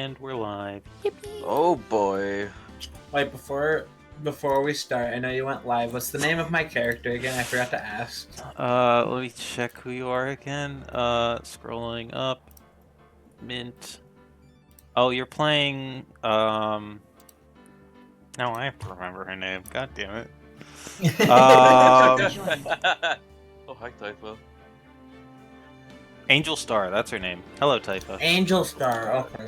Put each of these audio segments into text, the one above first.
And we're live. Oh boy. Wait, before we start, I know you went live. What's the name of my character again? I forgot to ask. Let me check who you are again. Scrolling up. Mint. Oh, you're playing, No, I have to remember her name. God damn it. Oh, hi, Typha. Angel Star, that's her name. Hello, Typha. Angel Star, okay.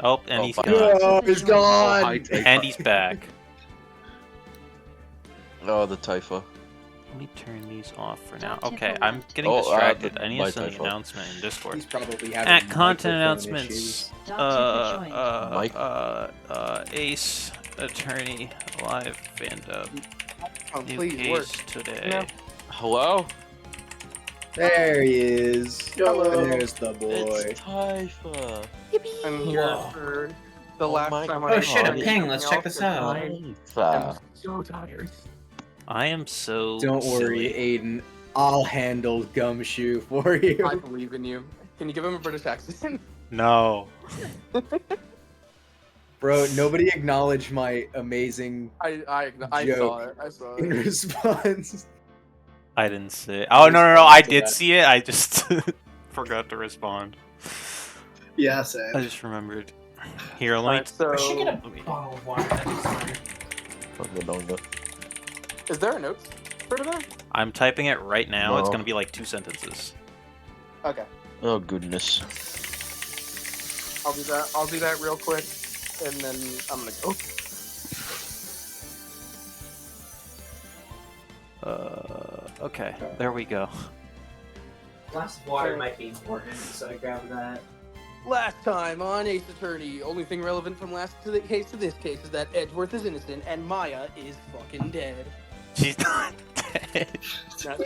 Oh, and he's bye. gone. Oh, he's Oh, gone. hi, Typha. And he's back. Oh, the Typha. Let me turn these off for now. Okay, I'm getting Oh, distracted. I need my to send the typo. announcement in Discord. He's probably having At content microphone announcements, Mike? Ace Attorney live Fandub. New please case work. today. No. Hello? There he is. Hello. There's the boy. It's Typha. I'm here Whoa. for the Oh last my time. Oh shit, a on ping. Let's check this out. I'm Typha. so tired. I am so Don't worry, silly. Aiden. I'll handle Gumshoe for you. I believe in you. Can you give him a British accent? No. Bro, nobody acknowledged my amazing I Joke. saw it. I saw in it. response. I didn't see it. Oh, no. I did see it. I just forgot to respond. Yeah, I same. just remembered. Here, let me... Alright, so I should get a Let me- bottle of water. That'd be smart. Fucking donut. is there a notes for today? I'm typing it right now. It's No. gonna be like 2 sentences. Okay, Oh goodness. I'll do that. I'll do that real quick, and then I'm gonna go. Okay. There we go. Glass of water might be important, so I grab that. Last time on Ace Attorney, only thing relevant from last to the case to this case is that Edgeworth is innocent and Maya is fucking dead. She's not dead. Not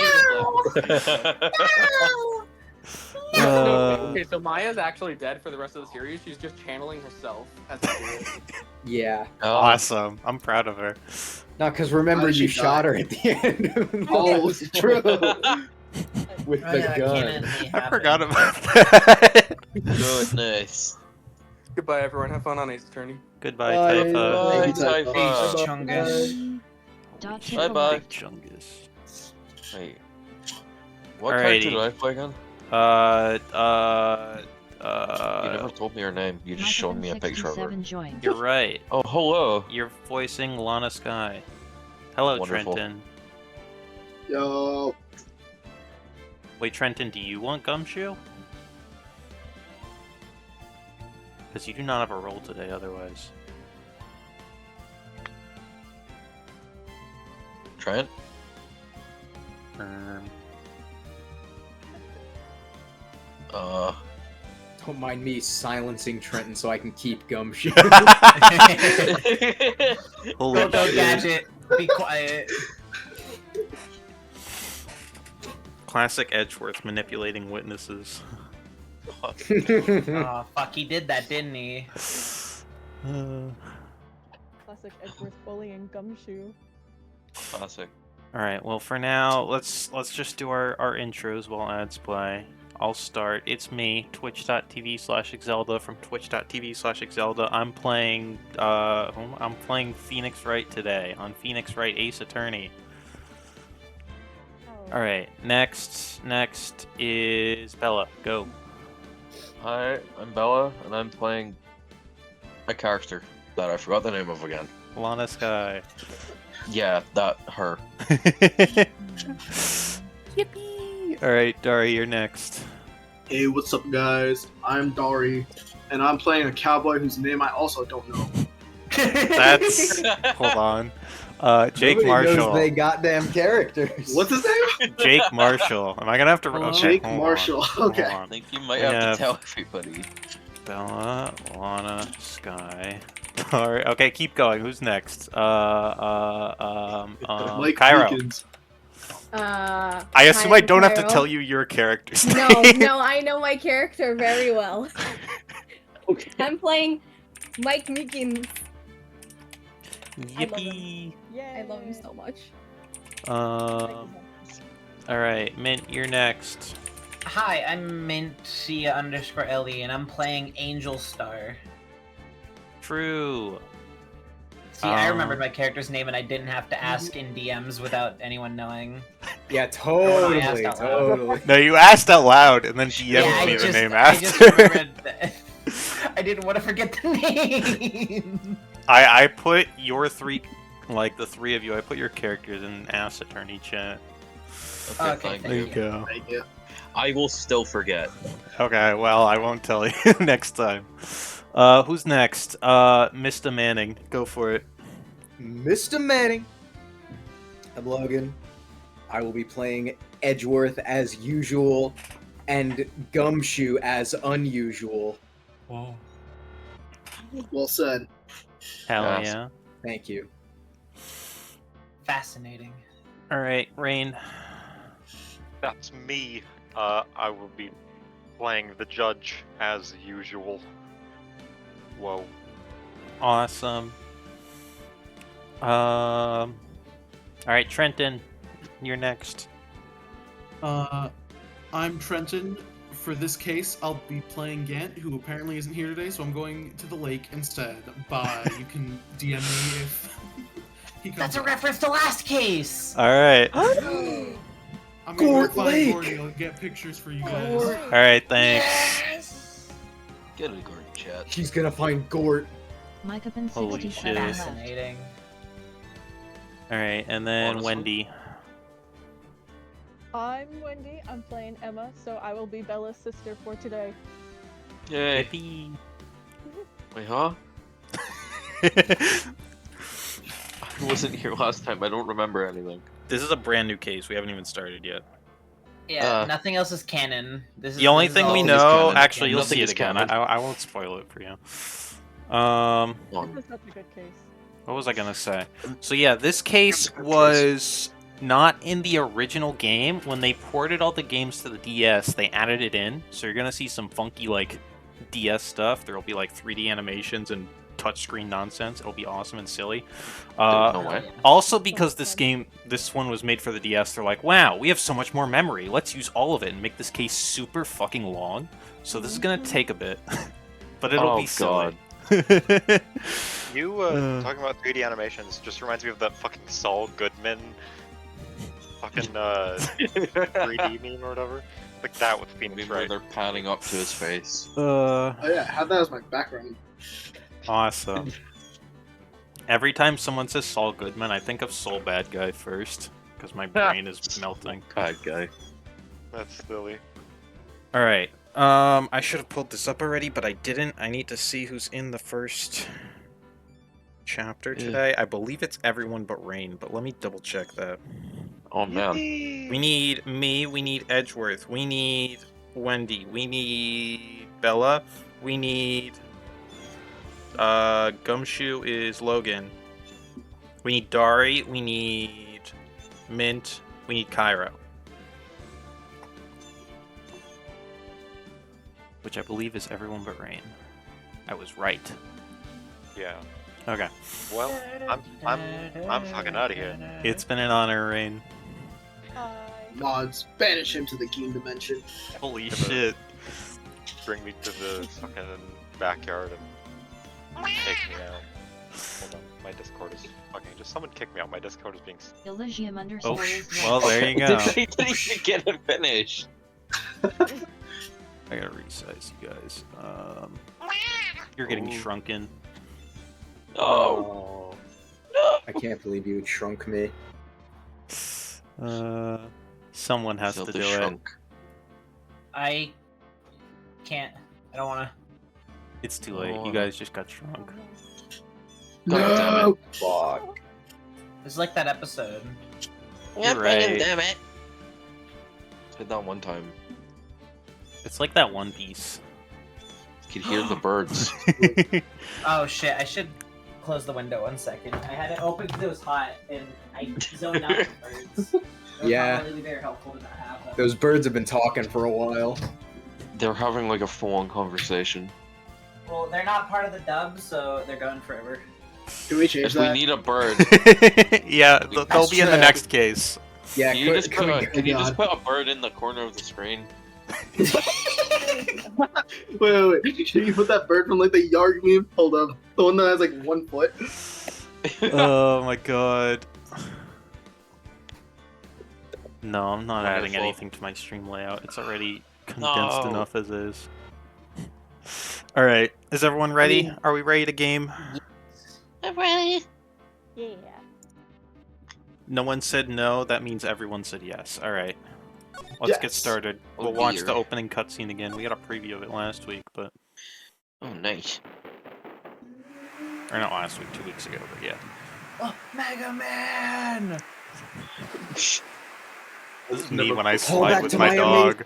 okay, so Maya's actually dead for the rest of the series. She's just channeling herself as a spirit. Yeah. Awesome. I'm proud of her. No, because remember, How did you she shot die? her at the end. Oh, That's true. With Oh, the yeah, that gun. cannon may I happen. forgot about that. Goodness. Goodbye, everyone. Have fun on Ace Attorney. Goodbye, Bye. Typha. Bye, Thank you, Typha. Typha. Ace Chungus. Bye-bye. Big Chungus. Wait. What character Alrighty. do I play again? You never told me your name. You just showed me a picture of her. You're right. Oh, hello. You're voicing Lana Sky. Hello, Wonderful. Trenton. Yo. Wait, Trenton, do you want Gumshoe? Because you do not have a role today, otherwise. Trent? Don't mind me silencing Trenton so I can keep Gumshoe. Holy Go, shit. Gadget. Be quiet. Classic Edgeworth manipulating witnesses. Oh, fuck, he did that, didn't he? Classic Edgeworth bullying Gumshoe. Classic. Alright, well for now, let's just do our intros while ads play. I'll start. It's me, twitch.tv/Exzelda from twitch.tv/Exzelda. I'm playing Phoenix Wright today on Phoenix Wright Ace Attorney. Oh. Alright, next is Bella. Go. Hi, I'm Bella, and I'm playing a character that I forgot the name of again. Lana Sky. Yeah, that, her. Yippee! Alright, Dari, you're next. Hey, what's up, guys? I'm Dari, and I'm playing a cowboy whose name I also don't know. That's... Hold on. Jake Nobody knows Marshall. they goddamn characters. What's his name? Jake Marshall. Am I gonna have to... Hello? Okay, Jake hold on. Marshall. Hold Okay. I on. think you might We have have- to tell everybody. Bella, Lana, Sky. Alright, okay, keep going. Who's next? Mike Cairo. Meekins. I assume I don't have to tell you your character's No, name. no, I know my character very well. Okay. I'm playing Mike Meekins. Yippee. I love him so much. Alright, Mint, you're next. Hi, I'm Mintia_LE, and I'm playing Angel Star. True. See, I remembered my character's name, and I didn't have to ask in DMs without anyone knowing. Yeah, I totally, asked out loud. totally. No, you asked out loud and then DM'd Yeah, me the name I just after. remembered that. I didn't want to forget the name. I put your three, like the three of you, I put your characters in Ass Attorney chat. Okay, thank thank you. you. go. Thank you. I will still forget. Okay, well, I won't tell you next time. Who's next? Mr. Manning. Go for it. Mr. Manning. I'm Logan. I will be playing Edgeworth as usual and Gumshoe as unusual. Whoa. Well said. Hell Yes. yeah. Thank you. Fascinating. Alright, Rain. That's me. I will be playing the judge as usual. Whoa. Awesome. Alright, Trenton. You're next. I'm Trenton. For this case, I'll be playing Gant, who apparently isn't here today, so I'm going to the lake instead. Bye. You can DM me if he comes. That's a up. reference to last case. Alright. I'm gonna Gort go find Lake! Gordy. I'll get pictures for you guys. Alright, thanks. Get a Gordon chat. She's gonna find Gort. Mike up in Holy 67 shit. left. Fascinating. Alright, and then Honestly. Wendy. I'm Wendy. I'm playing Emma, so I will be Bella's sister for today. Yay. Yippee. Wait, huh? I wasn't here last time. I don't remember anything. This is a brand new case. We haven't even started yet. Yeah, nothing else is canon. This is The only this is thing all we is know, canon. actually, you'll Nothing see it is again. canon. I won't spoil it for you. This is such a good case. What was I gonna say? So yeah, this case was not in the original game. When they ported all the games to the DS, they added it in. So you're gonna see some funky like DS stuff. There'll be like 3D animations and touchscreen nonsense. It'll be awesome and silly. No way. Also, because this one was made for the DS, they're like, wow, we have so much more memory. Let's use all of it and make this case super fucking long. So this is gonna take a bit, but it'll Oh, be silly. You talking about 3D animations just reminds me of that fucking Saul Goodman fucking 3D meme or whatever. Like that with Phoenix Where Wright. they're panning up to his face. Oh yeah, have that as my background. Awesome. Every time someone says Saul Goodman, I think of Soul Bad Guy first, because my brain is melting. Bad guy. That's silly. Alright, I should have pulled this up already, but I didn't. I need to see who's in the first chapter today. I believe it's everyone but Rain, but let me double check that. Oh man. We need me, we need Edgeworth, we need Wendy, we need Bella, we need Gumshoe is Logan. We need Dari, we need Mint, we need Cairo. Which I believe is everyone but Rain. I was right. Yeah. Okay. Well, I'm fucking out of here. It's been an honor, Rain. Hi. Mods, banish him to the game dimension. Holy Gonna shit. Bring me to the fucking backyard and take me out. Hold on, my Discord is fucking. Just someone kick me out. My Discord is being. Elysium Oh, underscore is well, there you go. They didn't even get it finished. I gotta resize you guys. You're getting Ooh. shrunken. Oh. I can't believe you shrunk me. Someone has to Zelda do shrunk. I can't. I don't want to. It's too late. Oh. You guys just got shrunk. God damn it. Fuck. It's like that episode. You're right. Damn it. Did that one time. It's like that One Piece. You could hear the birds. Oh shit! I should close the window 1 second. I had it open because it was hot, and I zoned out the birds. It was Yeah. not really very helpful to not have them. Those birds have been talking for a while. They're having like a full-on conversation. Well, they're not part of the dub, so they're going forever. Can we change If we that? need a bird, Yeah, they'll be in the true. next case. Yeah, can you just put God. a bird in the corner of the screen? Wait. Can you put that bird from like the Yarg meme? Hold up. The one that has like 1 foot. Oh my god. No, I'm not adding Wonderful. anything to my stream layout. It's already condensed No. enough as is. Alright, is everyone ready? Are we ready to game? I'm ready. Yeah. No one said no, that means everyone said yes. Alright. Let's get Yes. started. Oh, We'll watch dear. the opening cutscene again. We got a preview of it last week, but... Oh, nice. Or not last week, 2 weeks ago, but yeah. Oh, Mega Man! This is Never me when I call slide back with to my my dog.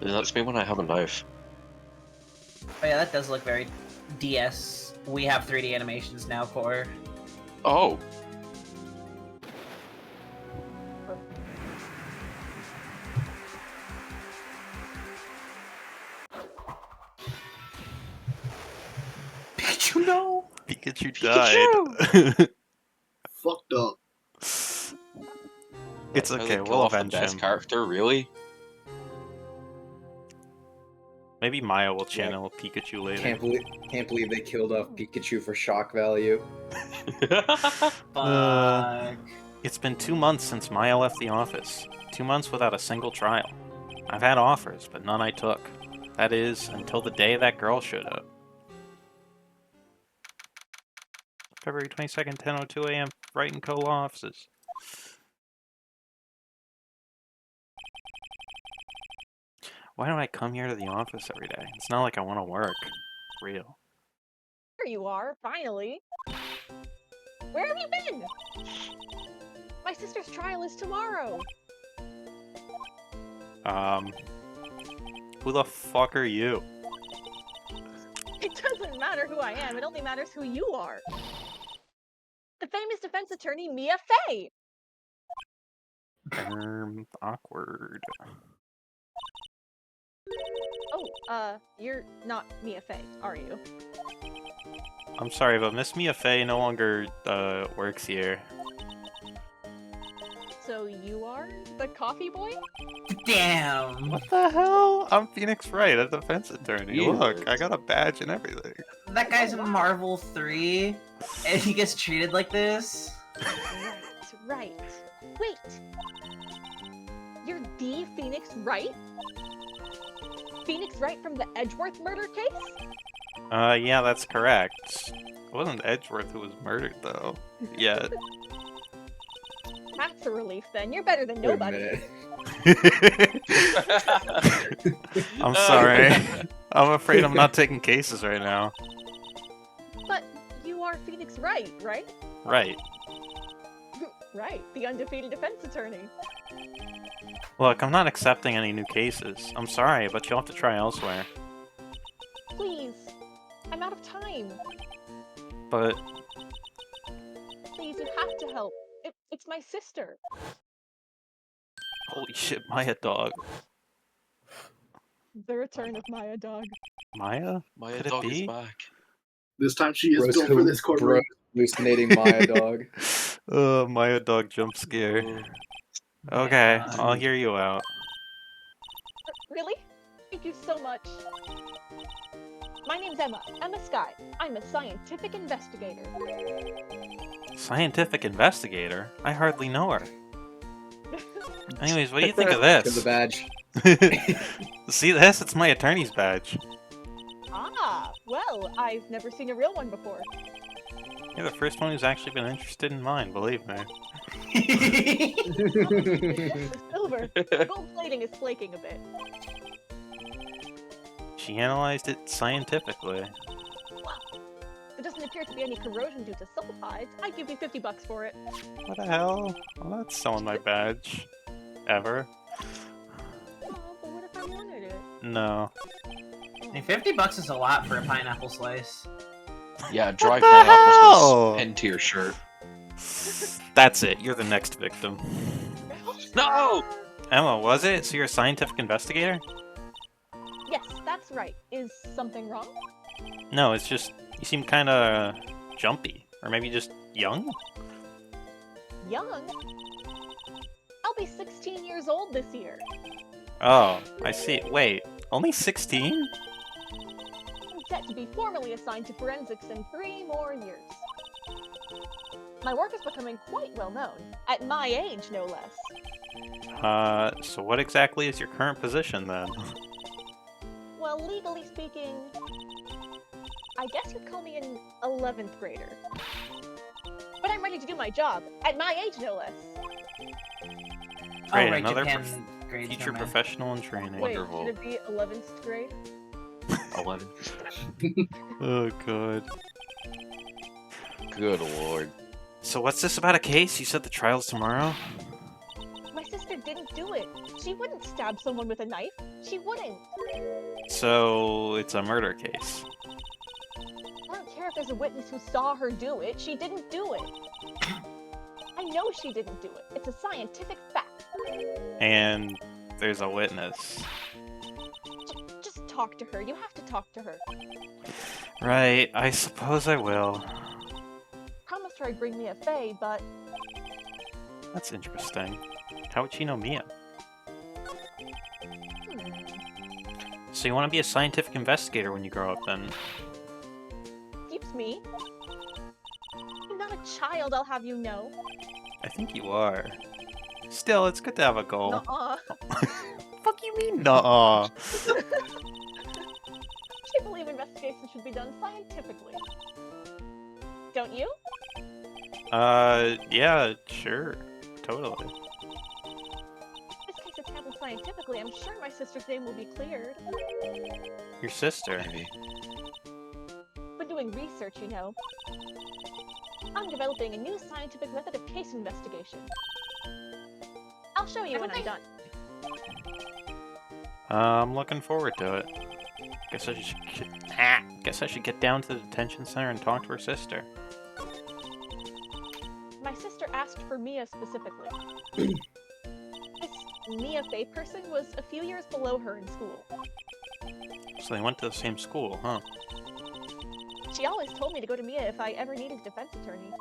That's me when I have a knife. Oh yeah, that does look very DS. We have 3D animations now, Core. Oh. Pikachu, no! Pikachu Pikachu! died. Fucked up. It's How they okay, kill we'll off the avenge best him. character, really? Maybe Maya will channel Pikachu later. Can't believe they killed off Pikachu for shock value. Fuck. It's been 2 months since Maya left the office. 2 months without a single trial. I've had offers, but none I took. That is, until the day that girl showed up. February 22nd, 10:02 a.m. Brighton Co-law offices. Why do I come here to the office every day? It's not like I want to work. Real. There you are, finally. Where have you been? My sister's trial is tomorrow. Who the fuck are you? It doesn't matter who I am, it only matters who you are. The famous defense attorney Mia Fey. Awkward. Oh, you're not Mia Fey, are you? I'm sorry, but Miss Mia Fey no longer works here. So you are the coffee boy? Damn! What the hell? I'm Phoenix Wright, a defense attorney. Weird. Look, I got a badge and everything. That guy's in Marvel 3, and he gets treated like this? Right. Wait. You're the Phoenix Wright? Phoenix Wright from the Edgeworth murder case? Yeah, that's correct. It wasn't Edgeworth who was murdered, though. Yet. That's a relief then. You're better than Wait a nobody. minute. I'm sorry. I'm afraid I'm not taking cases right now. But you are Phoenix Wright, right? Right. Right, the undefeated defense attorney. Look, I'm not accepting any new cases. I'm sorry, but you'll have to try elsewhere. Please. I'm out of time. But Please, you have to help. It's my sister. holy shit, Maya dog. The return of Maya Dog. Maya? My Could it dog be? is back. This time she is Bros built for this bro courtroom. hallucinating Maya dog. Maya dog jump scare. Okay, I'll hear you out. Really? Thank you so much. My name's Emma. Emma Sky. I'm a scientific investigator. Scientific investigator? I hardly know her. Anyways, what do you think of Kill the this? badge. See this? It's my attorney's badge. Ah, well, I've never seen a real one before. You're the first one who's actually been interested in mine, believe me. It's silver. The gold plating is flaking a bit. She analyzed it scientifically. There doesn't appear to be any corrosion due to sulfides. I'd give you $50 for it. What the hell? I'm not selling my badge. Ever. Oh, but what if I wanted it? No. I mean, $50 is a lot for a pineapple slice. Yeah, dry the pineapples hell? was pinned to your shirt. That's it. You're the next victim. No! Emma, was it? So you're a scientific investigator? Yes, that's right. Is something wrong? No, it's just you seem kind of jumpy, or maybe just young. Young? I'll be 16 years years old this year. Oh, I see. Wait, only 16? I'm set to be formally assigned to forensics in 3 more years. My work is becoming quite well known, at my age no less. So what exactly is your current position then? Well, legally speaking, I guess you'd call me an 11th grader. But I'm ready to do my job, at my age no less. Great, Oh, right, another Japan grades future don't matter. professional in training. Wait, Wonderful. should it be 11th grade? 11. Oh god. Good lord. So what's this about a case? You said the trial's tomorrow? My sister didn't do it. She wouldn't stab someone with a knife. She wouldn't. So it's a murder case. I don't care if there's a witness who saw her do it. She didn't do it. I know she didn't do it. It's a scientific fact. And there's a witness. Just talk to her. You have to talk to her. Right, I suppose I will. Promised her I'd bring Mia Fey, but That's interesting. How would she know Mia? So you want to be a scientific investigator when you grow up then? excuse me. I'm not a child, I'll have you know. I think you are. Still, it's good to have a goal. Nuh-uh. Fuck you mean, nuh-uh? I believe investigation should be done scientifically. Don't you? Yeah, sure. Totally. This case is handled scientifically. I'm sure my sister's name will be cleared. Your sister. Maybe. Been doing research, you know. I'm developing a new scientific method of case investigation. I'll show you when I'm done. I'm looking forward to it. Guess I should get down to the detention center and talk to her sister. My sister asked for Mia specifically. This Mia Fey person was a few years below her in school. So they went to the same school, huh? She always told me to go to Mia if I ever needed a defense attorney.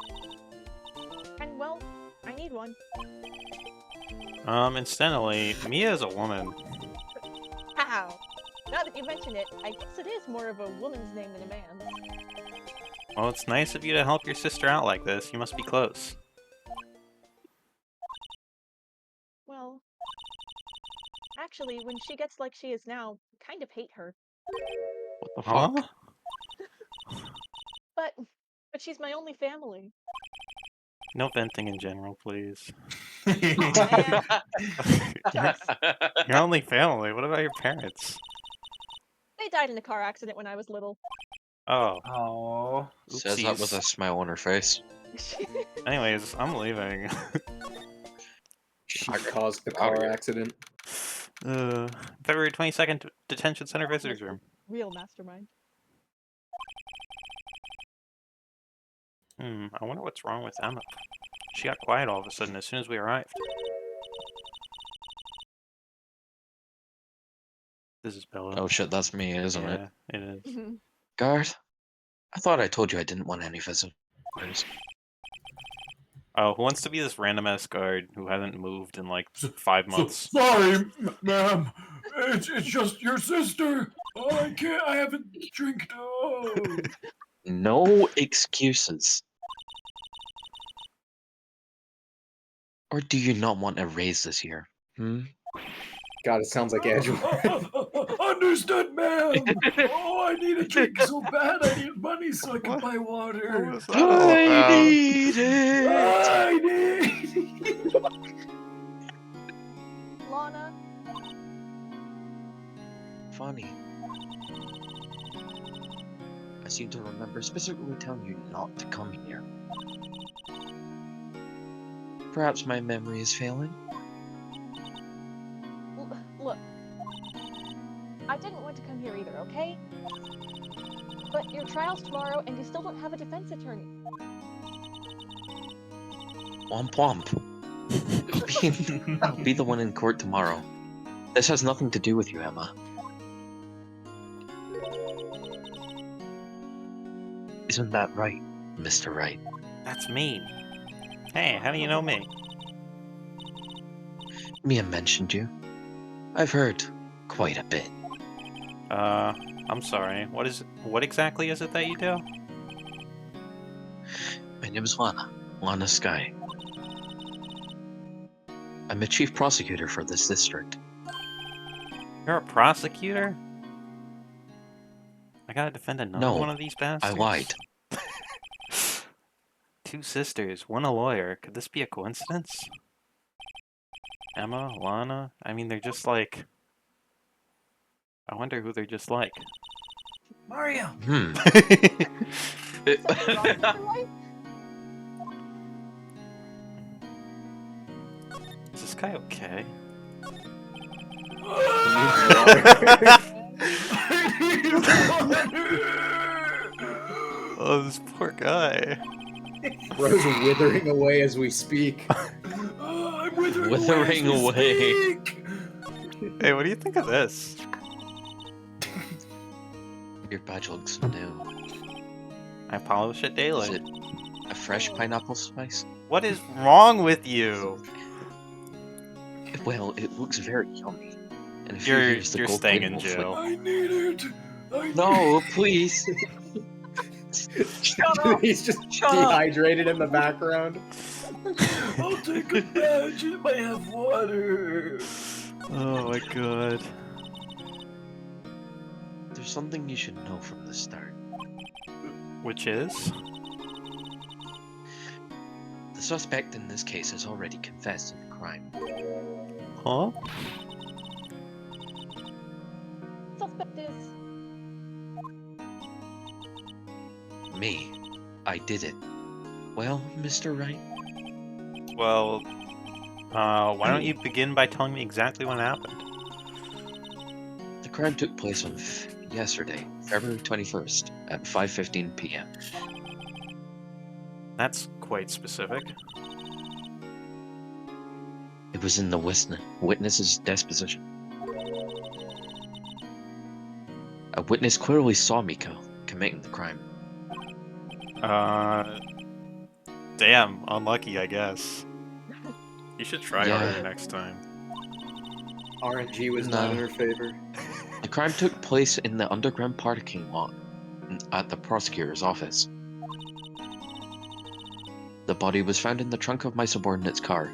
And well, I need one. Incidentally, Mia is a woman. How? Now that you mention it, I guess it is more of a woman's name than a man's. Well, it's nice of you to help your sister out like this. You must be close. Well, actually, when she gets like she is now, I kind of hate her. What the Huh? fuck? But she's my only family. No venting in general, please. Oh, man. Your only family. What about your parents? They died in a car accident when I was little. Oh, Oh. Says that with a oopsies. smile on her face. Anyways, I'm leaving. She caused the car accident. February 22nd, detention center visitors room. Real mastermind. I wonder what's wrong with Emma. She got quiet all of a sudden as soon as we arrived. This is Bella. Oh shit, that's me, isn't it? Yeah, it is. Guard, I thought I told you I didn't want any visitors. Oh, who wants to be this random ass guard who hasn't moved in like 5 months? Sorry, ma'am. It's just your sister. I can't. I haven't drank. Oh. No excuses. Or do you not want a raise this year? God, it sounds like Andrew. Understood, ma'am. Oh, I need a drink so bad. I need money so I can buy water. I need it. I need. Lana, Funny. I seem to remember specifically telling you not to come here. Perhaps my memory is failing. look. I didn't want to come here either, okay? But your trial's tomorrow and you still don't have a defense attorney. Womp womp. I'll be the one in court tomorrow. This has nothing to do with you, Emma. Isn't that right, Mr. Wright? That's me. Hey, how do you know me? Mia mentioned you. I've heard quite a bit. I'm sorry. What exactly is it that you do? My name is Lana Sky. I'm a chief prosecutor for this district. You're a prosecutor? I gotta defend another No, one of these bastards? I lied. 2 sisters, one a lawyer. Could this be a coincidence? Emma, Lana? I mean, they're just like... I wonder who they're just like. Mario. Hmm. Something wrong, Mr. White? Is this guy okay? Oh, this poor guy. Bro's withering away as we speak. I'm Withering away. Hey, what do you think of this? Your badge looks new. I polish it daily. Is it a fresh pineapple spice? What is wrong with you? Well, it looks very yummy. And if you You're use the you're gold staying plate in will flip- jail. I need it. No, please. He's just dehydrated in the background. I'll take a badge. It might have water. Oh my god. There's something you should know from the start. Which is? The suspect in this case has already confessed to the crime. Huh? Suspect is... Me. I did it. Well, Mr. Wright? Well, why don't you begin by telling me exactly what happened? The crime took place on yesterday, February 21st, at 5:15 p.m. That's quite specific. It was in the witness's disposition. A witness clearly saw me committing the crime. Damn, unlucky, I guess. You should try Yeah. harder next time. RNG was not in her favor. The crime took place in the underground parking lot at the prosecutor's office. The body was found in the trunk of my subordinate's car.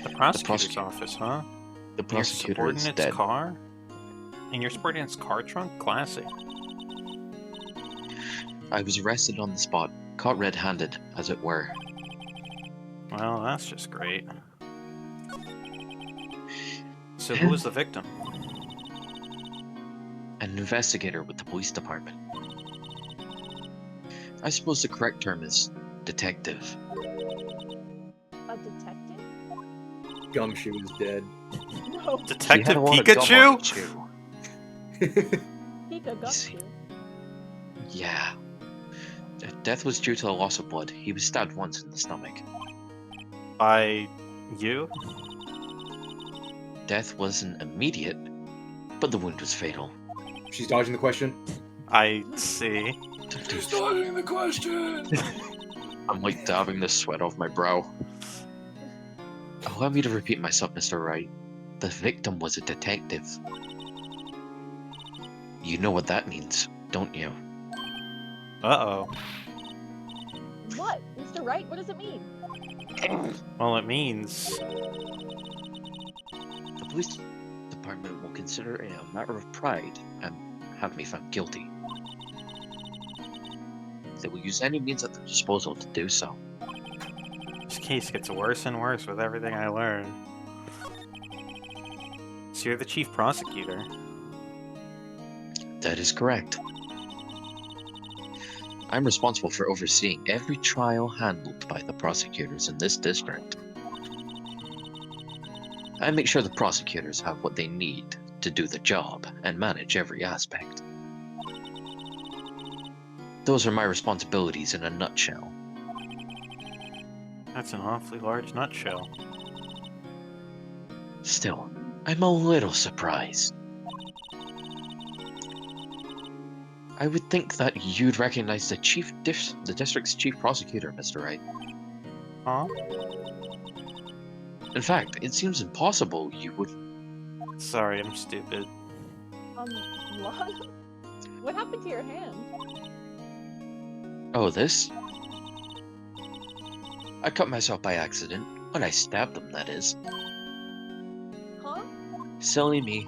The prosecutor's office, huh? The prosecutor Your is subordinate's dead. car? In your subordinate's car trunk? Classic. I was arrested on the spot, caught red-handed, as it were. Well, that's just great. So who was the victim? An investigator with the police department. I suppose the correct term is detective. A detective? Gumshoe is dead. No. Detective a lot of gum on Pikachu? to chew. Pika Gumshoe. Yeah. Death was due to the loss of blood. He was stabbed once in the stomach. By you? Death wasn't immediate, but the wound was fatal. She's dodging the question. I see. She's dodging the question. I'm like dabbing the sweat off my brow. Allow me to repeat myself, Mr. Wright. The victim was a detective. You know what that means, don't you? Uh-oh. What? Mr. Wright, what does it mean? Well, it means... The police department will consider it a matter of pride and have me found guilty. They will use any means at their disposal to do so. This case gets worse and worse with everything I learn. So you're the chief prosecutor. That is correct. I'm responsible for overseeing every trial handled by the prosecutors in this district. I make sure the prosecutors have what they need to do the job and manage every aspect. Those are my responsibilities in a nutshell. That's an awfully large nutshell. Still, I'm a little surprised. I would think that you'd recognize the district's chief prosecutor, Mr. Wright. Huh? In fact, it seems impossible you would. Sorry, I'm stupid. Lana? What happened to your hand? Oh, this? I cut myself by accident. When I stabbed them, that is. Huh? Silly me.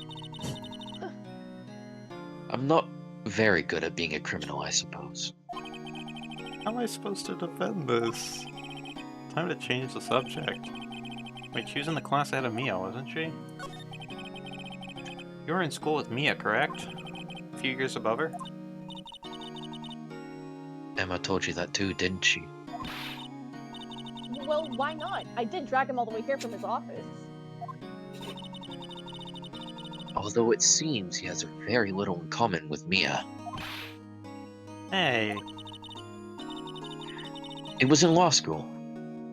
I'm not very good at being a criminal, I suppose. How am I supposed to defend this? Time to change the subject. Wait, she was in the class ahead of Mia, wasn't she? You were in school with Mia, correct? A few years above her? Emma told you that too, didn't she? Well, why not? I did drag him all the way here from his office. Although it seems he has very little in common with Mia. Hey. It was in law school.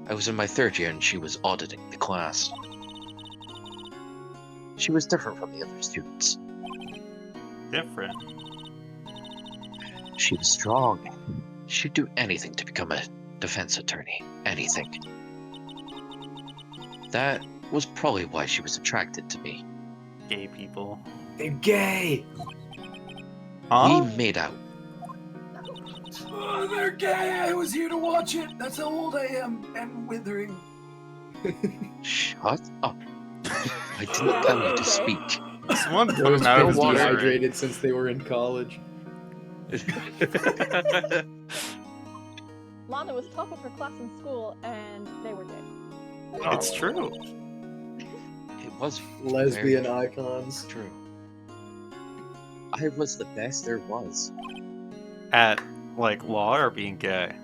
I was in my 3rd year and she was auditing the class. She was different from the other students. Different? She was strong. She'd do anything to become a defense attorney. Anything. That was probably why she was attracted to me. Gay people. They're gay! Huh? We made out. Oh, they're gay! I was here to watch it! That's how old I am! I'm withering. Shut up. I didn't tell you to speak. Someone put Those him out of been his dehydrated since they were in college. Lana was top of her class in school, and they were gay. It's true. It was Lesbian very icons. true. I was the best there was. At, like, law or being gay?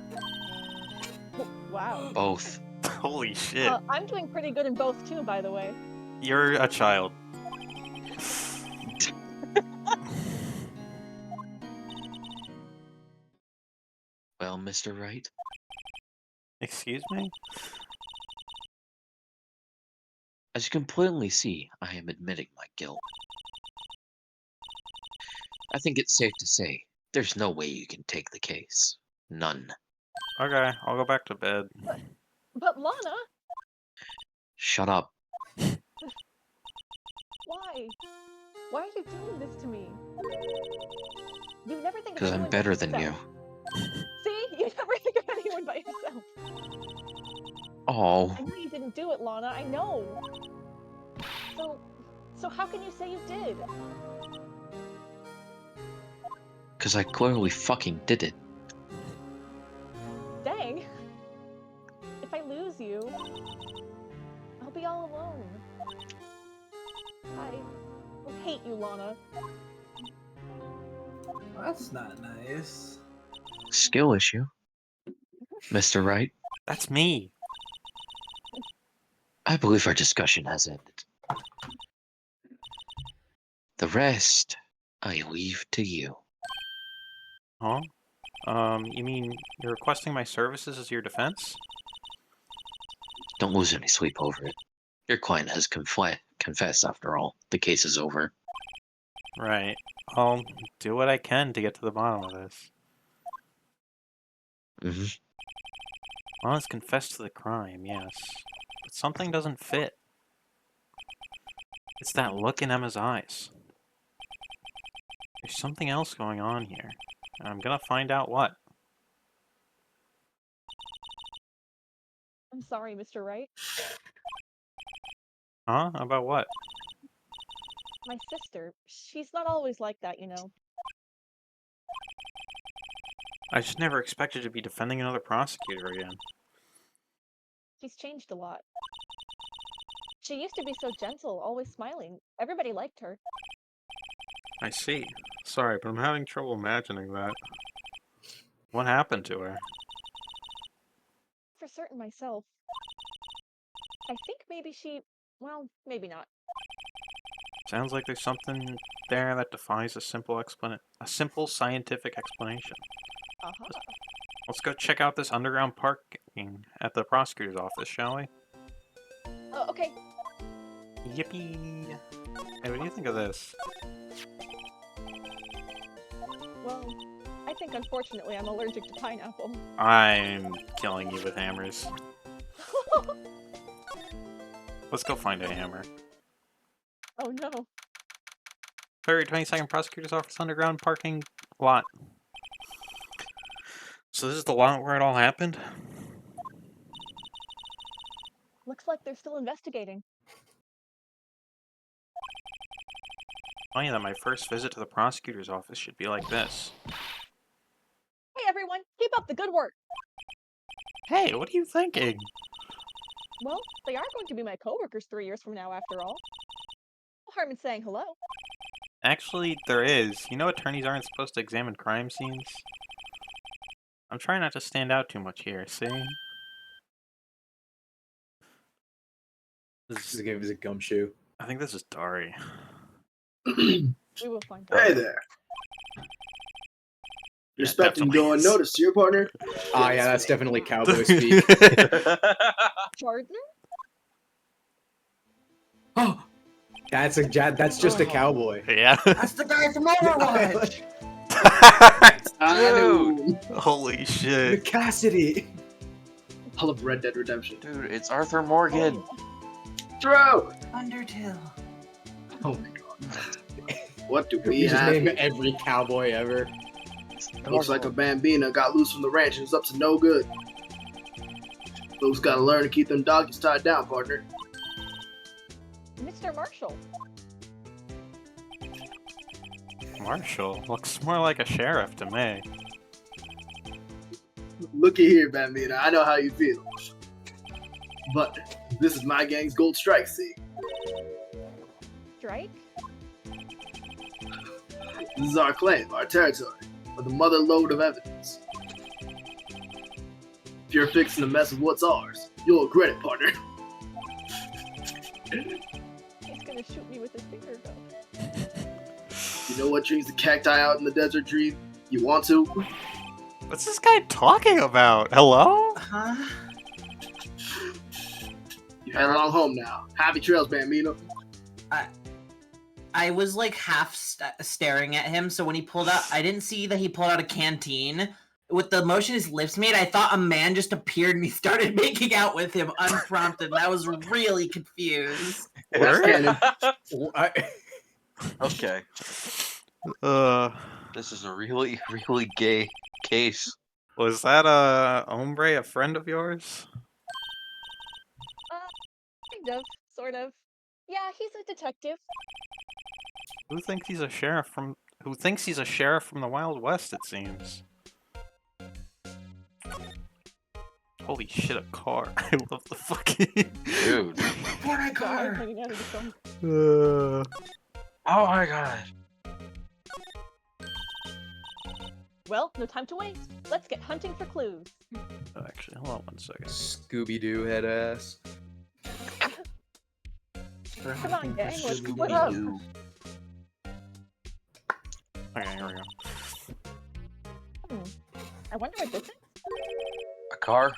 Wow. Both. Holy shit. I'm doing pretty good in both too, by the way. You're a child. Well, Mr. Wright, Excuse me? as you can plainly see, I am admitting my guilt. I think it's safe to say there's no way you can take the case. None. Okay, I'll go back to bed. But Lana, Shut up. why? Why are you doing this to me? You never think of Because I'm anyone better but than you. yourself. See? You never think of anyone but yourself. Oh, I know you didn't do it, Lana. I know. So how can you say you did? because I clearly fucking did it. Dang. If I lose you, I'll be all alone. I hate you, Lana. That's not nice. Skill issue. Mr. Wright, That's me. I believe our discussion has ended. The rest, I leave to you. Huh? You mean you're requesting my services as your defense? Don't lose any sleep over it. Your client has confessed after all. The case is over. Right. I'll do what I can to get to the bottom of this. Lana's confessed to the crime, yes. But something doesn't fit. It's that look in Emma's eyes. There's something else going on here. And I'm gonna find out what. I'm sorry, Mr. Wright. Huh? About what? My sister, she's not always like that, you know. I just never expected to be defending another prosecutor again. She's changed a lot. She used to be so gentle, always smiling. Everybody liked her. I see. Sorry, but I'm having trouble imagining that. What happened to her? For certain myself. I think maybe well, maybe not. Sounds like there's something there that defies a simple scientific explanation. Uh-huh. Let's go check out this underground parking at the prosecutor's office, shall we? Okay. Yippee! Hey, what do you think of this? Well, I think unfortunately I'm allergic to pineapple. I'm killing you with hammers. Let's go find a hammer. Oh no. February 22nd, prosecutor's office underground parking lot. So this is the lot where it all happened? Looks like they're still investigating. Funny that my first visit to the prosecutor's office should be like this. Hey everyone, keep up the good work. Hey, what are you thinking? Well, they are going to be my coworkers 3 years from now after all. No harm in saying hello. Actually, there is. You know attorneys aren't supposed to examine crime scenes? I'm trying not to stand out too much here, see? This is a gumshoe. I think this is Dari. We will find out. Hey there. You're expecting to go unnoticed, your partner? Ah, yeah, that's definitely cowboy speak. Partner? Oh, that's just a cowboy. Yeah. That's the guy from Overwatch. Dude. Holy shit. Cassidy. I love Red Dead Redemption. Dude, it's Arthur Morgan. Throw! Undertale. Oh my god. What do We we just have? name every cowboy ever. Looks like a bambina got loose from the ranch and is up to no good. Folks gotta learn to keep them doggies tied down, partner. Mr. Marshall. Marshall looks more like a sheriff to me. Looky here, bambina. I know how you feel. But this is my gang's gold strike, see? Strike? This is our claim, our territory, with a mother lode of evidence. If you're fixing to mess with what's ours, you'll regret it, partner. He's gonna shoot me with his finger though. You know what dreams the cacti out in the desert dream? You want to? What's this guy talking about? Hello? Huh? You head along home now. Happy trails, bambino. I was like half staring at him, so when he pulled out, I didn't see that he pulled out a canteen. With the motion his lips made, I thought a man just appeared and he started making out with him unprompted, and I was really confused. Canon. Okay. Uh, This is a really, really gay case. was that a hombre, a friend of yours? Kind of, sort of. Yeah, he's a detective. Who thinks he's a sheriff from the Wild West, it seems. Holy shit, a car. I love the fucking Dude. What a car! Hanging out of the phone. Oh my god. Well, no time to waste. Let's get hunting for clues. Actually, hold on one second. Scooby-Doo head ass. Come on, gang, let's split up. Okay, here we go. I wonder what this is. A car?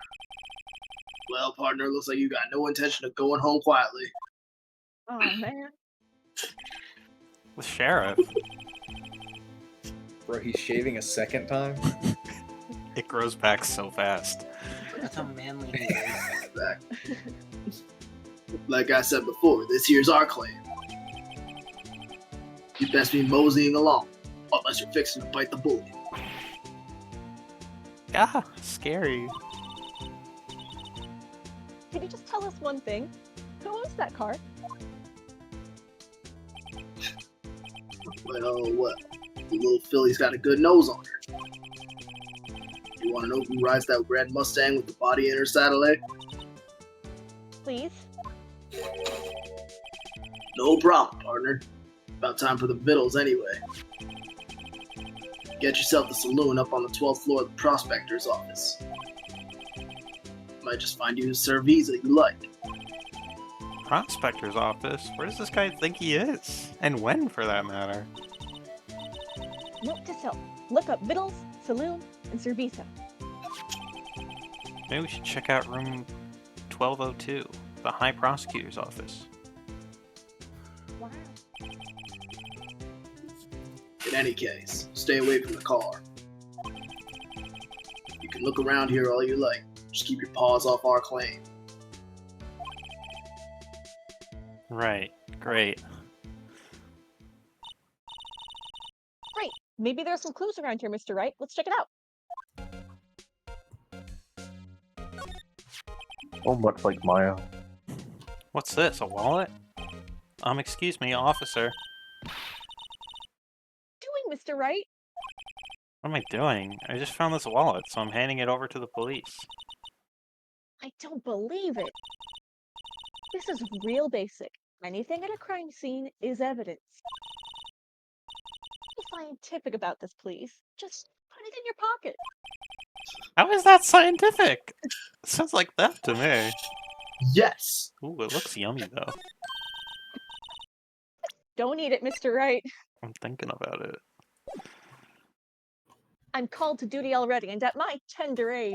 Well, partner, looks like you got no intention of going home quietly. Oh man. The sheriff. Bro, he's shaving a second time? It grows back so fast. That's how manly he is. Like I said before, this here's our claim. You best be moseying along, unless you're fixing to bite the bullet. Ah, scary. Can you just tell us one thing? Who owns that car? Well, what? The little filly's got a good nose on her. You want to know who rides that red Mustang with the body in her saddle, eh? Please? No problem, partner. About time for the victuals anyway. Get yourself the saloon up on the 12th floor of the prospector's office. Might just find you a cerveza you like. Prospector's office? Where does this guy think he is? And when, for that matter? Note to self. Look up Vittles, Saloon, and Cerveza. Maybe we should check out room 1202, the High Prosecutor's office. Wow. In any case, stay away from the car. You can look around here all you like. Just keep your paws off our claim. Right. Great. Great. Maybe there's some clues around here, Mr. Wright. Let's check it out. Oh, much like Maya. What's this? A wallet? Excuse me, officer. Doing, Mr. Wright? What am I doing? I just found this wallet, so I'm handing it over to the police. I don't believe it. This is real basic. Anything at a crime scene is evidence. Be scientific about this, please. Just put it in your pocket. How is that scientific? Sounds like theft to me. Yes. Ooh, it looks yummy though. Don't eat it, Mr. Wright. I'm thinking about it. I'm called to duty already, and at my tender age.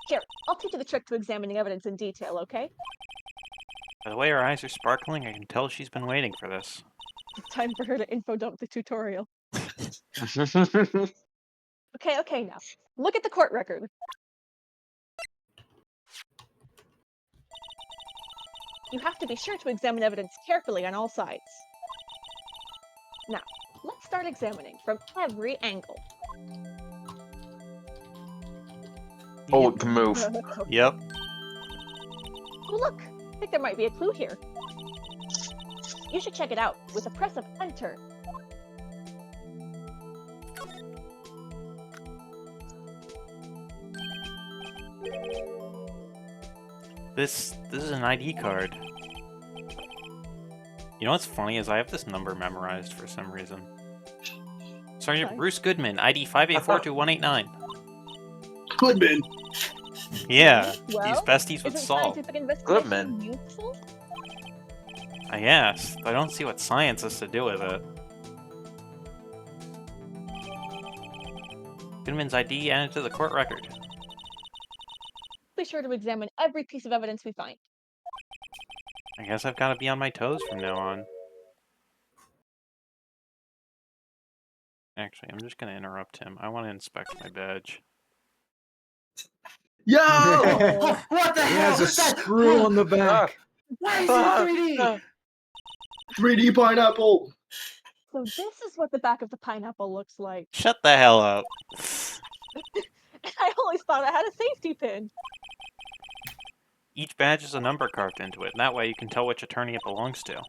Here, I'll teach you the trick to examining evidence in detail, okay? By the way her eyes are sparkling, I can tell she's been waiting for this. It's time for her to info dump the tutorial. Okay, now. Look at the court record. You have to be sure to examine evidence carefully on all sides. Now, let's start examining from every angle. Oh, it can move. Yep. Oh, look! I think there might be a clue here. You should check it out with a press of enter. This is an ID card. You know what's funny is I have this number memorized for some reason. Sergeant Bruce Goodman, ID 5842189. Goodman. Yeah, Well, he's besties with isn't Saul. scientific investigation Goodman. useful? I asked. I don't see what science has to do with it. Goodman's ID added to the court record. Be sure to examine every piece of evidence we find. I guess I've got to be on my toes from now on. Actually, I'm just going to interrupt him. I want to inspect my badge. Yo! Oh, what the He hell? has a is that? screw on the back. Why is it 3D? 3D pineapple. So this is what the back of the pineapple looks like. Shut the hell up. I always thought it had a safety pin. Each badge has a number carved into it, and that way you can tell which attorney it belongs to.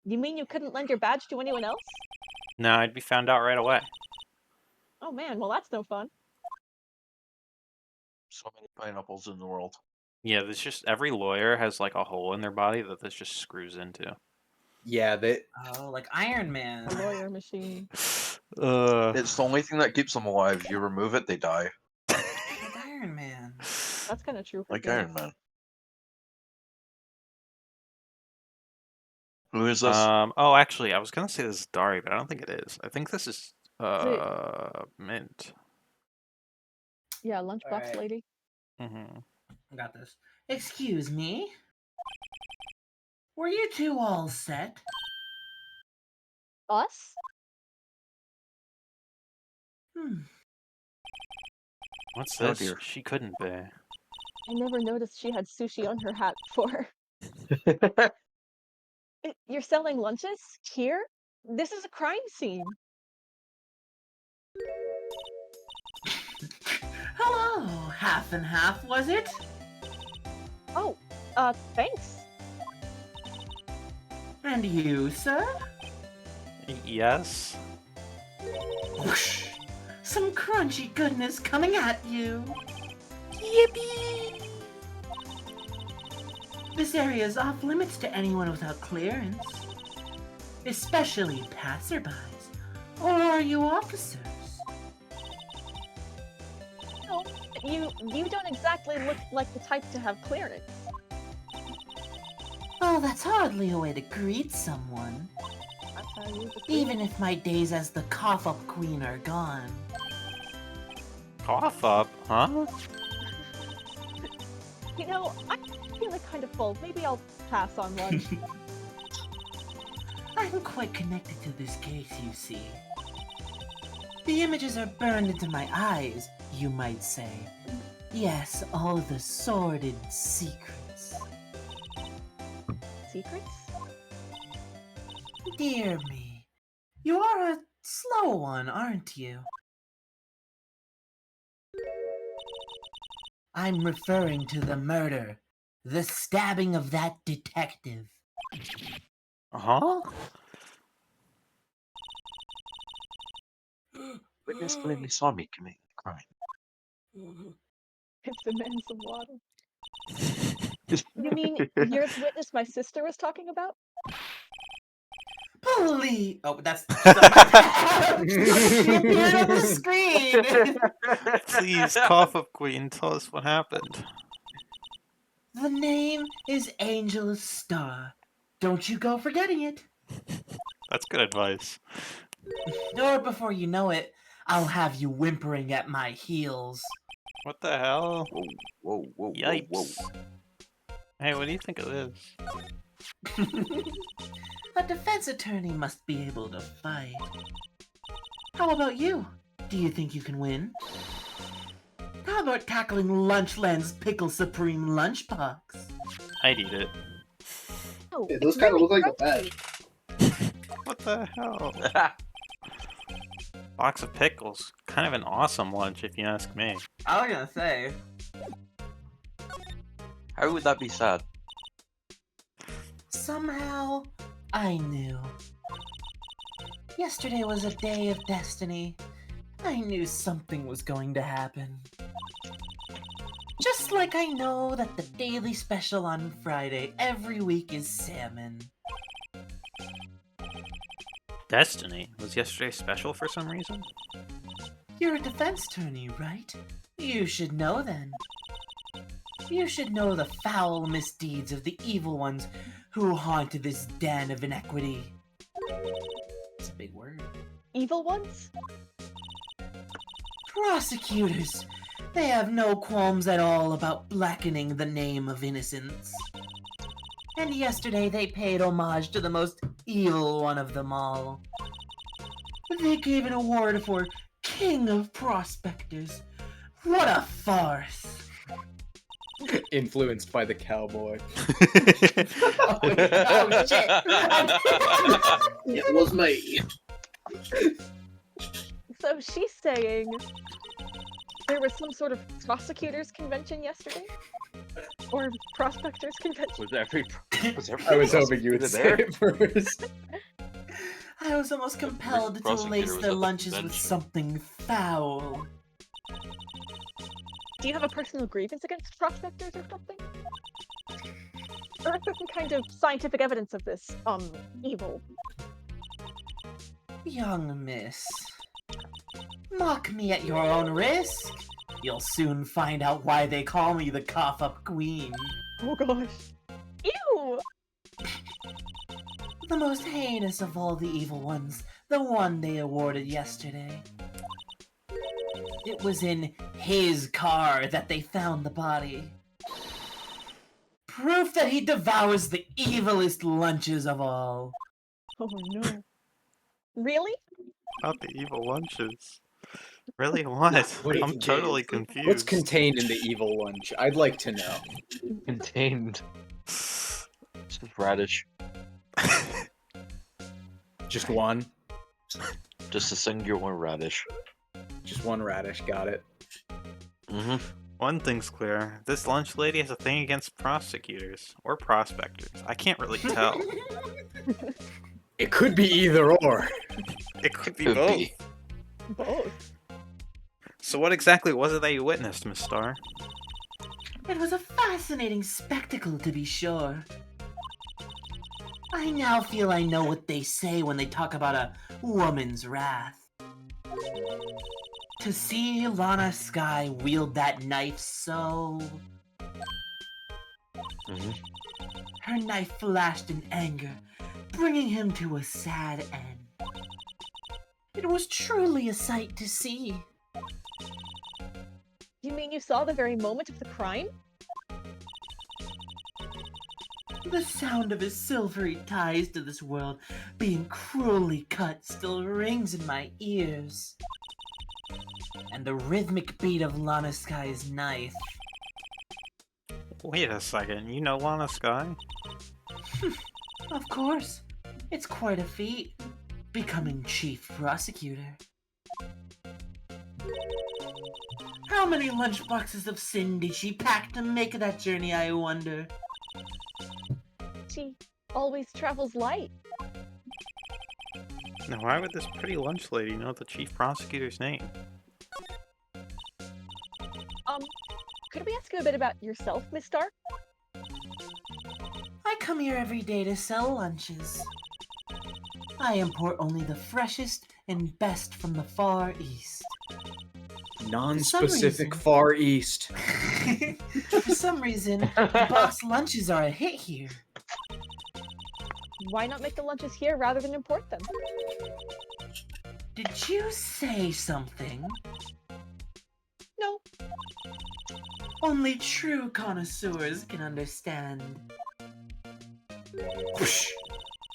You mean you couldn't lend your badge to anyone else? No, I'd be found out right away. Oh man, well that's no fun. So many pineapples in the world. Yeah, there's just every lawyer has like a hole in their body that this just screws into. Yeah, they. Oh, like Iron Man. A lawyer machine. It's the only thing that keeps them alive. You remove it, they die. Like Iron Man. That's kind of true. For Like me. Iron Man. Who is this? Oh, actually, I was gonna say this is Dari, but I don't think it is. I think this is Mint. Yeah, lunchbox Alright. lady. Mm-hmm. I got this. Excuse me? Were you two all set? Us? What's Oh, this? dear. She couldn't be. I never noticed she had sushi on her hat before. You're selling lunches? Here? This is a crime scene. Hello, half and half, was it? Oh, thanks. And you, sir? Yes? Whoosh! Some crunchy goodness coming at you. Yippee! This area is off limits to anyone without clearance, especially passerbys. Or are you officers? No, you don't exactly look like the type to have clearance. Well, that's hardly a way to greet someone. That's how you just Even if my days as the cough-up queen are gone. Cough up, huh? You know, I'm feeling kind of full. Maybe I'll pass on lunch. I'm quite connected to this case, you see. The images are burned into my eyes, you might say. Yes, all the sordid secrets. secrets? Dear me. You are a slow one, aren't you? I'm referring to the murder. The stabbing of that detective. Huh? Witness clearly saw me commit the crime. Give the man some water. You mean you're the witness my sister was talking about? Please. Oh, that's she appeared on the screen. Please, cough up queen, tell us what happened. The name is Angel Star. Don't you go forgetting it. That's good advice. Or before you know it, I'll have you whimpering at my heels. What the hell? Whoa, Yipes. Hey, what do you think of this? A defense attorney must be able to fight. How about you? Do you think you can win? How about tackling Lunchland's Pickle Supreme Lunchbox? I'd eat it. Oh, Yeah, it's those kind of really look like a bag. What the hell? Box of pickles. Kind of an awesome lunch, if you ask me. I was gonna say. How would that be sad? Somehow, I knew. Yesterday was a day of destiny. I knew something was going to happen. Just like I know that the daily special on Friday every week is salmon. Destiny? Was yesterday special for some reason? You're a defense attorney, right? You should know then. You should know the foul misdeeds of the evil ones who haunt this den of inequity. It's a big word. evil ones? Prosecutors! They have no qualms at all about blackening the name of innocence. And yesterday they paid homage to the most evil one of them all. They gave an award for King of Prospectors. What a farce! Influenced by the cowboy. Oh shit! It was me. So she's saying there was some sort of prosecutors convention yesterday? Or prospectors convention? Was every I was hoping you would say there? it first. I was almost compelled to prosecutor lace was their at the lunches with convention. something foul. Do you have a personal grievance against prospectors or something? Or is there some kind of scientific evidence of this, evil? Young miss. Mock me at your own risk. You'll soon find out why they call me the cough-up queen. Oh gosh. Ew! The most heinous of all the evil ones. The one they awarded yesterday. It was in his car that they found the body. Proof that he devours the evilest lunches of all. Oh no. Really? About the evil lunches. Really? What? What I'm is- totally confused. What's contained in the evil lunch? I'd like to know. Contained. Just radish. Just one? Just a singular radish. Just one radish, got it. Mm-hmm. One thing's clear. This lunch lady has a thing against prosecutors. Or prospectors. I can't really tell. It could be either or. It could be Could both. be. Both. So what exactly was it that you witnessed, Miss Star? It was a fascinating spectacle, to be sure. I now feel I know what they say when they talk about a woman's wrath. To see Lana Sky wield that knife so... Mm-hmm. Her knife flashed in anger, bringing him to a sad end. It was truly a sight to see. You mean you saw the very moment of the crime? The sound of his silvery ties to this world being cruelly cut still rings in my ears. And the rhythmic beat of Lana Sky's knife. Wait a second, you know Lana Sky? Of course. It's quite a feat, becoming chief prosecutor. How many lunchboxes of sin did she pack to make that journey, I wonder? She always travels light. Now, why would this pretty lunch lady know the chief prosecutor's name? Could we ask you a bit about yourself, Miss Stark? I come here every day to sell lunches. I import only the freshest and best from the Far East. Non-specific Far East. For some reason, box lunches are a hit here. Why not make the lunches here rather than import them? Did you say something? No. Only true connoisseurs can understand.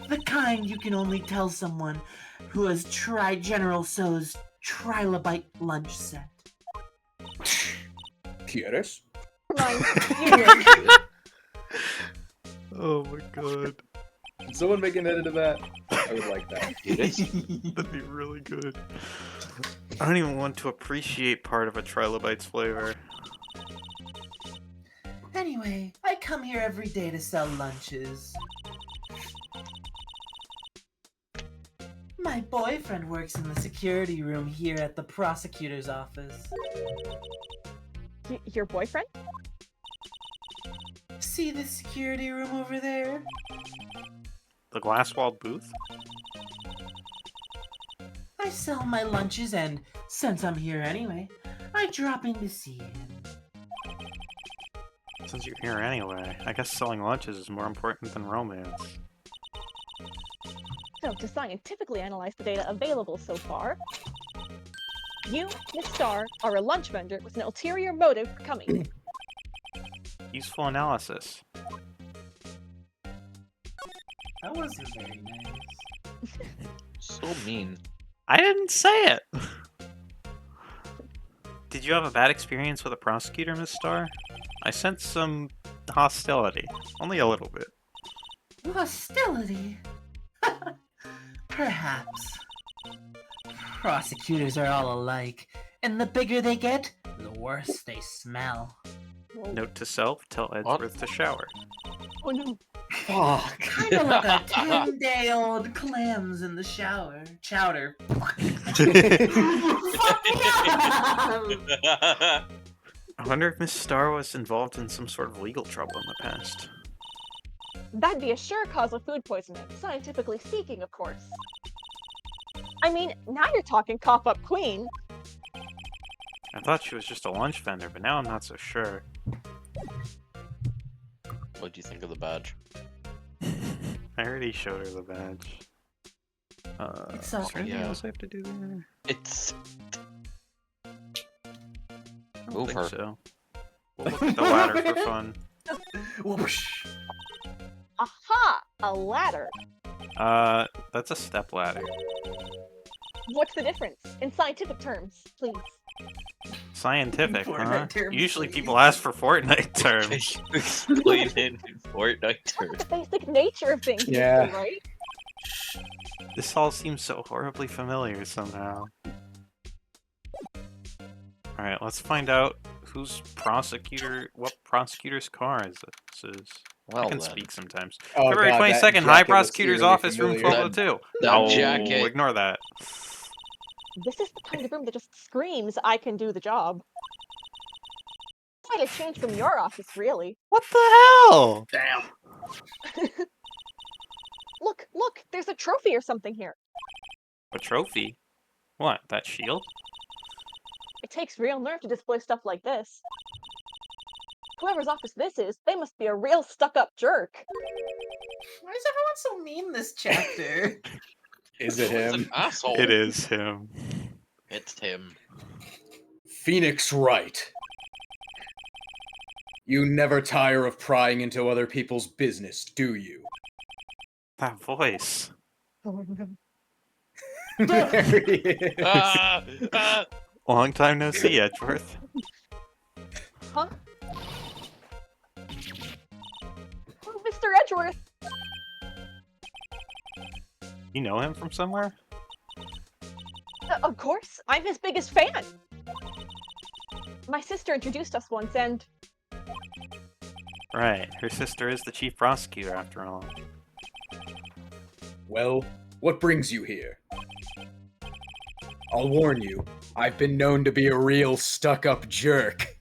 The kind you can only tell someone who has tried General So's Trilobite lunch set. ¿Quieres? Oh my god. Can someone make an edit of that? I would like that. That'd be really good. I don't even want to appreciate part of a Trilobite's flavor. Anyway, I come here every day to sell lunches. My boyfriend works in the security room here at the prosecutor's office. Your boyfriend? See the security room over there? The glass-walled booth? I sell my lunches and, since I'm here anyway, I drop in to see him. Since you're here anyway, I guess selling lunches is more important than romance. So, to scientifically analyze the data available so far, you, Miss Star, are a lunch vendor with an ulterior motive for coming. Useful analysis. That wasn't very nice. So mean. I didn't say it! Did you have a bad experience with a prosecutor, Miss Star? I sense some hostility. Only a little bit. Hostility? Perhaps. Prosecutors are all alike, and the bigger they get, the worse they smell. Note to self, tell Edgeworth to shower. Oh no. Fuck. Kinda like a 10-day-old clams in the shower. Chowder. I wonder if Miss Star was involved in some sort of legal trouble in the past. That'd be a sure cause of food poisoning, scientifically speaking, of course. I mean, now you're talking cop-up queen. I thought she was just a lunch vendor, but now I'm not so sure. What do you think of the badge? I already showed her the badge. Is there anything else I have to do there? It's... I don't Move think her. so. We'll look at the ladder for fun. Whoosh. Aha! A ladder. That's a step ladder. What's the difference? In scientific terms, please. Scientific, huh? Fortnite terms, Usually please. people ask for Fortnite terms. Explain it in Fortnite That's terms. the basic nature of things, Yeah. right? This all seems so horribly familiar somehow. Alright, let's find out what prosecutor's car is this. Well I can then. speak sometimes. Oh, February God, that 22nd, High jacket looks Prosecutor's eerily Office, room familiar. 1202. That No, jacket. ignore that. This is the kind of room that just screams, I can do the job. Quite a change from your office, really. What the hell? Damn. Look, there's a trophy or something here. A trophy? What, that shield? It takes real nerve to display stuff like this. Whoever's office this is, they must be a real stuck-up jerk. Why is everyone so mean this chapter? Is it It's an him? asshole. It is him. It's him. Phoenix Wright. You never tire of prying into other people's business, do you? That voice. There he is. Long time no see, Edgeworth. Huh? Oh, Mr. Edgeworth! You know him from somewhere? Of course, I'm his biggest fan. My sister introduced us once, and Right, her sister is the chief prosecutor after all. Well, what brings you here? I'll warn you, I've been known to be a real stuck-up jerk.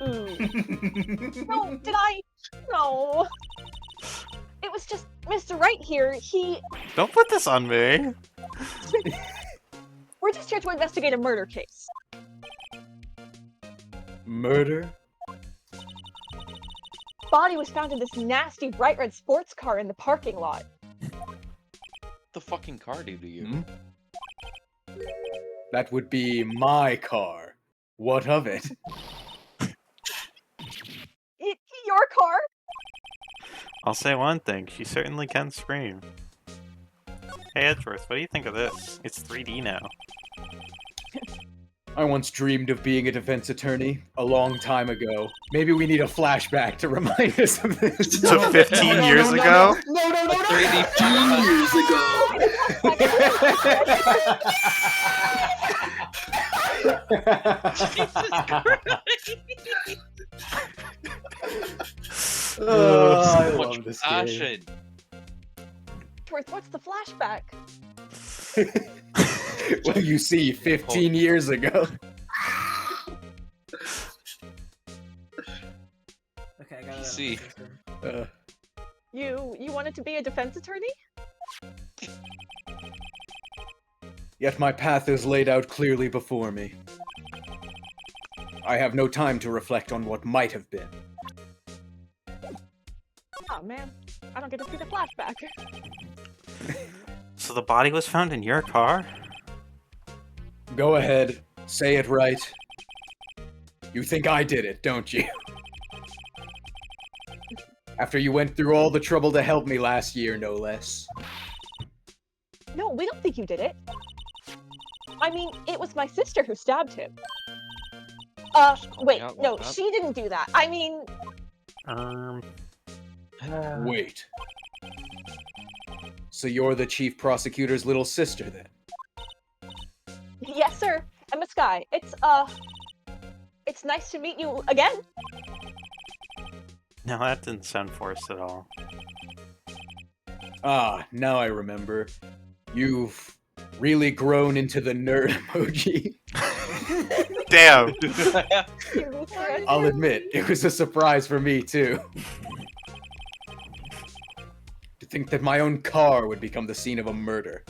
ooh. No, did I? No. It was just Mr. Right here. Don't put this on me! We're just here to investigate a murder case. Murder? Body was found in this nasty bright red sports car in the parking lot. The fucking car do to you? That would be my car. What of it? Your car? I'll say one thing, she certainly can scream. Hey Edgeworth, what do you think of this? It's 3D now. I once dreamed of being a defense attorney a long time ago. Maybe we need a flashback to remind us of this. So 15 years ago? No, 15 years ago. I So love much this passion. What's the flashback? Well, you see, 15 years ago. Okay, I got it. See. You wanted to be a defense attorney? Yet my path is laid out clearly before me. I have no time to reflect on what might have been. Oh man, I don't get to see the flashback. So the body was found in your car? Go ahead, say it right. You think I did it, don't you? After you went through all the trouble to help me last year, no less. No, we don't think you did it. I mean, it was my sister who stabbed him. Wait, Yeah, no, that- she didn't do that. I mean, Wait. So you're the chief prosecutor's little sister, then? yes, sir. Emma Sky. It's nice to meet you again. No, that didn't sound forced at all. Ah, now I remember. You've really grown into the nerd emoji. Damn! I'll admit, it was a surprise for me, too. To think that my own car would become the scene of a murder.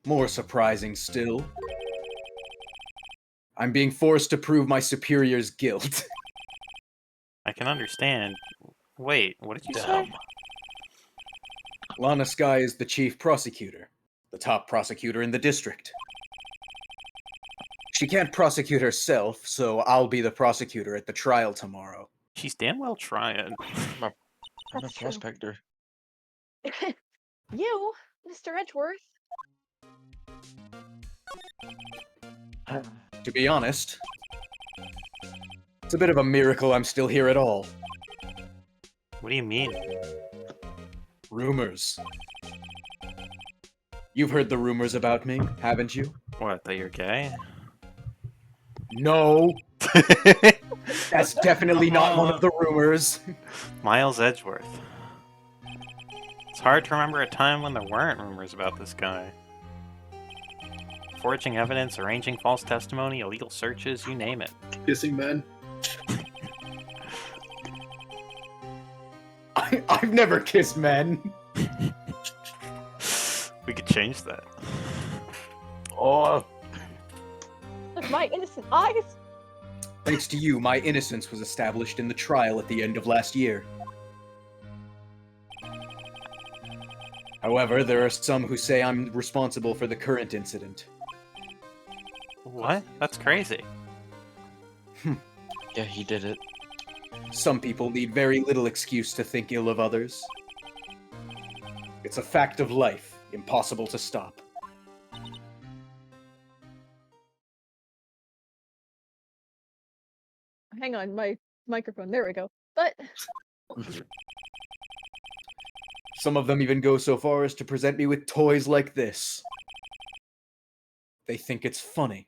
More surprising still, I'm being forced to prove my superior's guilt. I can understand. Wait, what did you say? Lana Sky is the chief prosecutor, the top prosecutor in the district. She can't prosecute herself, so I'll be the prosecutor at the trial tomorrow. She's damn well trying. I'm a That's true. prospector. You, Mr. Edgeworth. To be honest, it's a bit of a miracle I'm still here at all. What do you mean? Rumors. You've heard the rumors about me, haven't you? What, that you're gay? No! That's definitely not one of the rumors. Miles Edgeworth. It's hard to remember a time when there weren't rumors about this guy. Forging evidence, arranging false testimony, illegal searches, you name it. Kissing men. I've never kissed men. We could change that. Oh, Look, my innocent eyes. Thanks to you, my innocence was established in the trial at the end of last year. However, there are some who say I'm responsible for the current incident. What? That's crazy. yeah, he did it. Some people need very little excuse to think ill of others. It's a fact of life, impossible to stop. Hang on, my microphone. There we go. But Some of them even go so far as to present me with toys like this. They think it's funny.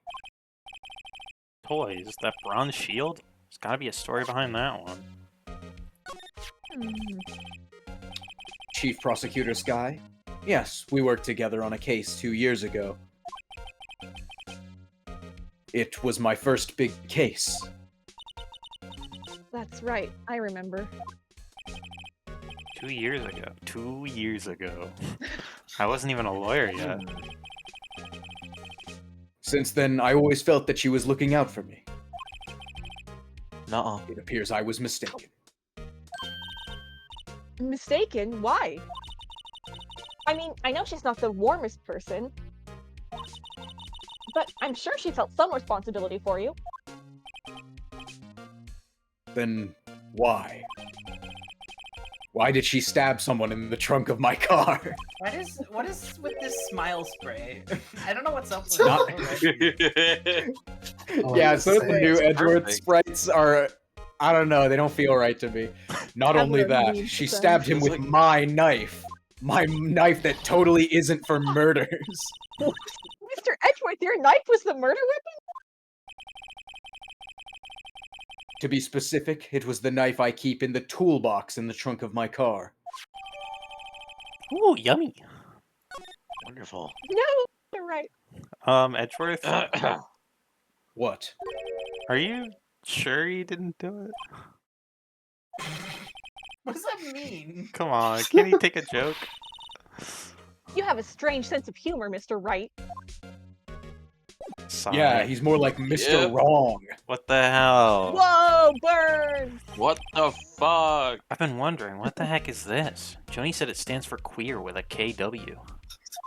Toys? That bronze shield? There's gotta be a story behind that one. Chief Prosecutor Sky? Yes, we worked together on a case 2 years ago. It was my first big case. That's right, I remember. 2 years ago. 2 years ago. I wasn't even a lawyer yet. Since then, I always felt that she was looking out for me. Nuh-uh. It appears I was mistaken. Mistaken? Why? I mean, I know she's not the warmest person, but I'm sure she felt some responsibility for you. Then why? Why did she stab someone in the trunk of my car? What is with this smile spray? I don't know what's up with Not- it. Yeah, so the new It's Edgeworth perfect. sprites are... I don't know, they don't feel right to me. Not Have only their that, needs she then. stabbed him Feels with like- my knife. My knife that totally isn't for murders. Mr. Edgeworth, your knife was the murder weapon? To be specific, it was the knife I keep in the toolbox in the trunk of my car. Ooh, yummy. Wonderful. No, you're right. Edgeworth, What? are you sure you didn't do it? What does that mean? Come on, can you take a joke? You have a strange sense of humor, Mr. Wright. Sorry. Yeah, he's more like Mr. Yep. Wrong. What the hell? Whoa, burn! What the fuck? I've been wondering, what the heck is this? Joni said it stands for queer with a KW.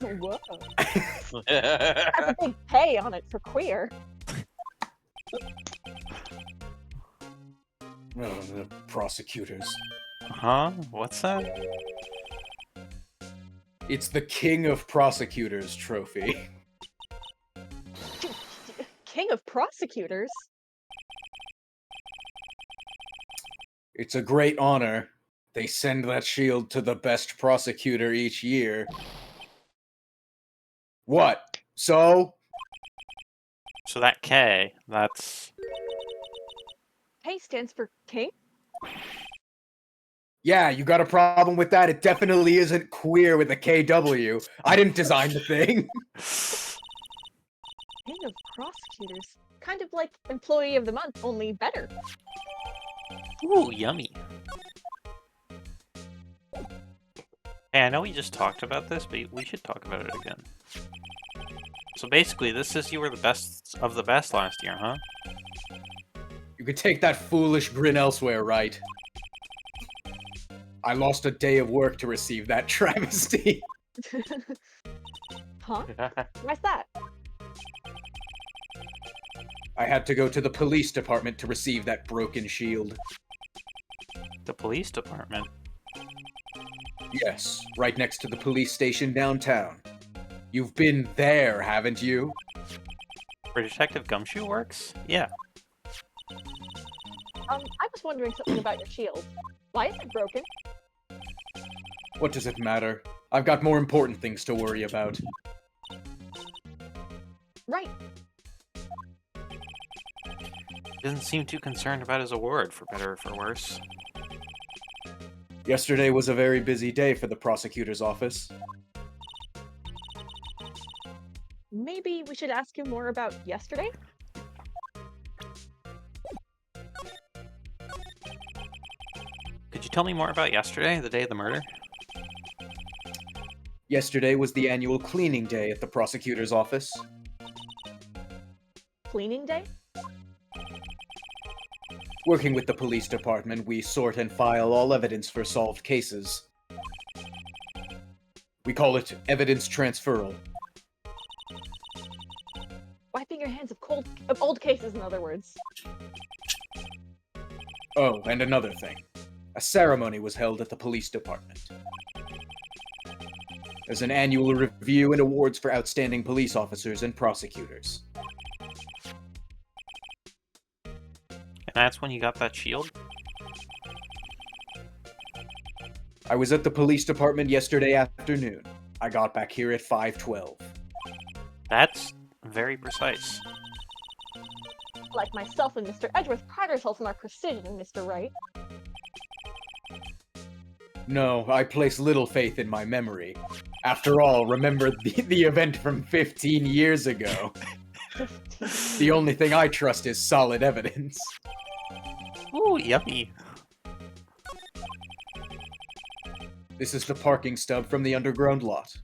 Whoa. Has a big K on it for queer. Oh, the prosecutors. Huh? What's that? It's the King of Prosecutors trophy. King of prosecutors? It's a great honor. They send that shield to the best prosecutor each year. What? So? So that K, that's... K stands for king? Yeah, you got a problem with that? It definitely isn't queer with a KW. I didn't design the thing. King of prosecutors. Kind of like employee of the month, only better. Ooh, yummy. Hey, I know we just talked about this, but we should talk about it again. So basically, this is you were the best of the best last year, huh? You could take that foolish grin elsewhere, right? I lost a day of work to receive that travesty. Huh? Why's that? I had to go to the police department to receive that broken shield. The police department. Yes, right next to the police station downtown. You've been there, haven't you? Where Detective Gumshoe works? Yeah. I was wondering something about your shield. Why is it broken? What does it matter? I've got more important things to worry about. Right. He doesn't seem too concerned about his award, for better or for worse. Yesterday was a very busy day for the prosecutor's office. Maybe we should ask him more about yesterday? Could you tell me more about yesterday, the day of the murder? Yesterday was the annual cleaning day at the prosecutor's office. Cleaning day? Working with the police department, we sort and file all evidence for solved cases. We call it evidence transferal. Wiping your hands of old cases, in other words. Oh, and another thing. A ceremony was held at the police department. There's an annual review and awards for outstanding police officers and prosecutors. And that's when you got that shield? I was at the police department yesterday afternoon. I got back here at 5:12. That's very precise. Like myself and Mr. Edgeworth pride ourselves on our precision, Mr. Wright. No, I place little faith in my memory. After all, remember the event from 15 years ago. The only thing I trust is solid evidence. Ooh, yummy. This is the parking stub from the underground lot.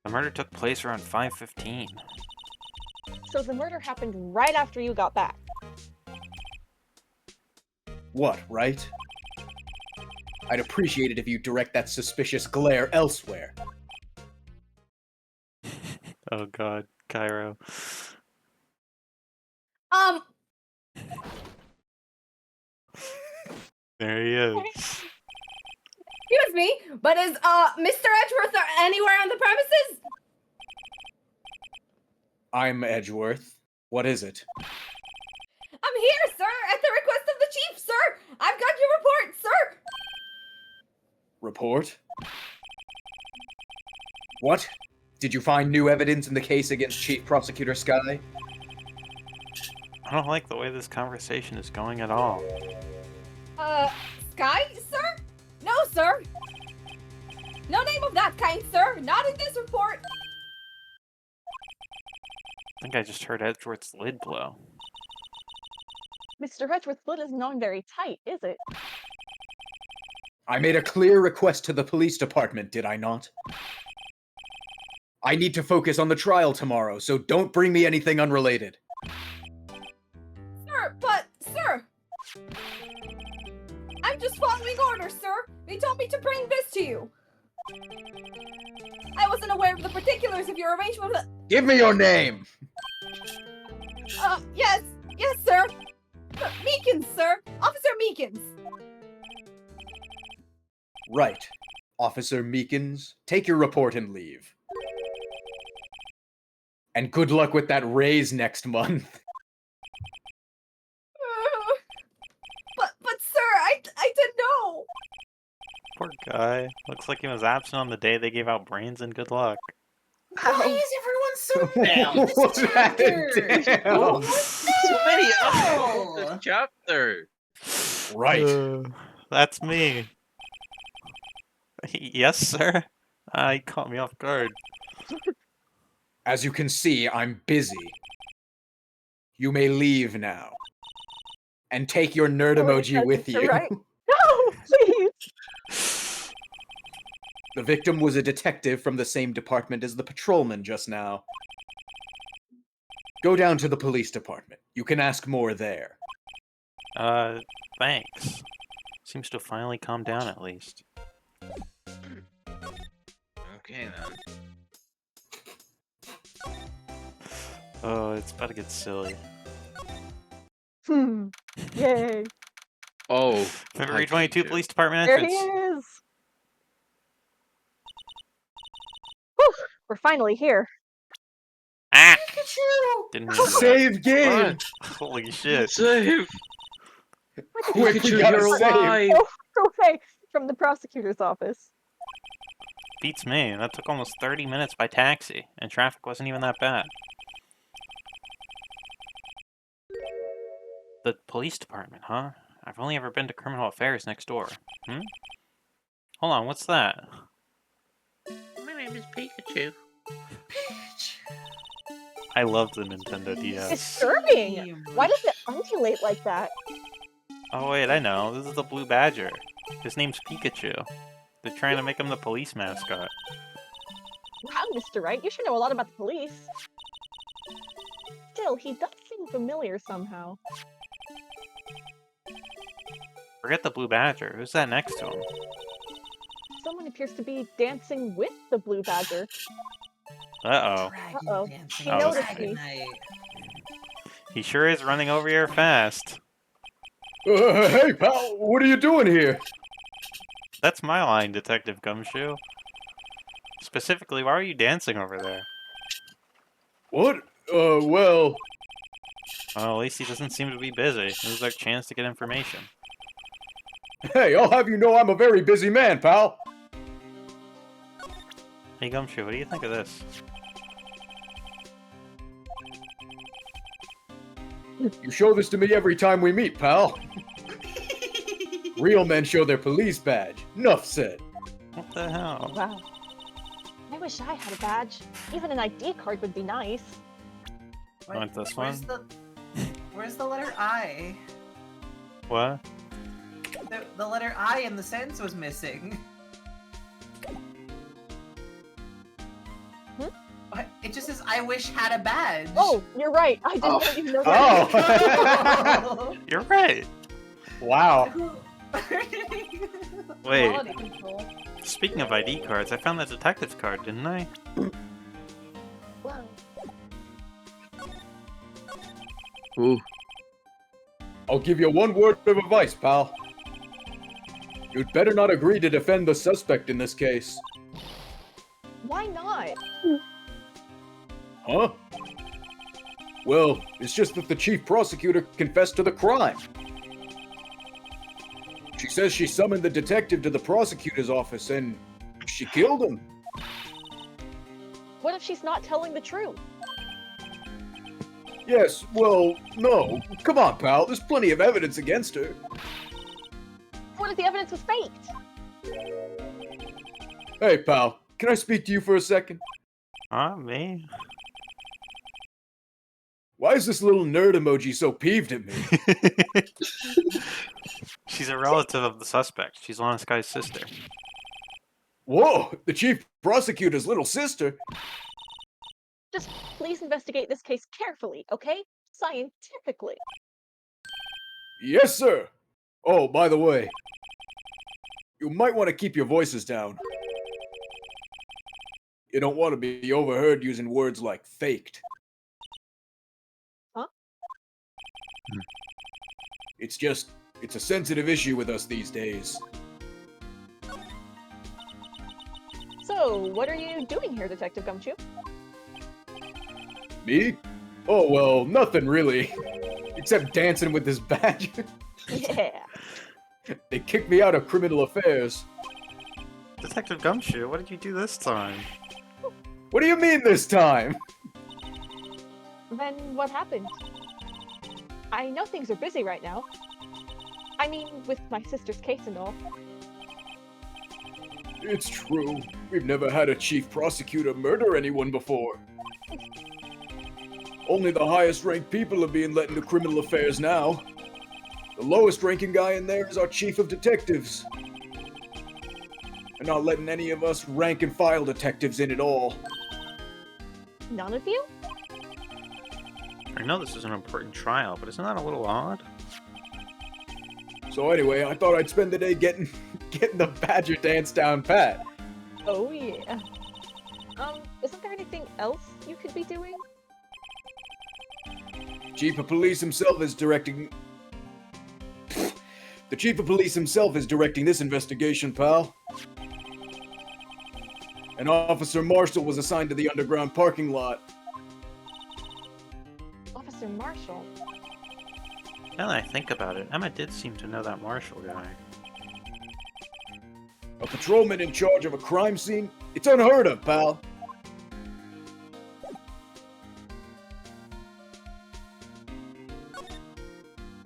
The murder took place around 5:15. So the murder happened right after you got back. What, right? I'd appreciate it if you direct that suspicious glare elsewhere. Oh god, Cairo. There he is. Excuse me, but is Mr. Edgeworth anywhere on the premises? I'm Edgeworth. What is it? I'm here, sir, at the request of the chief, sir. I've got your report, sir. Report? What? Did you find new evidence in the case against Chief Prosecutor Sky? I don't like the way this conversation is going at all. Sky, sir? No, sir. No name of that kind, sir. Not in this report. I think I just heard Edgeworth's lid blow. Mr. Edgeworth's lid isn't on very tight, is it? I made a clear request to the police department, did I not? I need to focus on the trial tomorrow, so don't bring me anything unrelated. Sir, but, sir. I'm just following orders, sir. They told me to bring this to you. I wasn't aware of the particulars of your arrangement with Give me your name! Yes, sir. Meekins, sir. Officer Meekins. Right. Officer Meekins, take your report and leave. And good luck with that raise next month. But sir, I didn't know. Poor guy. Looks like he was absent on the day they gave out brains and good luck. Why is everyone so down this What chapter? damn. So many of this chapter. Right. That's me. Yes, sir. He caught me off guard. As you can see, I'm busy. You may leave now. And take your nerd emoji with you. Right? No, please. The victim was a detective from the same department as the patrolman just now. Go down to the police department. You can ask more there. Thanks. Seems to have finally calmed down at least. Okay then. Oh, it's about to get silly. Yay. Oh. February 22 Police Department There he entrance. is. Whew, we're finally here. Ah! Pikachu! Didn't mean to do that. Save game! Run. Holy shit. Save! Quick, we Pikachu, gotta you're save! alive! Okay, from the prosecutor's office. Beats me. That took almost 30 minutes by taxi, and traffic wasn't even that bad. The police department, huh? I've only ever been to criminal affairs next door. Hold on, what's that? My name is Pikachu. I love the Nintendo DS. Disturbing! Why does it undulate like that? Oh wait, I know. This is the Blue Badger. His name's Pikachu. They're trying to make him the police mascot. Wow, Mr. Wright, you should know a lot about the police. Still, he does seem familiar somehow. Forget the Blue Badger. Who's that next to him? Someone appears to be dancing with the Blue Badger. Uh-oh. Uh-oh. He Oh, noticed me. He sure is running over here fast. Hey, pal, what are you doing here? That's my line, Detective Gumshoe. Specifically, why are you dancing over there? What? Well... Oh, at least he doesn't seem to be busy. This is our chance to get information. Hey, I'll have you know I'm a very busy man, pal. Hey Gumshoe, what do you think of this? You show this to me every time we meet, pal. Real men show their police badge. Nuff said. What the hell? Wow. I wish I had a badge. Even an ID card would be nice. Want this Where's one? Where's the letter I? What? The letter I in the sentence was missing. What? It just says, I wish had a badge. Oh, you're right. I didn't Oh. even know that. Oh. You're right. Wow. Wait. Quality control. Speaking of ID cards, I found that detective's card, didn't I? Wow. Ooh. I'll give you one word of advice, pal. You'd better not agree to defend the suspect in this case. Why not? Huh? Well, it's just that the chief prosecutor confessed to the crime. She says she summoned the detective to the prosecutor's office and she killed him. What if she's not telling the truth? Yes, well, no. Come on, pal. There's plenty of evidence against her. What if the evidence was faked? Hey, pal. Can I speak to you for a second? Me? Why is this little nerd emoji so peeved at me? She's a relative of the suspect. She's Lana Sky's sister. Whoa, the chief prosecutor's little sister? Just please investigate this case carefully, okay? Scientifically. Yes, sir. Oh, by the way, you might want to keep your voices down. You don't want to be overheard using words like faked. Huh? It's a sensitive issue with us these days. So, what are you doing here, Detective Gumshoe? Me? Oh, well, nothing really. Except dancing with this badge. Yeah. They kicked me out of criminal affairs. Detective Gumshoe, what did you do this time? What do you mean this time? Then what happened? I know things are busy right now. I mean, with my sister's case and all. It's true. We've never had a chief prosecutor murder anyone before. Only the highest ranked people are being let into criminal affairs now. The lowest ranking guy in there is our chief of detectives. They're not letting any of us rank and file detectives in at all. None of you? I know this is an important trial, but isn't that a little odd? So anyway, I thought I'd spend the day getting the badger dance down pat. Oh yeah. Isn't there anything else you could be doing? Chief of Police himself is directing... The Chief of Police himself is directing this investigation, pal. An Officer Marshall was assigned to the underground parking lot. Officer Marshall? Now that I think about it, Emma did seem to know that Marshall guy. A patrolman in charge of a crime scene? It's unheard of, pal.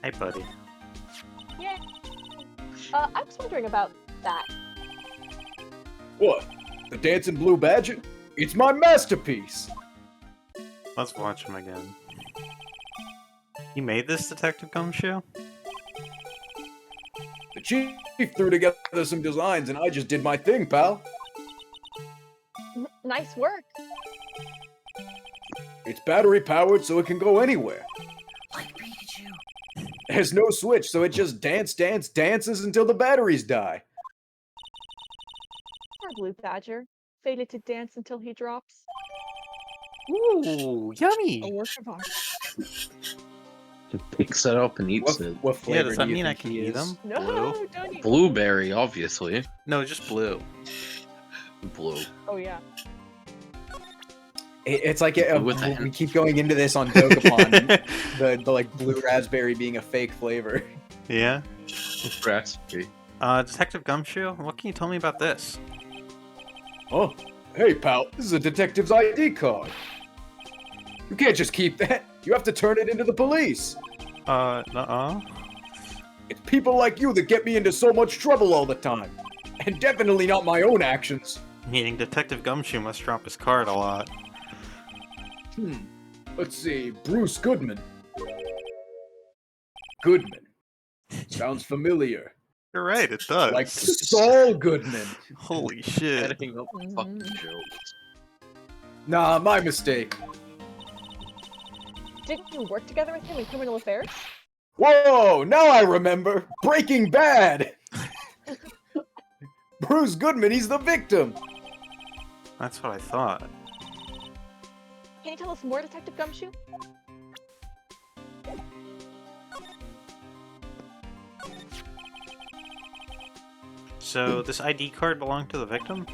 Hey, buddy. Yeah. I was wondering about that. What? The Dancing Blue Badger? It's my masterpiece! Let's watch him again. You made this, Detective Gumshoe? The chief threw together some designs and I just did my thing, pal. Nice work. It's battery powered so it can go anywhere. Like Pikachu. There's no switch, so it just dances until the batteries die. Poor Blue Badger. Fated to dance until he drops. Ooh, yummy! A work of art. Picks it up and eats it. What Yeah, flavor does that do you mean I think can he eat is? them? No, Blue? don't eat. Blueberry, obviously. No, just blue. Blue. Oh yeah. It's like With the we keep going into this on Dokapon, the like blue raspberry being a fake flavor. Yeah? Raspberry. Detective Gumshoe, what can you tell me about this? Oh, hey pal, this is a detective's ID card. You can't just keep that. You have to turn it into the police. Nuh-uh. It's people like you that get me into so much trouble all the time. And definitely not my own actions. Meaning Detective Gumshoe must drop his card a lot. Let's see, Bruce Goodman. Goodman. Sounds familiar. You're right, it does. Like Saul Goodman. Holy shit. Editing up fucking jokes. Nah, my mistake. Didn't you work together with him in criminal affairs? Whoa, now I remember. Breaking Bad. Bruce Goodman, he's the victim. That's what I thought. Can you tell us more, Detective Gumshoe? So, this ID card belonged to the victim?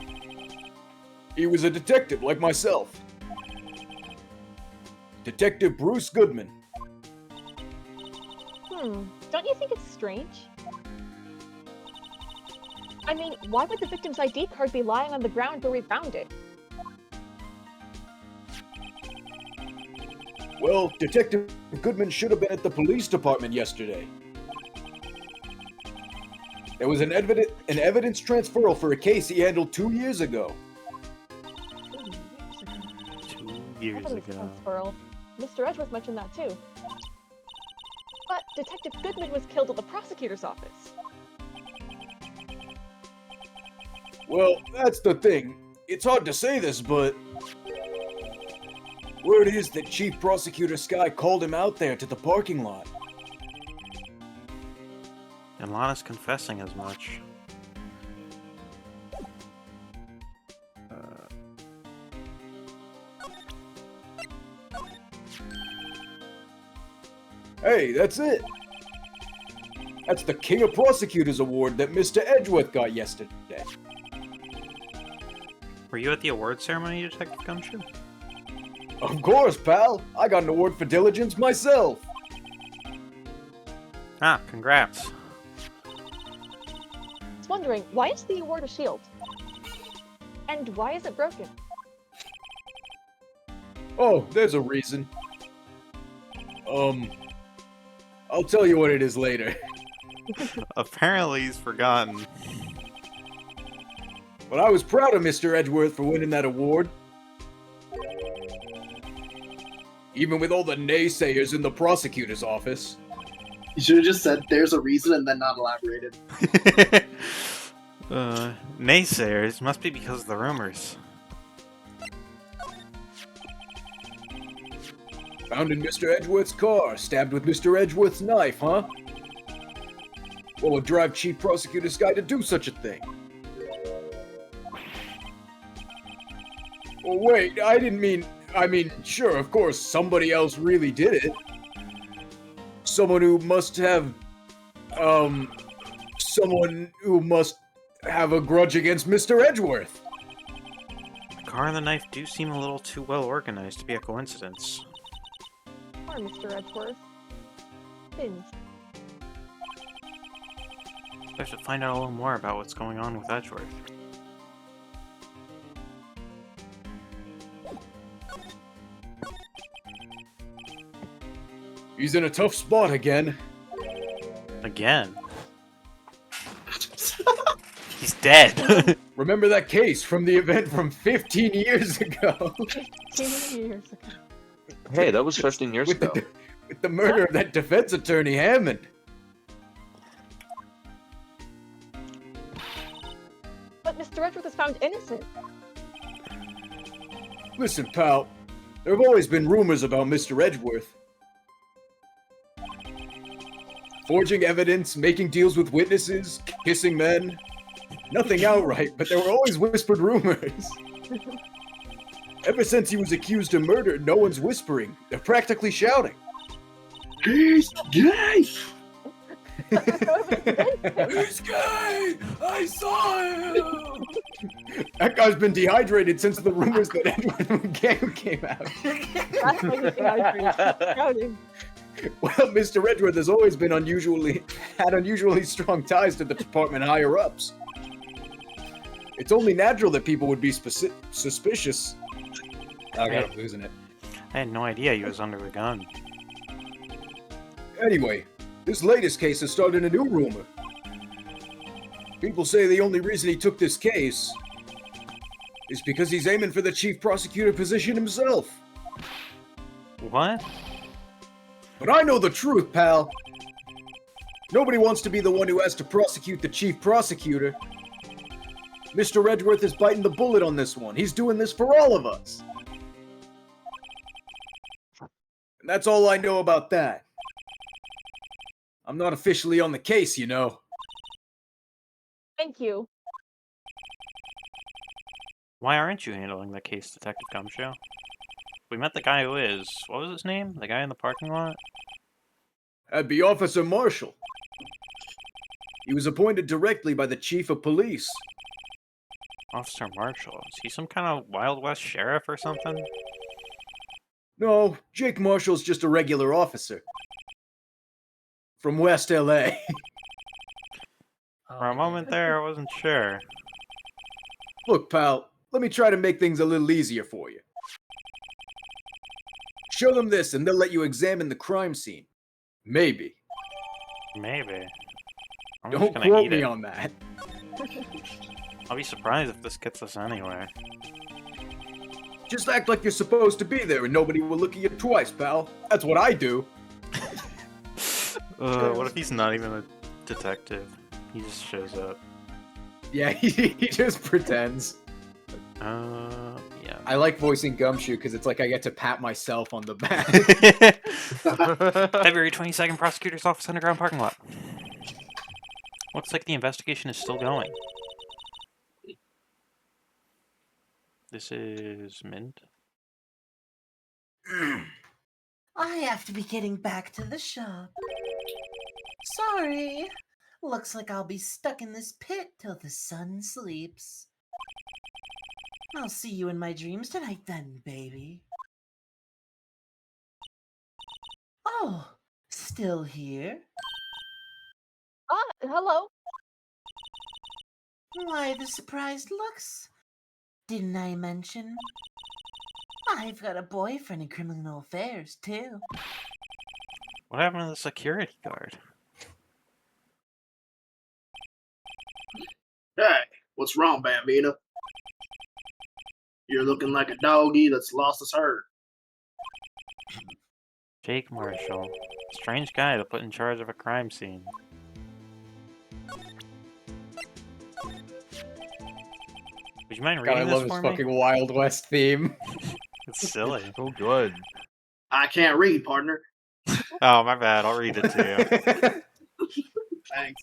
He was a detective like myself. Detective Bruce Goodman. Don't you think it's strange? I mean, why would the victim's ID card be lying on the ground where we found it? Well, Detective Goodman should have been at the police department yesterday. There was an evidence transferal for a case he handled 2 years ago. 2 years ago. Transferal. Mr. Edgeworth mentioned that too. But Detective Goodman was killed at the prosecutor's office. Well, that's the thing. It's hard to say this, but word is that Chief Prosecutor Sky called him out there to the parking lot. And Lana's confessing as much. Hey, that's it. That's the King of Prosecutors Award that Mr. Edgeworth got yesterday. Were you at the award ceremony, Detective Gumshoe? Of course, pal. I got an award for diligence myself. Ah, congrats. I was wondering, why is the award a shield? And why is it broken? Oh, there's a reason. I'll tell you what it is later. Apparently he's forgotten. But I was proud of Mr. Edgeworth for winning that award. Even with all the naysayers in the prosecutor's office. You should have just said there's a reason and then not elaborated. Naysayers must be because of the rumors. Found in Mr. Edgeworth's car, stabbed with Mr. Edgeworth's knife, huh? What would drive Chief Prosecutor Sky to do such a thing? Well, wait, I mean, sure, of course, somebody else really did it. Someone who must have, someone who must have a grudge against Mr. Edgeworth. The car and the knife do seem a little too well organized to be a coincidence. Poor Mr. Edgeworth. Sins. I should find out a little more about what's going on with Edgeworth. He's in a tough spot again. Again? He's dead. Remember that case from the event from 15 years ago? 15 years ago. Hey, that was 15 years ago. With the murder of that defense attorney, Hammond. But Mr. Edgeworth was found innocent. Listen, pal. There have always been rumors about Mr. Edgeworth. Forging evidence, making deals with witnesses, kissing men. Nothing outright, but there were always whispered rumors. Ever since he was accused of murder, no one's whispering. They're practically shouting. He's gay! He's gay! I saw him! That guy's been dehydrated since the rumors that Edward Gay came out. That's why he's dehydrated. Shouting. Well, Mr. Edgeworth has always been unusually strong ties to the department higher ups. It's only natural that people would be suspicious. Oh god, I'm losing it. I had no idea he was under the gun. Anyway, this latest case has started a new rumor. People say the only reason he took this case is because he's aiming for the chief prosecutor position himself. What? But I know the truth, pal. Nobody wants to be the one who has to prosecute the chief prosecutor. Mr. Edgeworth is biting the bullet on this one. He's doing this for all of us. And that's all I know about that. I'm not officially on the case, you know. Thank you. Why aren't you handling the case, Detective Gumshoe? We met the guy who is. What was his name? The guy in the parking lot? That'd be Officer Marshall. He was appointed directly by the chief of police. Officer Marshall. Is he some kind of Wild West sheriff or something? No, Jake Marshall's just a regular officer. From West LA. For a moment there, I wasn't sure. Look, pal, let me try to make things a little easier for you. Show them this and they'll let you examine the crime scene. Maybe. Maybe. I'm just Don't gonna quote eat me it. on that. I'll be surprised if this gets us anywhere. Just act like you're supposed to be there and nobody will look at you twice, pal. That's what I do. What if he's not even a detective? He just shows up. Yeah, he just pretends. Yeah. I like voicing Gumshoe because it's like I get to pat myself on the back. February 22nd, Prosecutor's Office Underground Parking Lot. Looks like the investigation is still going. This is Mint. I have to be getting back to the shop. Sorry. Looks like I'll be stuck in this pit till the sun sleeps. I'll see you in my dreams tonight then, baby. Oh, still here? Hello. Why the surprised looks? Didn't I mention? I've got a boyfriend in criminal affairs, too. What happened to the security guard? Hey, what's wrong, Bambina? You're looking like a doggy that's lost his herd. Jake Marshall. Strange guy to put in charge of a crime scene. Would you mind God, I reading love this his for me? fucking Wild West theme. It's silly. So good. I can't read, partner. Oh, my bad. I'll read it to you. Thanks.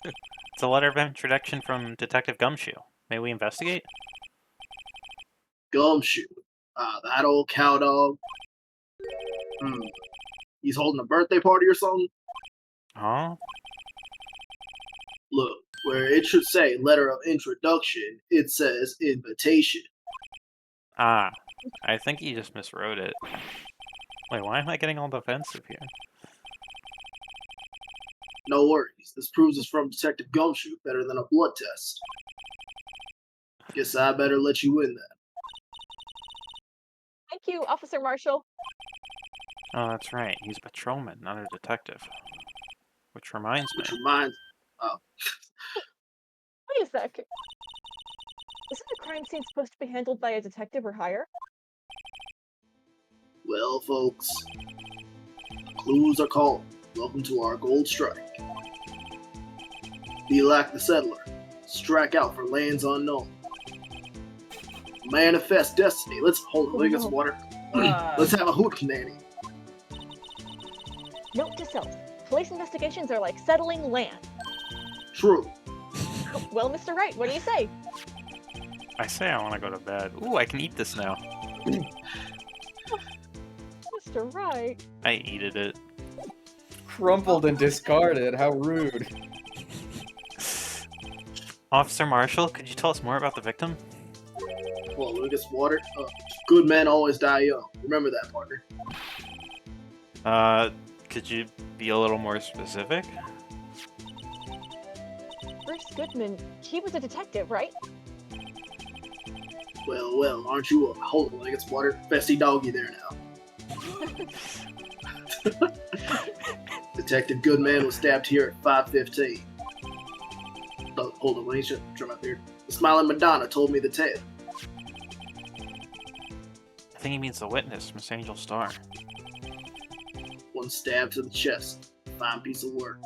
It's a letter of introduction from Detective Gumshoe. May we investigate? Gumshoe. That old cow dog. He's holding a birthday party or something? Huh? Look, where it should say letter of introduction, it says invitation. Ah, I think he just miswrote it. Wait, why am I getting all defensive here? No worries. This proves it's from Detective Gumshoe better than a blood test. Guess I better let you in that. Thank you, Officer Marshall. Oh, that's right. He's a patrolman, not a detective. Which reminds me. Wait a sec. Isn't a crime scene supposed to be handled by a detective or higher? Well, folks, clues are called. Welcome to our gold strike. Be like the settler. Strike out for lands unknown. Manifest destiny. Let's hold it. Get some water. Let's have a hootenanny. Note to self. Police investigations are like settling land. True. Well, Mr. Wright, what do you say? I say I want to go to bed. Ooh, I can eat this now. Mr. Wright. I eated it. Crumpled and discarded. How rude. Officer Marshall, could you tell us more about the victim? Well, let me get some water. Good men always die young. Remember that, partner. Could you be a little more specific? Bruce Goodman, he was a detective, right? Well, aren't you? Hold on, I get some water. Bestie doggy there now. Detective Goodman was stabbed here at 5:15. Oh, hold on, let me trim my beard. The smiling Madonna told me the tale. I think he means the witness, Miss Angel Star. One stab to the chest. Fine piece of work.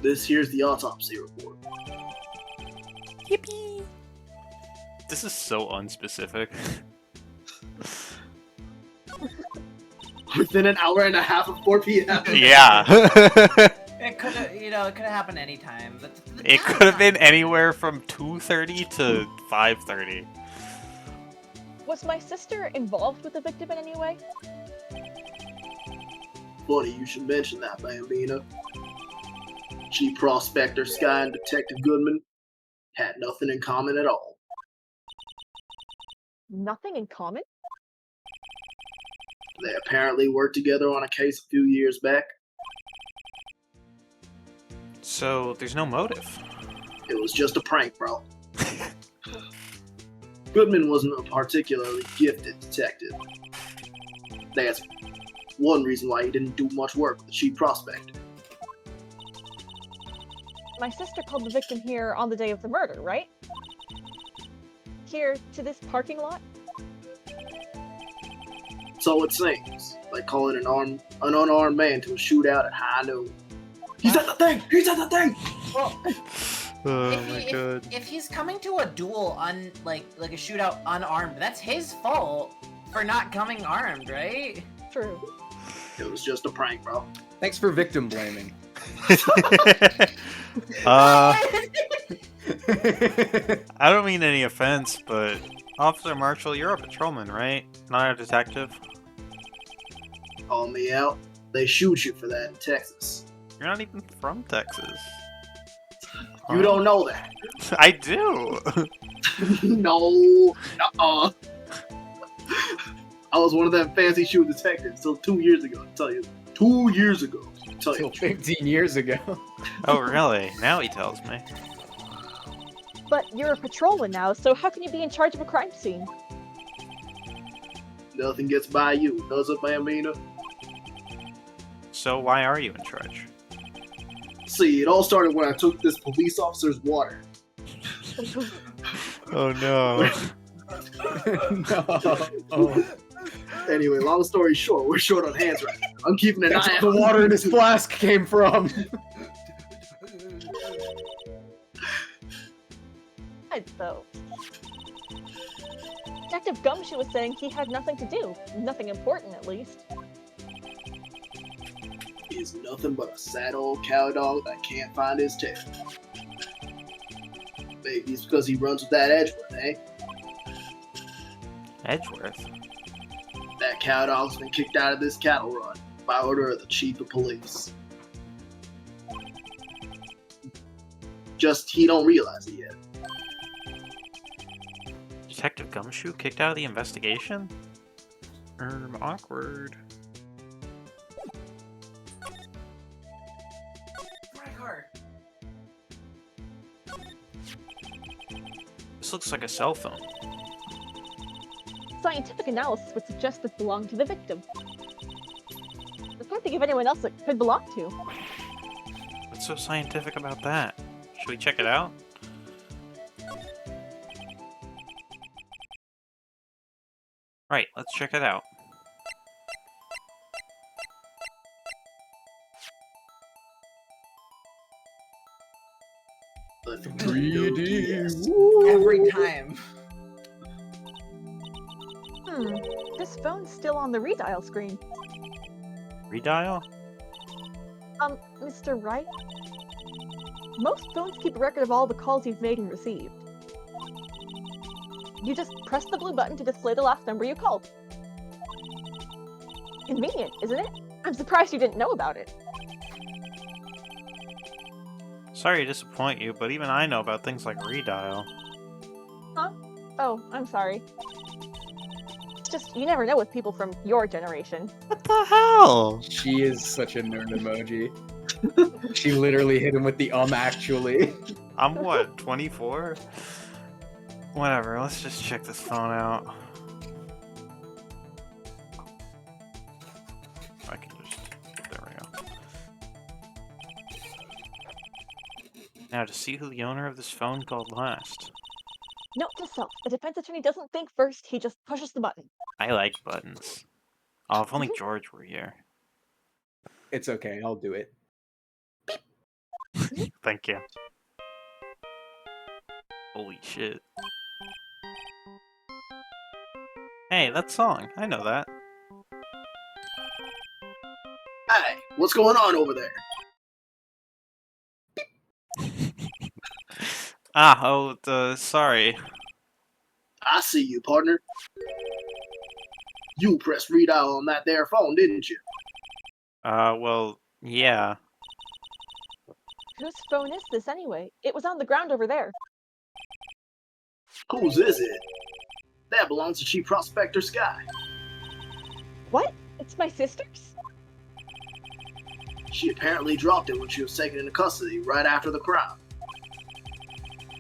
This here's the autopsy report. Yippee! This is so unspecific. Within an hour and a half of 4 p.m. Yeah. It could have, it could have happened anytime. But It could have been anywhere from 2:30 to 5:30. Was my sister involved with the victim in any way? Funny you should mention that, Bambina. Chief Prospector Sky and Detective Goodman had nothing in common at all. Nothing in common? They apparently worked together on a case a few years back. So there's no motive. It was just a prank, bro. Goodman wasn't a particularly gifted detective. That's one reason why he didn't do much work with the Chief Prospector. My sister called the victim here on the day of the murder, right? Here to this parking lot? So it seems, like calling an unarmed man to a shootout at high noon. He's at the thing! He's at the thing! Well, Oh god. if he's coming to a duel like a shootout unarmed, that's his fault for not coming armed, right? True. It was just a prank, bro. Thanks for victim blaming. I don't mean any offense, but Officer Marshall, you're a patrolman, right? Not a detective? Call me out. They shoot you for that in Texas. You're not even from Texas. You don't know that. I do. No. I was one of them fancy shoe detectives till 2 years ago, I tell you. 2 years ago. Till 15 years ago. Oh, really? Now he tells me. But you're a patrolman now, so how can you be in charge of a crime scene? Nothing gets by you, does it, Bambina? So why are you in charge? See, it all started when I took this police officer's water. Oh no. No. Anyway, long story short, we're short on hands right now. I'm keeping an That's eye where out. the water in his flask came from. Though. Detective Gumshoe was saying he had nothing to do. Nothing important, at least. He's nothing but a sad old cow dog that can't find his tail. Maybe it's because he runs with that Edgeworth, eh? Edgeworth? That cow dog's been kicked out of this cattle run by order of the chief of police. Just he don't realize it yet. Detective Gumshoe kicked out of the investigation? Awkward. This looks like a cell phone. Scientific analysis would suggest this belonged to the victim. I can't think of anyone else it could belong to. What's so scientific about that? Should we check it out? Right, let's check it out. Every time. This phone's still on the redial screen. Redial? Mr. Wright? Most phones keep a record of all the calls you've made and received. You just press the blue button to display the last number you called. Convenient, isn't it? I'm surprised you didn't know about it. Sorry to disappoint you, but even I know about things like redial. Huh? Oh, I'm sorry. It's just, you never know with people from your generation. What the hell? She is such a nerd emoji. She literally hit him with the actually. I'm what, 24? Whatever, let's just check this phone out. I can just... There we go. Now, to see who the owner of this phone called last. Note to self, a defense attorney doesn't think first, he just pushes the button. I like buttons. Oh, if only George were here. It's okay, I'll do it. Thank you. Holy shit. Hey, that song. I know that. Hey, what's going on over there? Sorry. I see you, partner. You pressed redial on that there phone, didn't you? Well, yeah. Whose phone is this anyway? It was on the ground over there. Whose is it? That belongs to Chief Prospector Sky. What? It's my sister's? She apparently dropped it when she was taken into custody right after the crime.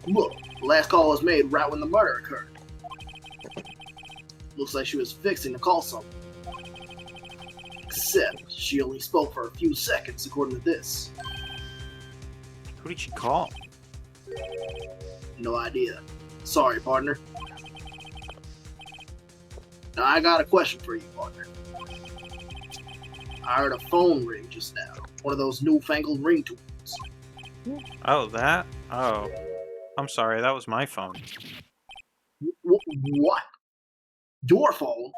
Look, the last call was made right when the murder occurred. Looks like she was fixing to call someone. Except, she only spoke for a few seconds according to this. Who did she call? No idea. Sorry, partner. Now I got a question for you, partner. I heard a phone ring just now. One of those newfangled ringtones. Oh, that? Oh. I'm sorry, that was my phone. What? Your phone?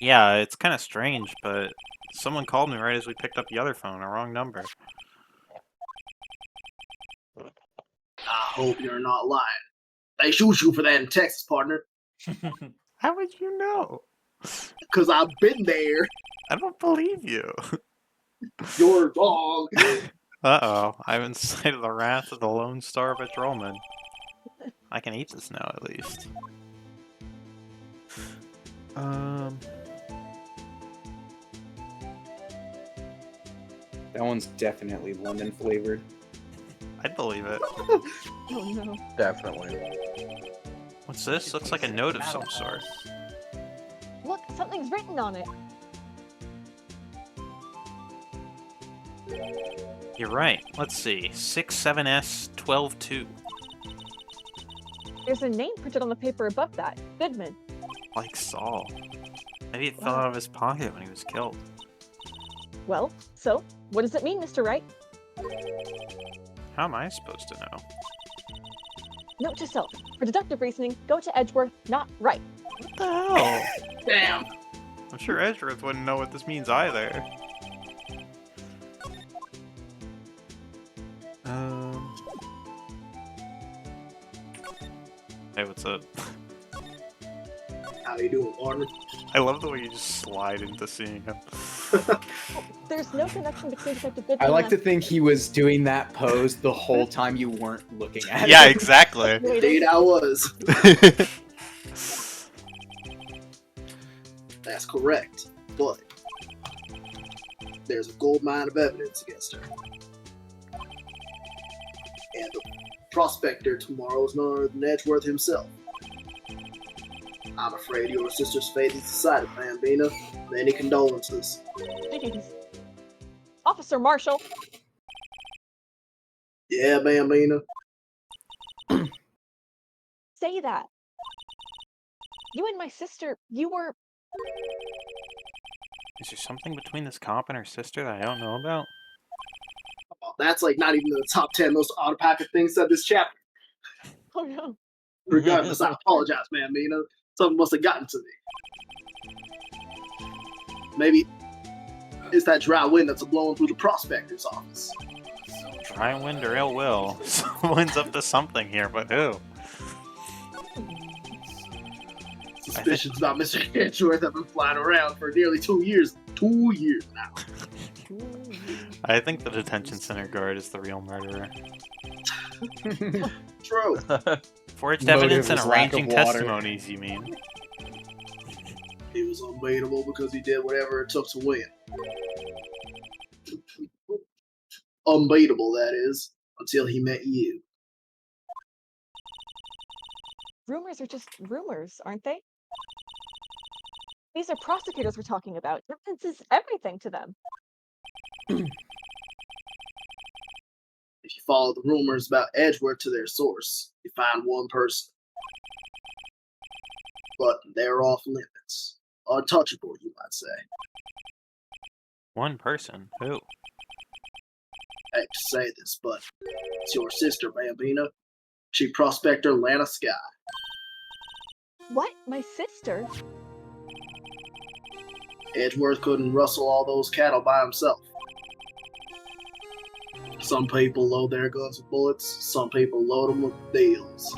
Yeah, it's kind of strange, but someone called me right as we picked up the other phone, a wrong number. I hope you're not lying. They shoot you for that in Texas, partner. How would you know? Because I've been there. I don't believe you. You're wrong. Uh-oh, I'm inside of the wrath of the Lone Star Patrolman. I can eat this now, at least. That one's definitely London flavored. I'd believe it. Oh no. Definitely. What's this? Looks like a note of some sort. Look, something's written on it. You're right. Let's see. 67S122. There's a name printed on the paper above that. Goodman. Like Saul. Maybe it fell out of his pocket when he was killed. Well, so, what does it mean, Mr. Wright? How am I supposed to know? Note to self. For deductive reasoning, go to Edgeworth, not Wright. What the hell? Damn. I'm sure Edgeworth wouldn't know what this means either. Hey, what's up? How you doing, partner? I love the way you just slide into seeing him. There's no connection between Detective Goodman I like and to think he was doing that pose the whole time you weren't looking at Yeah, it. exactly. Indeed, I was. That's correct, but there's a gold mine of evidence against her. And the prospector tomorrow is none other than Edgeworth himself. I'm afraid your sister's fate is decided, Bambina. Many condolences. Jeez. Officer Marshall. Yeah, Bambina. Say that. You and my sister, you were... Is there something between this cop and her sister that I don't know about? Oh, that's like not even in the top 10 most autopathic things said this chapter. Oh no. Regardless, I apologize, Bambina. Something must have gotten to me. Maybe it's that dry wind that's blowing through the prospector's office. Dry wind or ill will. Someone's up to something here, but who? Suspicions about Mr. Edgeworth have been flying around for nearly 2 years. 2 years now. I think the detention center guard is the real murderer. True. Forged Motive evidence and was lack of arranging water. testimonies, you mean? He was unbeatable because he did whatever it took to win. Unbeatable, that is, until he met you. Rumors are just rumors, aren't they? These are prosecutors we're talking about. Evidence is everything to them. If you follow the rumors about Edgeworth to their source, you find one person. But they're off limits. Untouchable, you might say. One person? Who? I hate to say this, but it's your sister, Bambina. Chief Prospector Lana Sky. What? My sister? Edgeworth couldn't rustle all those cattle by himself. Some people load their guns with bullets, some people load them with deals.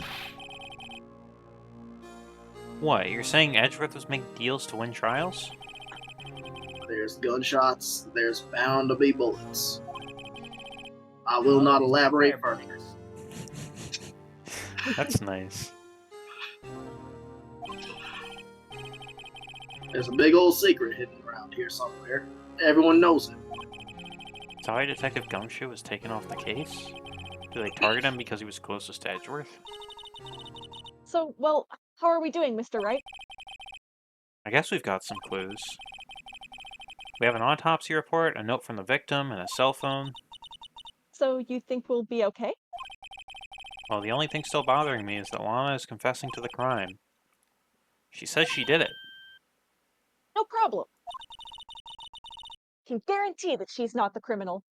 What, you're saying Edgeworth was making deals to win trials? There's gunshots, there's bound to be bullets. I will not elaborate further. That's nice. There's a big old secret hidden around here somewhere. Everyone knows it. Sorry, Detective Gumshoe was taken off the case? Do they target him because he was closest to Edgeworth? So, well, how are we doing, Mr. Wright? I guess we've got some clues. We have an autopsy report, a note from the victim, and a cell phone. So you think we'll be okay? Well, the only thing still bothering me is that Lana is confessing to the crime. She says she did it. No problem. Can guarantee that she's not the criminal.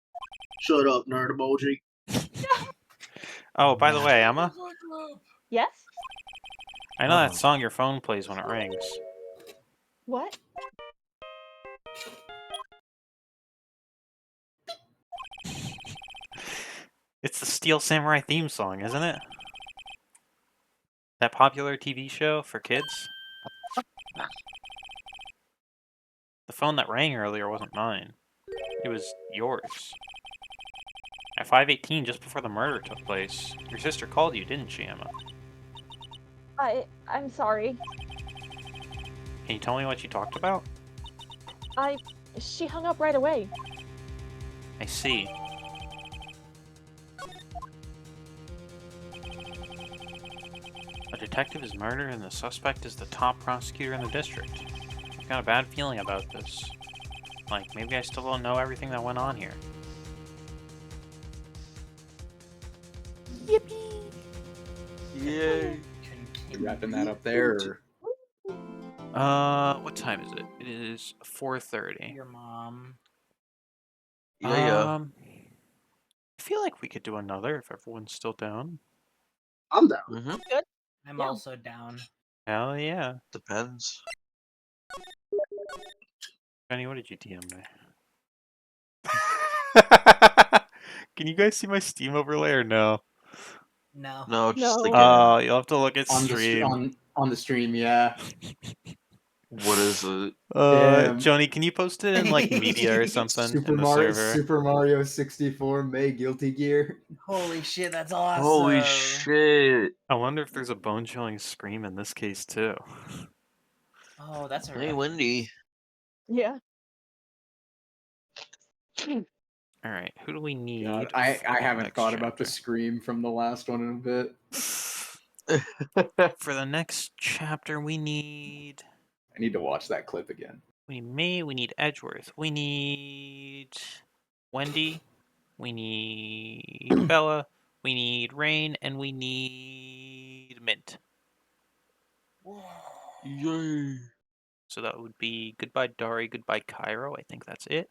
Shut up, nerd emoji. Oh, by the way, Emma, Yes? I know that song your phone plays when it rings. What? It's the Steel Samurai theme song, isn't it? That popular TV show for kids? The phone that rang earlier wasn't mine. It was yours. At 5:18, just before the murder took place, your sister called you, didn't she, Emma? I'm sorry. Can you tell me what you talked about? She hung up right away. I see. A detective is murdered and the suspect is the top prosecutor in the district. I've got a bad feeling about this. Like, maybe I still don't know everything that went on here. Yippee! Yay! You wrapping that up there? What time is it? It is 4:30. Your mom. Yeah. I feel like we could do another if everyone's still down. I'm down. Mm-hmm. Good. I'm Yeah. also down. Hell yeah. Depends. Jenny, what did you DM me? Can you guys see my Steam overlay or no? No. No, just the No. game. You'll have to look at stream. On the stream, yeah. What is it? Damn. Johnny, can you post it in like media or something in the server? Super Mario 64 May Guilty Gear. Holy shit, that's awesome. Holy shit! I wonder if there's a bone-chilling scream in this case too. Oh, that's a Hey, Wendy. Yeah. All right, who do we need? God, I for the haven't next thought about the chapter? scream from the last one in a bit. For the next chapter, we need. I need to watch that clip again. We need me. We need Edgeworth. We need Wendy. We need Bella. We need Rain, and we need Mint. Yay! So that would be goodbye Dari, goodbye Cairo. I think that's it.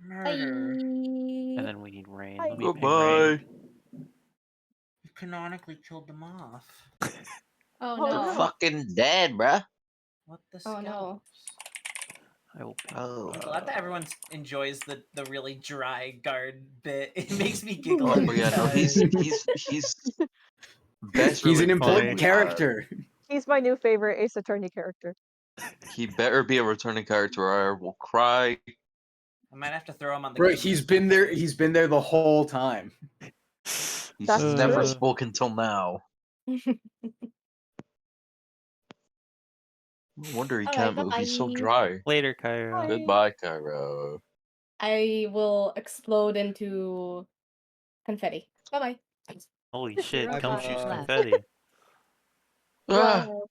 Murder. And then we need Rain. Let me ping Goodbye. Rain. You canonically killed them off. Oh Oh, no. no. Fucking dead, bruh. What the Oh no. I will ping. Oh. I'm glad that everyone enjoys the really dry guard bit. It makes me giggle. Oh every yeah, no, time. he's best. He's an really important funny. character. He's my new favorite Ace Attorney character. He better be a returning character, or I will cry. I might have to throw him on the. Bro, keys. he's been there. He's been there the whole time. He's That's never true. spoken till now. No wonder he All can't right, move. He's so bye-bye. dry. Later, Cairo. Goodbye, Cairo. I will explode into confetti. Bye bye. Holy shit, Zero come bye. shoot Left. confetti. Ah! Wow.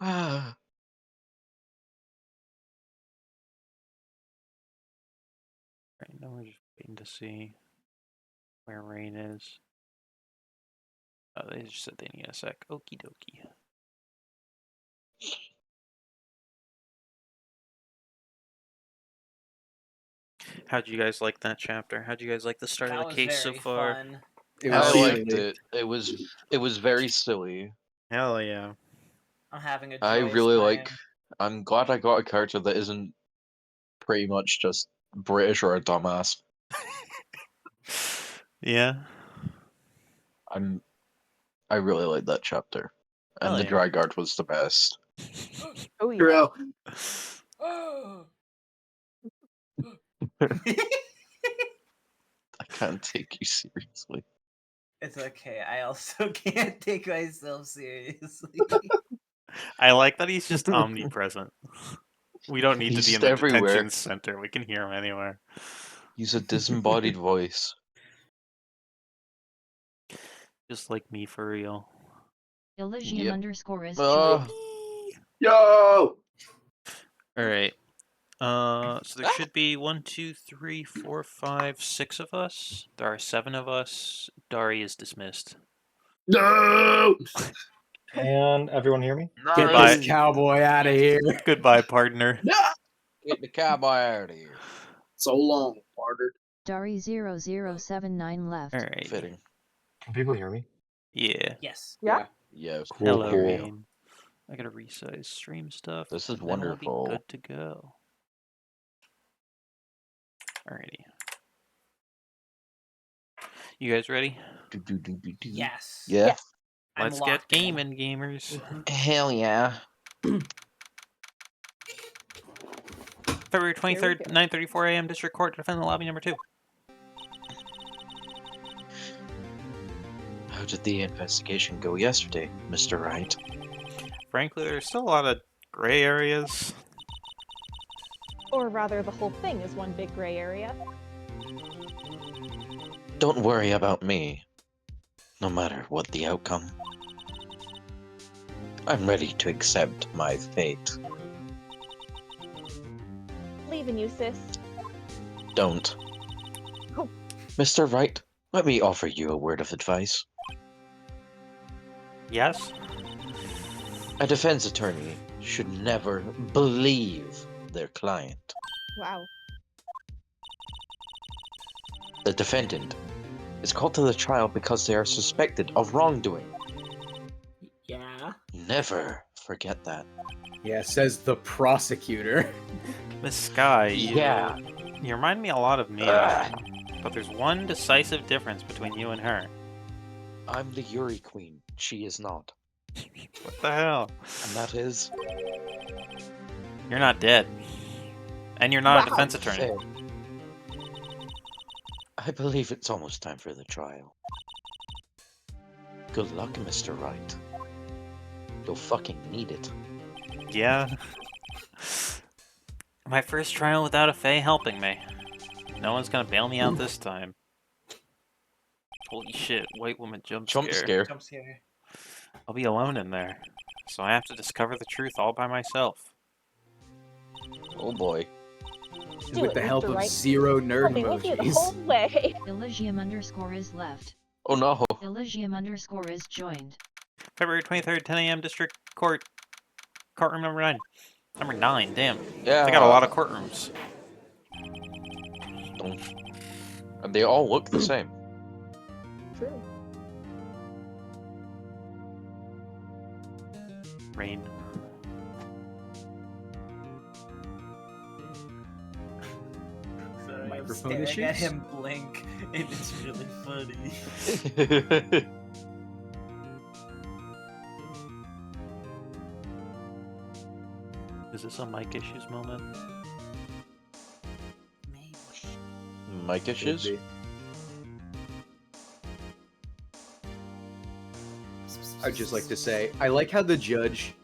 Ah! Right, now we're just waiting to see where Rain is. Oh, they just said they need a sec. Okie dokie. How'd you guys like that chapter? How'd you guys like the start That of was the case so very far? fun. I liked it. It was very silly. Hell yeah. I'm having a I joyous really time. like. I'm glad I got a character that isn't pretty much just British or a dumbass. Yeah. I really like that chapter, and Hell the yeah. Dry Guard was the best. Oh yeah. True. I can't take you seriously. It's okay. I also can't take myself seriously. I like that he's just omnipresent. We don't need to He's be in just the everywhere. detention center. We can hear him anywhere. He's a disembodied voice. Just like me for real. Elysium Yep. underscore is Ah. Yo! Alright. So there should be 1, 2, 3, 4, 5, 6 of us. There are 7 of us. Dari is dismissed. No! And everyone hear me? Get Goodbye. this cowboy out of here. Goodbye, partner. Get the cowboy out of here. So long, partner. Dari 0079 left. Alright. Fitting. Can people hear me? Yeah. Yes. Yeah. Yes. Hello, cool. Rain. I gotta resize stream stuff. This is then we'll wonderful. be good to go. Alrighty. You guys ready? Yes. Yeah. I'm Let's get locked in. gaming, gamers. Hell yeah. February 23rd, 9:34 a.m. District Court, defendant lobby number 2. How did the investigation go yesterday, Mr. Wright? Frankly, there's still a lot of gray areas. Or rather, the whole thing is one big gray area. Don't worry about me. No matter what the outcome, I'm ready to accept my fate. Leaving you, sis. Don't. Oh. Mr. Wright, let me offer you a word of advice. Yes? A defense attorney should never believe their client. Wow. The defendant is called to the trial because they are suspected of wrongdoing. Yeah. Never forget that. Yeah, says the prosecutor. Miss Sky, Yeah. you remind me a lot of me. But there's one decisive difference between you and her. I'm the Yuri Queen. She is not. What the hell? And that is... You're not dead. And you're not a defense attorney. Fair. I believe it's almost time for the trial. Good luck, Mr. Wright. You'll fucking need it. Yeah. My first trial without a Fae helping me. No one's gonna bail me out this time. Holy shit, white woman jump scare. Jump scare. I'll be alone in there. So I have to discover the truth all by myself. Oh boy. Do With it, the help Mr. of Wright. 0 nerd I'll be with you the emojis. whole way. Elysium underscore is left. Oh no. Elysium underscore is joined. February 23rd, 10 a.m. District Court. Courtroom number 9. Number 9, damn. Yeah. They got a lot of courtrooms. And they all look the same. True. Rain. Sorry, I'm Microphone staring at issues? him blink, and it's really funny. Is this a mic issues moment? Mic issues? I'd just like to say, I like how the judge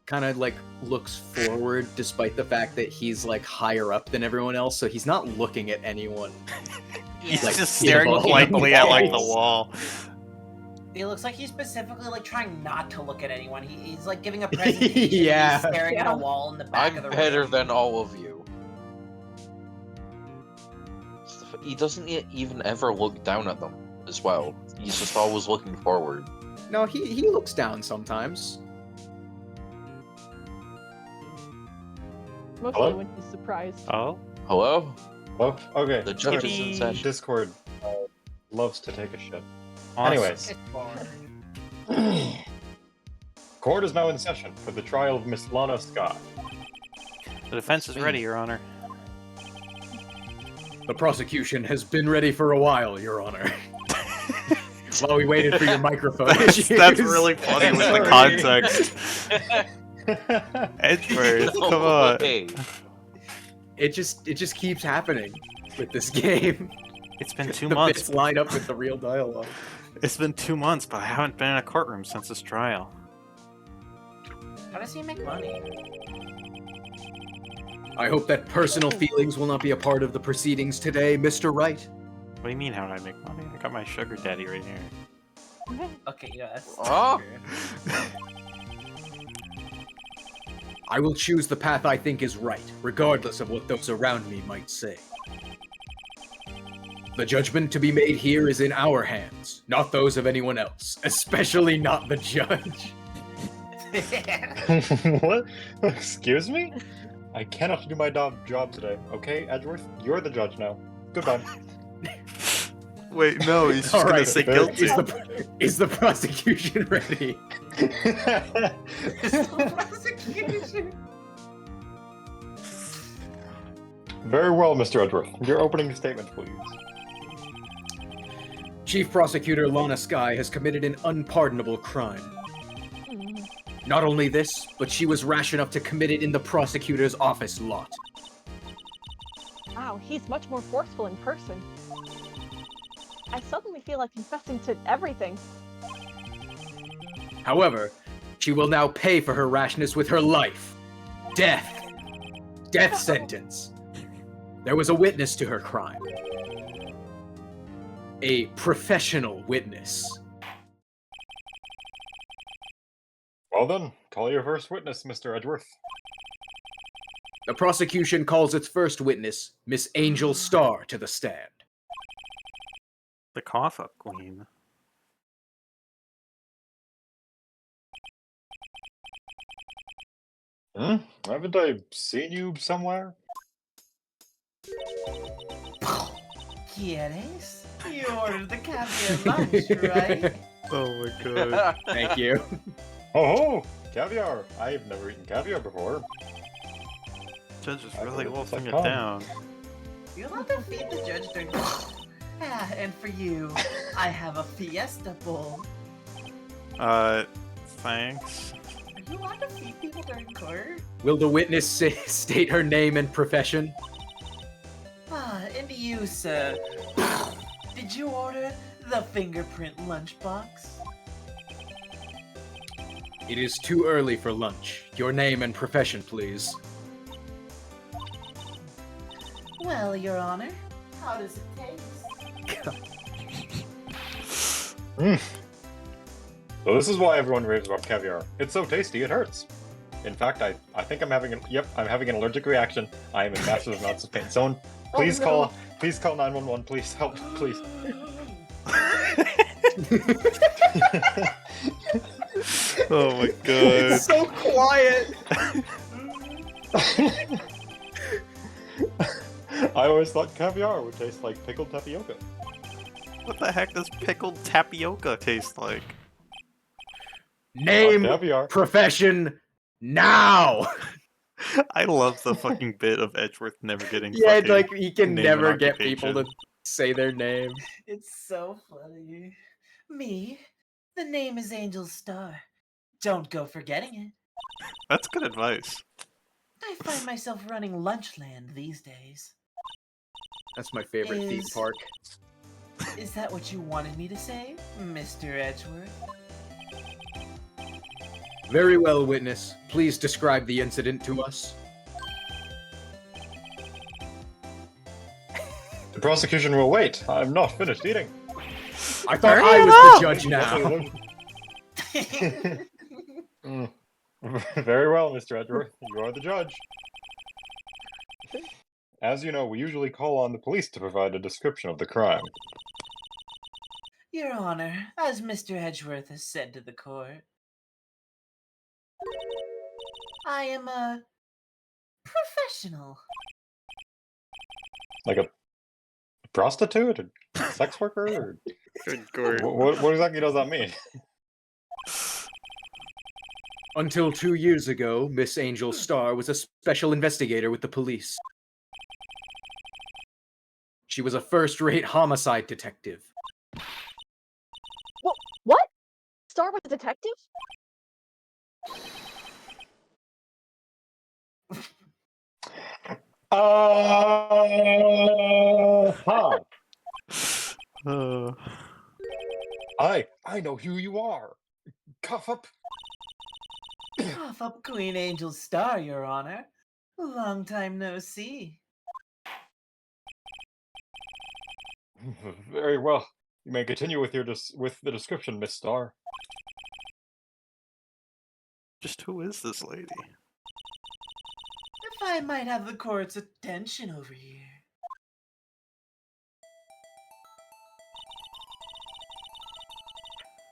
kind of like looks forward despite the fact that he's like higher up than everyone else, so he's not looking at anyone. He's like, just staring in the blankly at like the balls. wall. It looks like he's specifically like trying not to look at anyone. He's like giving a presentation. Yeah. He's staring at a wall in the back I'm of the better room. than all of you. He doesn't even ever look down at them as well. He's just always looking forward. No, he looks down sometimes. Mostly Hello? when he's surprised. Oh? Hello? Well, okay. The judge is Yippee. in session. Discord loves to take a shit. Awesome. Anyways, court is now in session for the trial of Miss Lana Scott. The defense is ready, Your Honor. The prosecution has been ready for a while, Your Honor. While we waited for your microphone. That's really funny with the Sorry. context. Edgeworth, No come on. way. It just keeps happening with this game. It's been 2 The months. bits line up with the real dialogue. It's been 2 months, but I haven't been in a courtroom since this trial. How does he make money? I hope that personal feelings will not be a part of the proceedings today, Mr. Wright. What do you mean, how do I make money? I got my sugar daddy right here. Okay, yeah, that's Oh. true. I will choose the path I think is right, regardless of what those around me might say. The judgment to be made here is in our hands, not those of anyone else, especially not the judge. What? Excuse me? I cannot do my job today, okay, Edgeworth? You're the judge now. Goodbye. Wait, no, he's just All gonna right, say guilty. Is the prosecution ready? Very well, Mr. Edgeworth. Your opening statement, please. Chief Prosecutor Lana Skye has committed an unpardonable crime. Not only this, but she was rash enough to commit it in the prosecutor's office lot. Wow, he's much more forceful in person. I suddenly feel like confessing to everything. However, she will now pay for her rashness with her life. Death. Death sentence. There was a witness to her crime. A professional witness. Well then, call your first witness, Mr. Edgeworth. The prosecution calls its first witness, Miss Angel Starr, to the stand. The cough-up queen. Haven't I seen you somewhere? ¿Quieres? You ordered the caviar lunch, right? Oh my god. Thank you. Oh, caviar! I've never eaten caviar before. Judge is I really believe it's wolfing it like down. You're allowed to feed the judge during. And for you, I have a fiesta bowl. Thanks. Are you allowed to feed people during court? Will the witness state her name and profession? And you, sir. Did you order the fingerprint lunchbox? It is too early for lunch. Your name and profession, please. Well, Your Honor, how does it taste? So this is why everyone raves about caviar. It's so tasty, it hurts. In fact, I think I'm having I'm having an allergic reaction. I am in massive amounts of pain. Someone, please call 911. Please help, please. Oh my god. It's so quiet. I always thought caviar would taste like pickled tapioca. What the heck does pickled tapioca taste like? Name, caviar. profession, now. I love the fucking bit of Edgeworth never getting Yeah, fucking like he can name never and get people to occupation. say their name. It's so funny. Me? The name is Angel Star. Don't go forgetting it. That's good advice. I find myself running Lunchland these days. That's my favorite theme Is- park. Is that what you wanted me to say, Mr. Edgeworth? Very well, witness. Please describe the incident to us. The prosecution will wait. I'm not finished eating. I thought Hurry I it was up! the judge now. Very well, Mr. Edgeworth. You are the judge. As you know, we usually call on the police to provide a description of the crime. Your Honor, as Mr. Edgeworth has said to the court, I am a professional. Like a prostitute? A sex worker? Or... Good God. What exactly does that mean? Until 2 years ago, Miss Angel Starr was a special investigator with the police. She was a first-rate homicide detective. What? Star was a detective? Huh. I know who you are. Cough up. Cough up Queen Angel Star, Your Honor. Long time no see. Very well. You may continue with with the description, Miss Starr. Just who is this lady? If I might have the court's attention over here.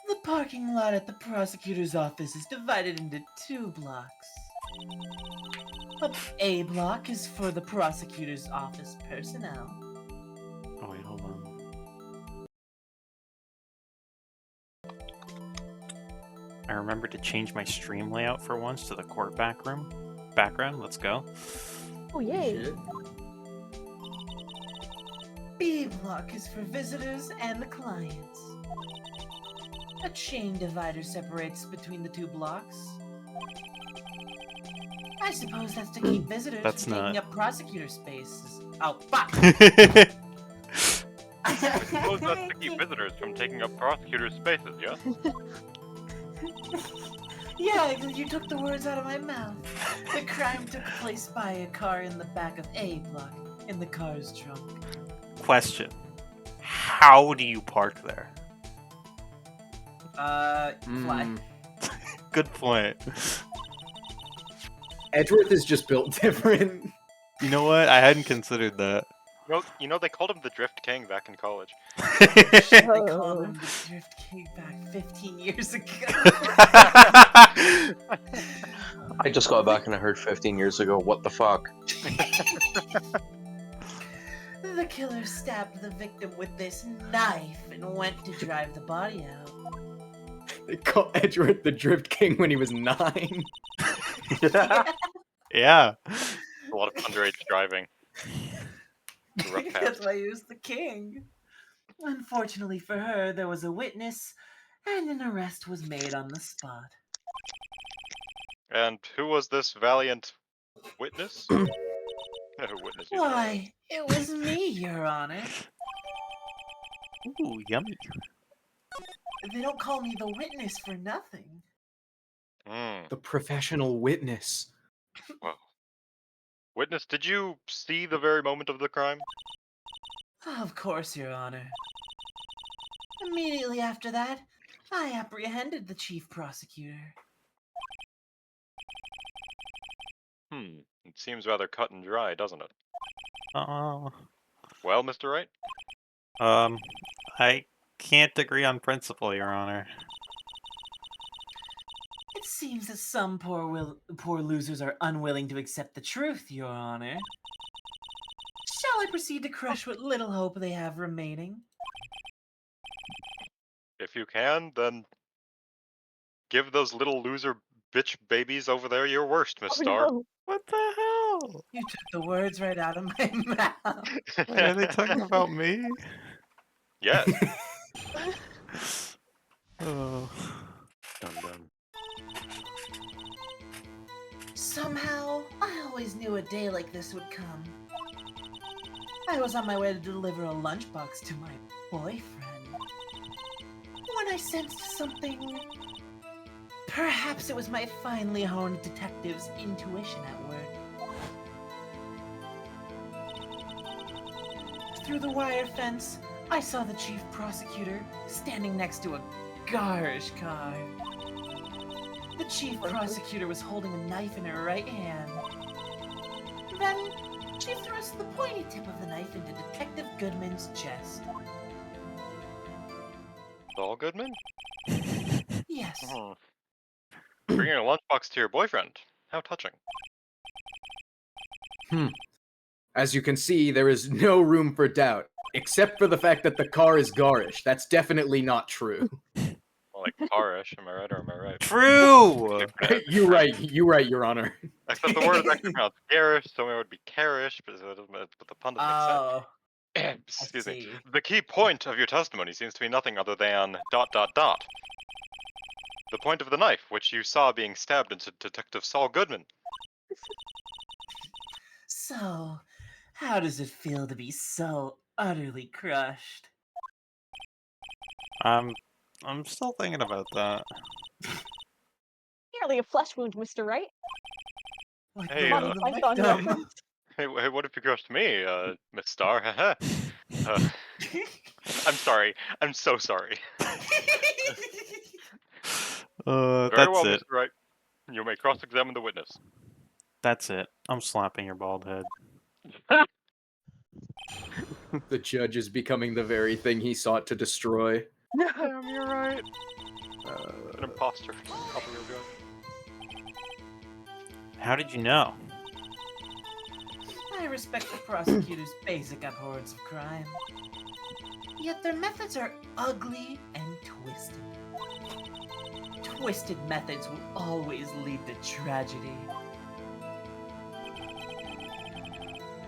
The parking lot at the prosecutor's office is divided into 2 blocks. A block is for the prosecutor's office personnel. Oh wait, hold on. I remembered to change my stream layout for once to the court background. Let's go. Oh yay! B block is for visitors and the clients. A chain divider separates between the 2 blocks. I suppose that's to keep visitors from taking up prosecutor spaces. Oh, fuck! I suppose that's to keep visitors from taking up prosecutor spaces, yeah? Yeah, you took the words out of my mouth. The crime took place by a car in the back of A block, in the car's trunk. Question. How do you park there? Fly. Good point. Edgeworth is just built different. You know what? I hadn't considered that. You know, they called him the Drift King back in college. They called him the Drift King back 15 years ago. I just got back and I heard 15 years ago, what the fuck? The killer stabbed the victim with this knife and went to drive the body out. They called Edgeworth the Drift King when he was 9. Yeah. A lot of underage driving. That's why he was the king. Unfortunately for her, there was a witness, and an arrest was made on the spot. And who was this valiant witness? Witness. Why, it was me, Your Honor. Ooh, yummy. They don't call me the witness for nothing. The professional witness. Whoa. Witness, did you see the very moment of the crime? Of course, Your Honor. Immediately after that, I apprehended the chief prosecutor. It seems rather cut and dry, doesn't it? Oh. Well, Mr. Wright? I can't agree on principle, Your Honor. It seems that some poor losers are unwilling to accept the truth, Your Honor. Shall I proceed to crush what little hope they have remaining? If you can, then give those little loser bitch babies over there your worst, Miss Starr. No. What the hell? You took the words right out of my mouth. Wait, are they talking about me? Yes. Oh. Dum dum. Somehow, I always knew a day like this would come. I was on my way to deliver a lunchbox to my boyfriend when I sensed something Perhaps it was my finely honed detective's intuition at work. Through the wire fence, I saw the chief prosecutor standing next to a garish car. The chief prosecutor was holding a knife in her right hand. Then, she thrust the pointy tip of the knife into Detective Goodman's chest. Saul Goodman? Yes. Bringing a lunchbox to your boyfriend. How touching. As you can see, there is no room for doubt, except for the fact that the car is garish. That's definitely not true. Well, like Karish, am I right or am I right? True! You're right, Your Honor. Except the word is actually pronounced garish, so it would be carish, but the pun doesn't make Oh. sense. Excuse me. The key point of your testimony seems to be nothing other than ... The point of the knife, which you saw being stabbed into Detective Saul Goodman. So, how does it feel to be so utterly crushed? I'm still thinking about that. Merely a flesh wound, Mr. Wright. Hey, Monty Python reference. hey, what if you crushed me, Miss Star? I'm sorry. I'm so sorry. Very That's well, it. Mr. Wright. You may cross-examine the witness. That's it. I'm slapping your bald head. The judge is becoming the very thing he sought to destroy. Damn, you're right. An imposter. Not a real guy. How did you know? I respect the prosecutor's basic abhorrence of crime. Yet their methods are ugly and twisted. Twisted methods will always lead to tragedy.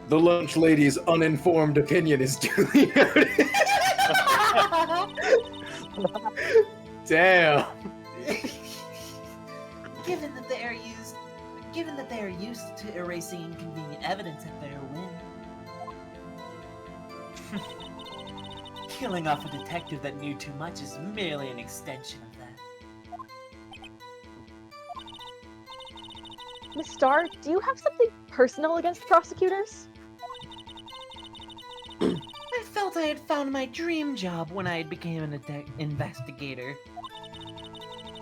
The lunch lady's uninformed opinion is duly noted. Damn. Given that they are used to erasing inconvenient evidence at their whim. Killing off a detective that knew too much is merely an extension of that. Miss Starr, do you have something personal against prosecutors? I felt I had found my dream job when I became an investigator.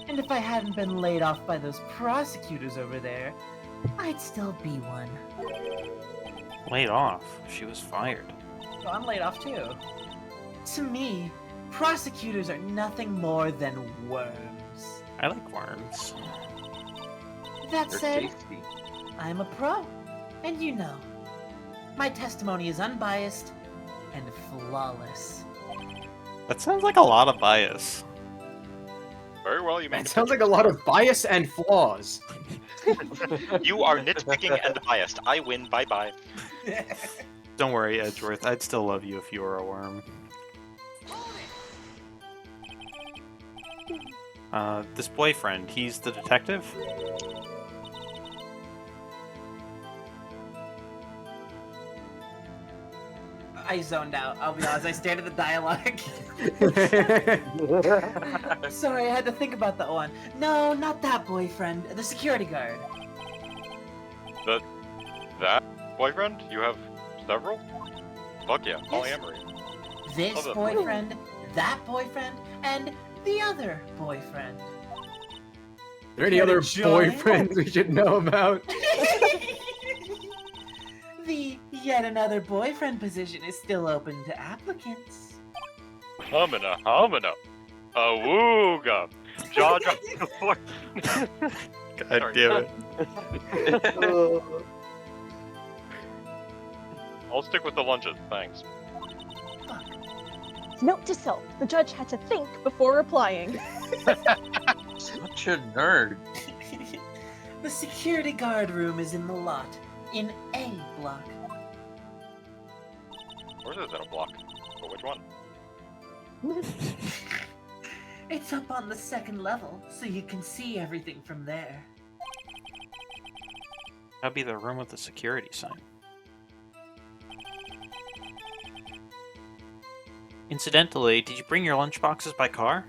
And if I hadn't been laid off by those prosecutors over there, I'd still be one. Laid off? She was fired. So I'm laid off too. To me, prosecutors are nothing more than worms. I like worms. That They're said, tasty. I'm a pro, and you know, my testimony is unbiased and flawless. That sounds like a lot of bias. Very well, you That sounds like a lot of bias and flaws. You are nitpicking and biased. I win. Bye-bye. Don't worry, Edgeworth. I'd still love you if you were a worm. This boyfriend, he's the detective? I zoned out, I'll be honest. I stared at the dialogue. Sorry, I had to think about that one. No, not that boyfriend. The security guard. That boyfriend? You have several? Fuck yeah, polyamory. This Love it. boyfriend, that boyfriend, and the other boyfriend. Are there any other boyfriends we should know about? The yet another boyfriend position is still open to applicants. Humana, humana. Awooga. Jaw drop the floor. God damn it. I'll stick with the lunches, thanks. Note to self, the judge had to think before replying. Such a nerd. The security guard room is in the lot, in A block. Where's this in a block? But which one? It's up on the second level, so you can see everything from there. That'd be the room with the security sign. Incidentally, did you bring your lunchboxes by car?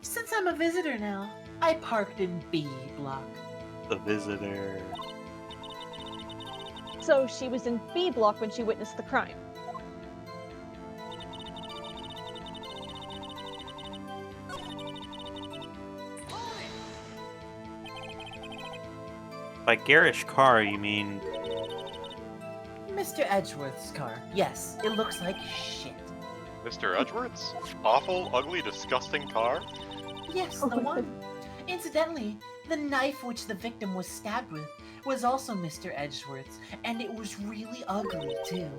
Since I'm a visitor now. I parked in B block. The visitor. So she was in B block when she witnessed the crime. By garish car, you mean... Mr. Edgeworth's car. Yes, it looks like shit. Mr. Edgeworth's? Awful, ugly, disgusting car? Yes, the one. Incidentally, the knife which the victim was stabbed with was also Mr. Edgeworth's, and it was really ugly, too.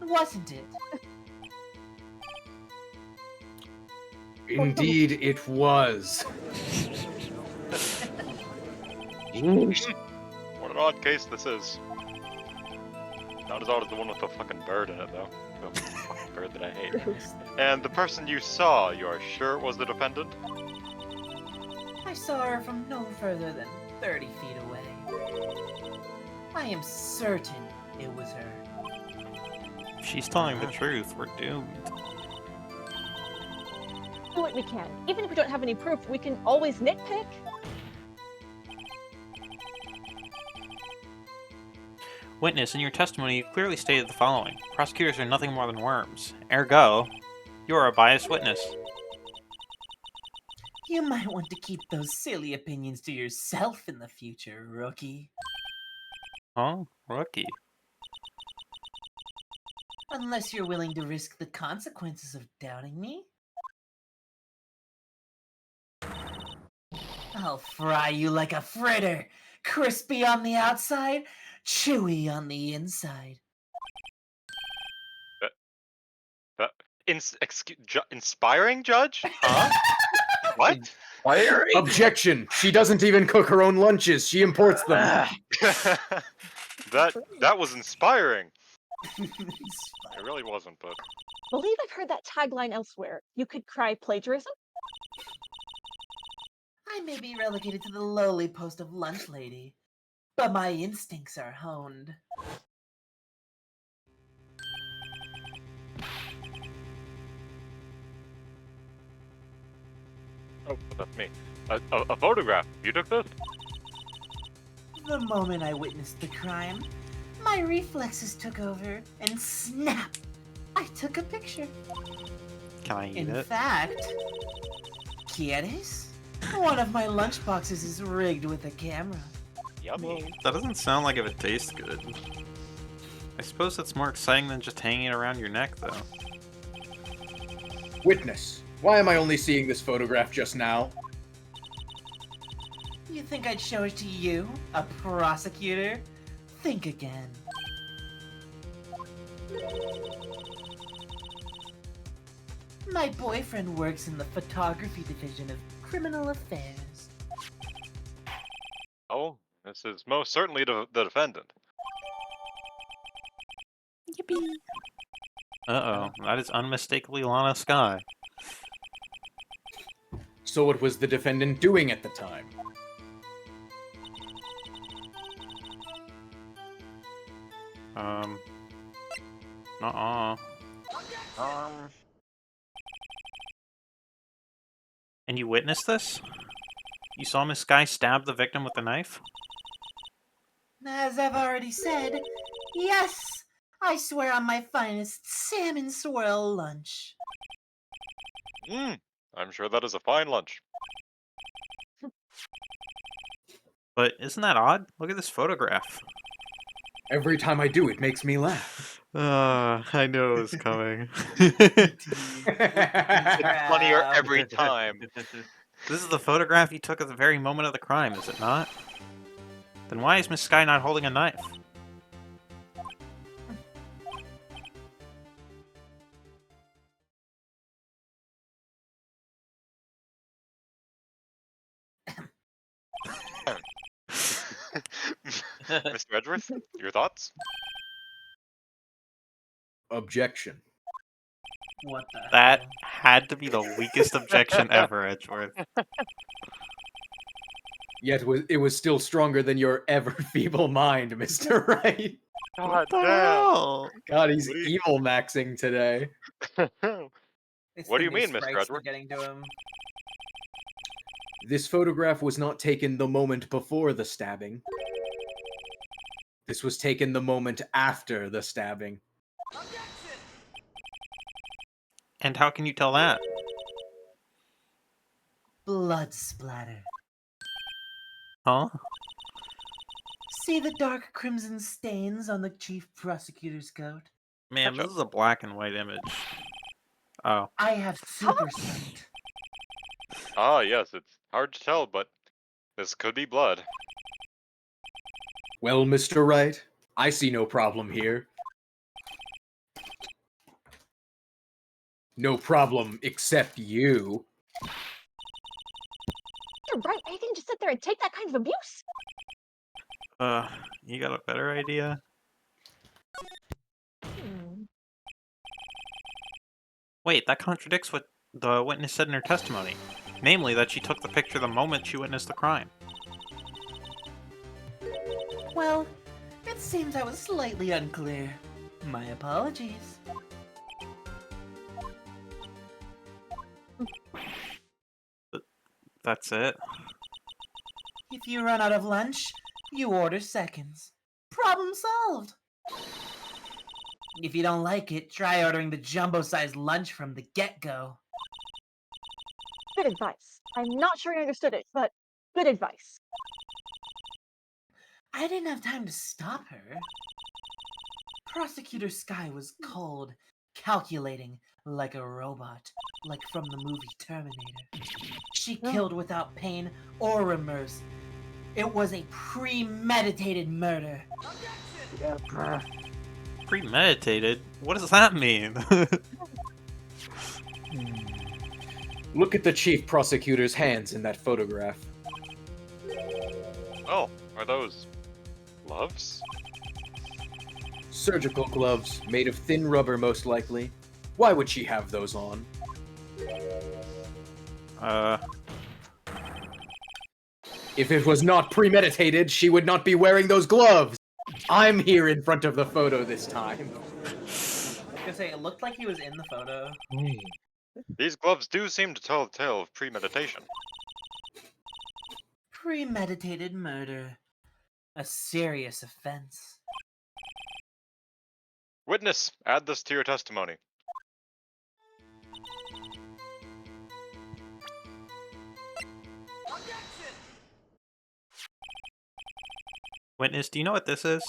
Wasn't it? Indeed, it was. What an odd case this is. Not as odd as the one with the fucking bird in it, though. The fucking bird that I hate. And the person you saw, you are sure it was the defendant? I saw her from no further than 30 feet away. I am certain it was her. If she's telling the truth, we're doomed. Do what we can. Even if we don't have any proof, we can always nitpick. Witness, in your testimony, you clearly stated the following. Prosecutors are nothing more than worms. Ergo, you are a biased witness. You might want to keep those silly opinions to yourself in the future, rookie. Huh? Rookie? Unless you're willing to risk the consequences of doubting me. I'll fry you like a fritter, crispy on the outside, chewy on the inside. Inspiring, Judge? Huh? What? Objection! She doesn't even cook her own lunches. She imports them. That was inspiring. It really wasn't, but... Believe I've heard that tagline elsewhere. You could cry plagiarism? I may be relegated to the lowly post of lunch lady, but my instincts are honed. Oh, that's me. A photograph. You took this? The moment I witnessed the crime, my reflexes took over, and snap! I took a picture. Can I eat In it? fact, ¿quieres? One of my lunchboxes is rigged with a camera. Yummy. That doesn't sound like if it tastes good. I suppose that's more exciting than just hanging it around your neck, though. Witness, why am I only seeing this photograph just now? You think I'd show it to you, a prosecutor? Think again. My boyfriend works in the photography division of criminal affairs. Oh, this is most certainly the defendant. Yippee! Uh-oh, that is unmistakably Lana Sky. So what was the defendant doing at the time? Uh-uh. And you witnessed this? You saw Miss Sky stab the victim with a knife? As I've already said, yes! I swear on my finest salmon swirl lunch. I'm sure that is a fine lunch. But isn't that odd? Look at this photograph. Every time I do, it makes me laugh. I knew it was coming. It's funnier every time. This is the photograph you took at the very moment of the crime, is it not? Then why is Miss Sky not holding a knife? Mr. Edgeworth, your thoughts? Objection. What the That had to be the weakest objection ever, Edgeworth. Yet it was still stronger than your ever feeble mind, Mr. Wright. God damn. God, he's evil maxing today. It's What the do you new mean, Mr. sprites we're Edgeworth? getting to him. This photograph was not taken the moment before the stabbing. This was taken the moment after the stabbing. And how can you tell that? Blood splatter. Huh? See the dark crimson stains on the chief prosecutor's coat? Man, this is a black and white image. Oh. I have super sight. Ah, yes, it's hard to tell, but this could be blood. Well, Mr. Wright, I see no problem here. No problem except you. You're right. I didn't just sit there and take that kind of abuse. You got a better idea? Wait, that contradicts what the witness said in her testimony. Namely, that she took the picture the moment she witnessed the crime. Well, it seems I was slightly unclear. My apologies. That's it? If you run out of lunch, you order seconds. Problem solved. If you don't like it, try ordering the jumbo-sized lunch from the get-go. Good advice. I'm not sure I understood it, but good advice. I didn't have time to stop her. Prosecutor Sky was cold, calculating, like a robot, like from the movie Terminator. She killed without pain or remorse. It was a premeditated murder. Premeditated? What does that mean? Look at the chief prosecutor's hands in that photograph. Oh, are those gloves? Surgical gloves, made of thin rubber most likely. Why would she have those on? If it was not premeditated, she would not be wearing those gloves! I'm here in front of the photo this time. I was gonna say, it looked like he was in the photo. These gloves do seem to tell the tale of premeditation. Premeditated murder. A serious offense. Witness, add this to your testimony. Witness, do you know what this is?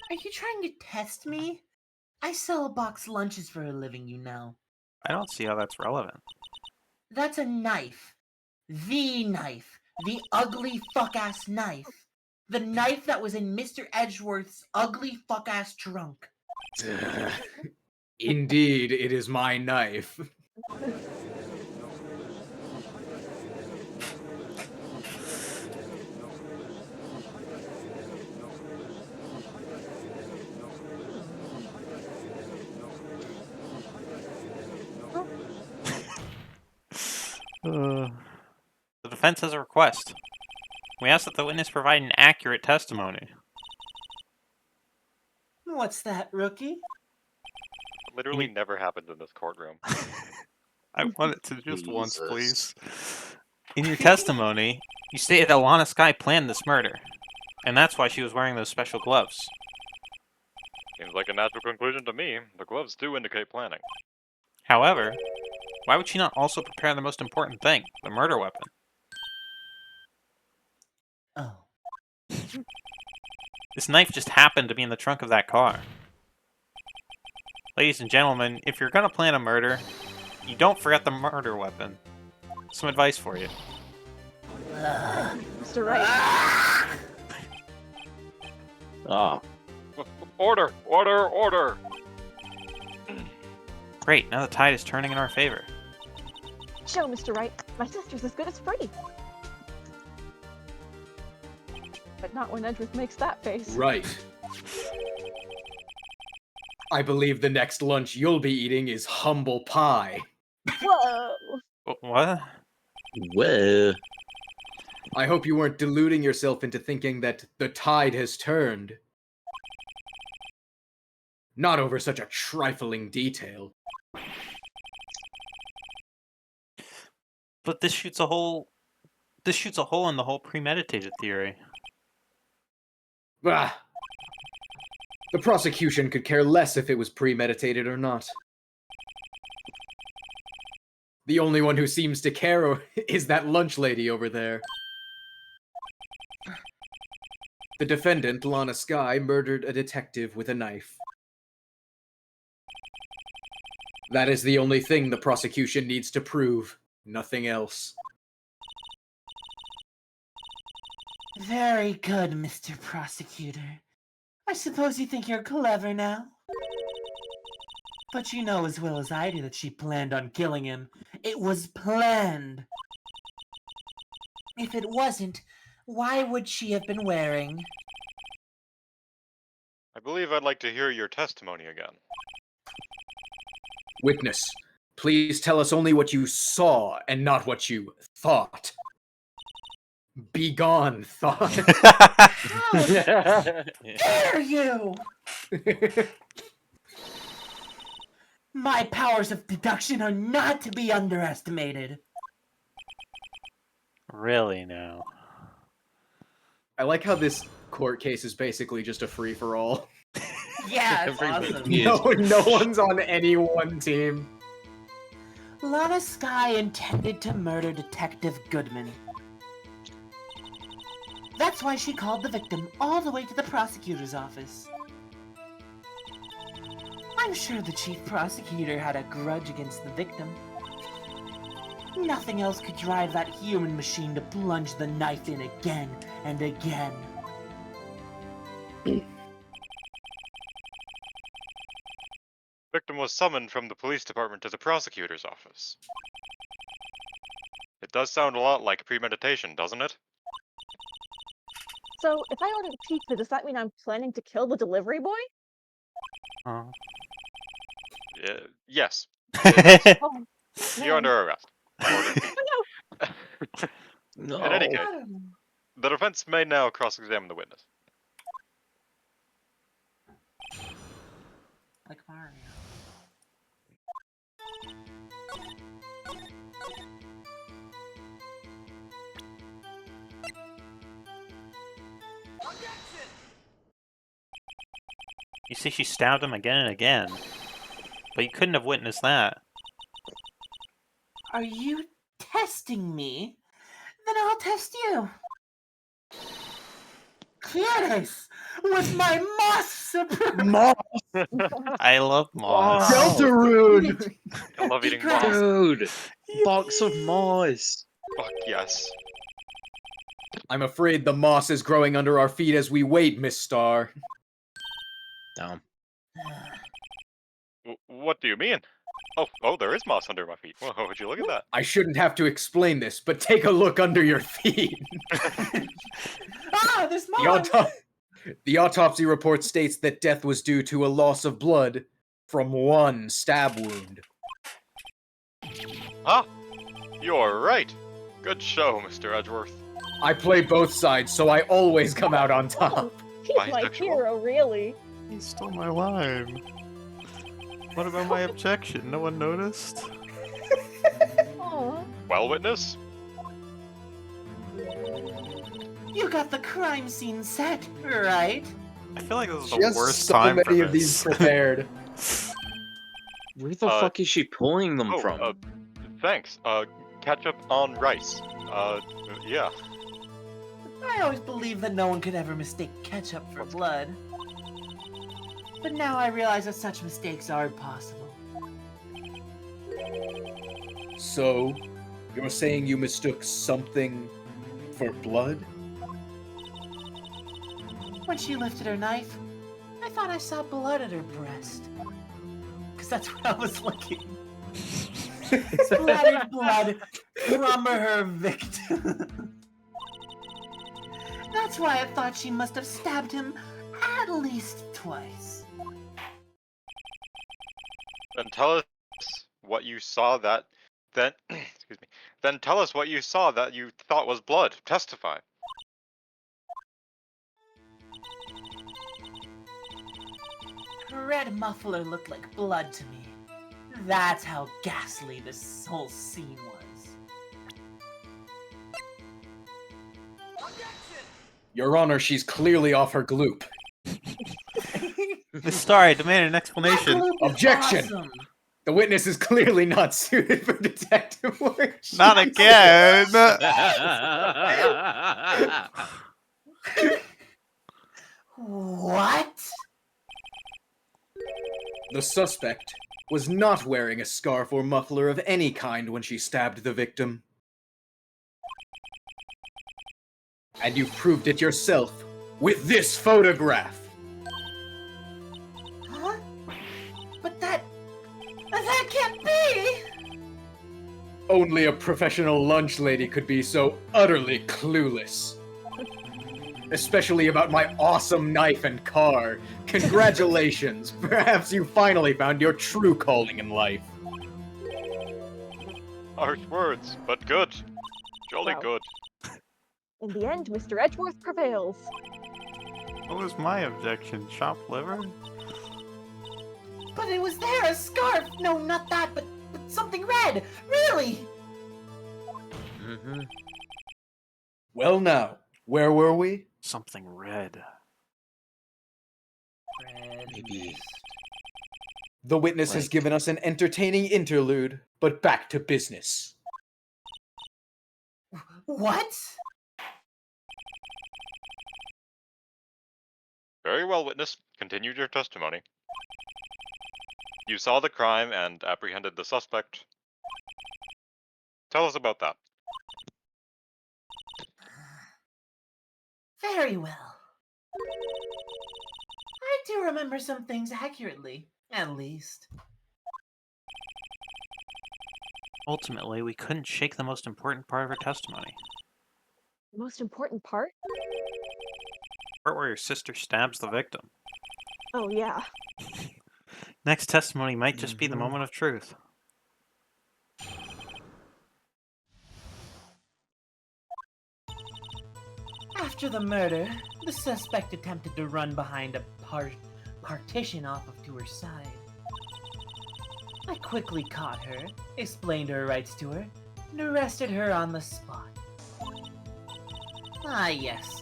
Are you trying to test me? I sell box lunches for a living, you know. I don't see how that's relevant. That's a knife. The knife. The ugly fuck-ass knife. The knife that was in Mr. Edgeworth's ugly fuck-ass trunk. Indeed, it is my knife. The defense has a request. We ask that the witness provide an accurate testimony. What's that, rookie? Literally never happened in this courtroom. I want it to just once, please. In your testimony, you stated that Lana Sky planned this murder, and that's why she was wearing those special gloves. Seems like a natural conclusion to me. The gloves do indicate planning. However, why would she not also prepare the most important thing, the murder weapon? Oh. This knife just happened to be in the trunk of that car. Ladies and gentlemen, if you're gonna plan a murder, you don't forget the murder weapon. Some advice for you. Mr. Wright. Ah. Order! Order! Order! Great, now the tide is turning in our favor. Show, Mr. Wright. My sister's as good as free. But not when Edgeworth makes that face. Right. I believe the next lunch you'll be eating is humble pie. Whoa! What? Whoa. I hope you weren't deluding yourself into thinking that the tide has turned. Not over such a trifling detail. But this shoots a hole. This shoots a hole in the whole premeditated theory. Ah. The prosecution could care less if it was premeditated or not. The only one who seems to care is that lunch lady over there. The defendant, Lana Skye, murdered a detective with a knife. That is the only thing the prosecution needs to prove. Nothing else. Very good, Mr. Prosecutor. I suppose you think you're clever now? But you know as well as I do that she planned on killing him. It was planned. If it wasn't, why would she have been wearing? I believe I'd like to hear your testimony again. Witness, please tell us only what you saw and not what you thought. Be gone, thought. How dare you! My powers of deduction are not to be underestimated. Really now. I like how this court case is basically just a free-for-all. Yeah, it's awesome. No one's on any one team. Lana Skye intended to murder Detective Goodman. That's why she called the victim all the way to the prosecutor's office. I'm sure the chief prosecutor had a grudge against the victim. Nothing else could drive that human machine to plunge the knife in again and again. Victim was summoned from the police department to the prosecutor's office. It does sound a lot like premeditation, doesn't it? So, if I ordered pizza, does that mean I'm planning to kill the delivery boy? Yes. Oh, You're under arrest. No. In any case, the defense may now cross-examine the witness. Like Mario. You see, she stabbed him again and again. But you couldn't have witnessed that. Are you testing me? Then I'll test you. Curious with my moss supreme. Moss. I love moss. Deltarune. I love eating Grass. moss. Dude, box of moss. Fuck yes. I'm afraid the moss is growing under our feet as we wait, Miss Star. Damn. What do you mean? Oh, there is moss under my feet. Whoa, would you look at that? I shouldn't have to explain this, but take a look under your feet. Ah, there's moss! The autopsy report states that death was due to a loss of blood from one stab wound. Ah, you're right. Good show, Mr. Edgeworth. I play both sides, so I always come out on top. He's my hero, really. He stole my line. What about my objection? No one noticed? Aw. Well, witness? You got the crime scene set, right? I feel like this is She the has worst so time many for of these this. prepared. Where the fuck is she pulling them from? Thanks. Ketchup on rice. Yeah. I always believed that no one could ever mistake ketchup for blood. But now I realize that such mistakes are possible. So, you're saying you mistook something for blood? When she lifted her knife, I thought I saw blood at her breast. Because that's where I was looking. Splattered blood from her victim. That's why I thought she must have stabbed him at least twice. Then tell us what you saw that. Then, excuse me. Then tell us what you saw that you thought was blood. Testify. Her red muffler looked like blood to me. That's how ghastly this whole scene was. Your Honor, she's clearly off her gloop. Miss Star, I demand an explanation. Objection! Awesome. The witness is clearly not suited for detective work. Not again! What? The suspect was not wearing a scarf or muffler of any kind when she stabbed the victim. And you've proved it yourself with this photograph. Huh? But that can't be! Only a professional lunch lady could be so utterly clueless. Especially about my awesome knife and car. Congratulations! Perhaps you finally found your true calling in life. Harsh words, but good. Jolly Wow. good. In the end, Mr. Edgeworth prevails. What was my objection? Chopped liver? But it was there, a scarf! No, not that, but something red! Really! Mm-hmm. Well now, where were we? Something red. Maybe. The witness has given us an entertaining interlude, but back to business. What? Very well, witness. Continue your testimony. You saw the crime and apprehended the suspect. Tell us about that. Very well. I do remember some things accurately, at least. Ultimately, we couldn't shake the most important part of her testimony. The most important part? Part where your sister stabs the victim. Oh, yeah. Next testimony might just be the moment of truth. After the murder, the suspect attempted to run behind a partition off to her side. I quickly caught her, explained her rights to her, and arrested her on the spot. Ah, yes.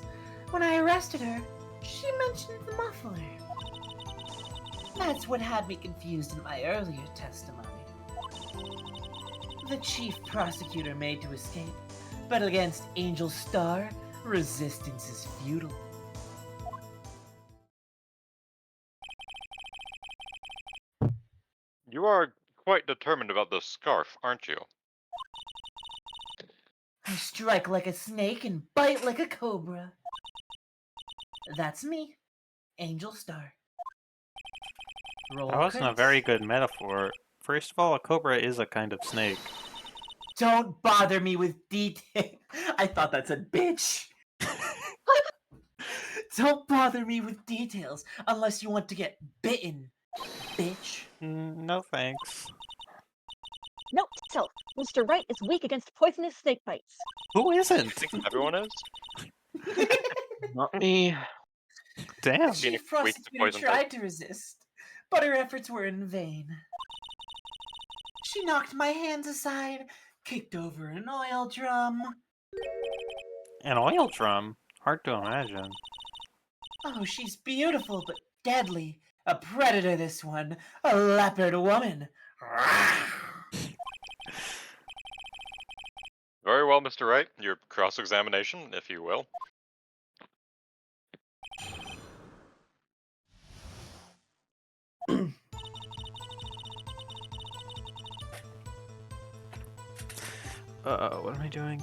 When I arrested her, she mentioned the muffler. That's what had me confused in my earlier testimony. The chief prosecutor made to escape, but against Angel Star, resistance is futile. You are quite determined about the scarf, aren't you? I strike like a snake and bite like a cobra. That's me, Angel Star. Roll That wasn't a credits. very good metaphor. First of all, a cobra is a kind of snake. Don't bother me with detail. I thought that said bitch. Don't bother me with details unless you want to get bitten, bitch. No thanks. Note to self, Mr. Wright is weak against poisonous snake bites. Who isn't? I think everyone is. Not me. Damn. The chief weak to prosecutor poison tried to resist, but her efforts were in vain. She knocked my hands aside, kicked over an oil drum. An oil drum? Hard to imagine. Oh, she's beautiful but deadly. A predator, this one. A leopard woman. Very well, Mr. Wright. Your cross-examination, if you will. What am I doing?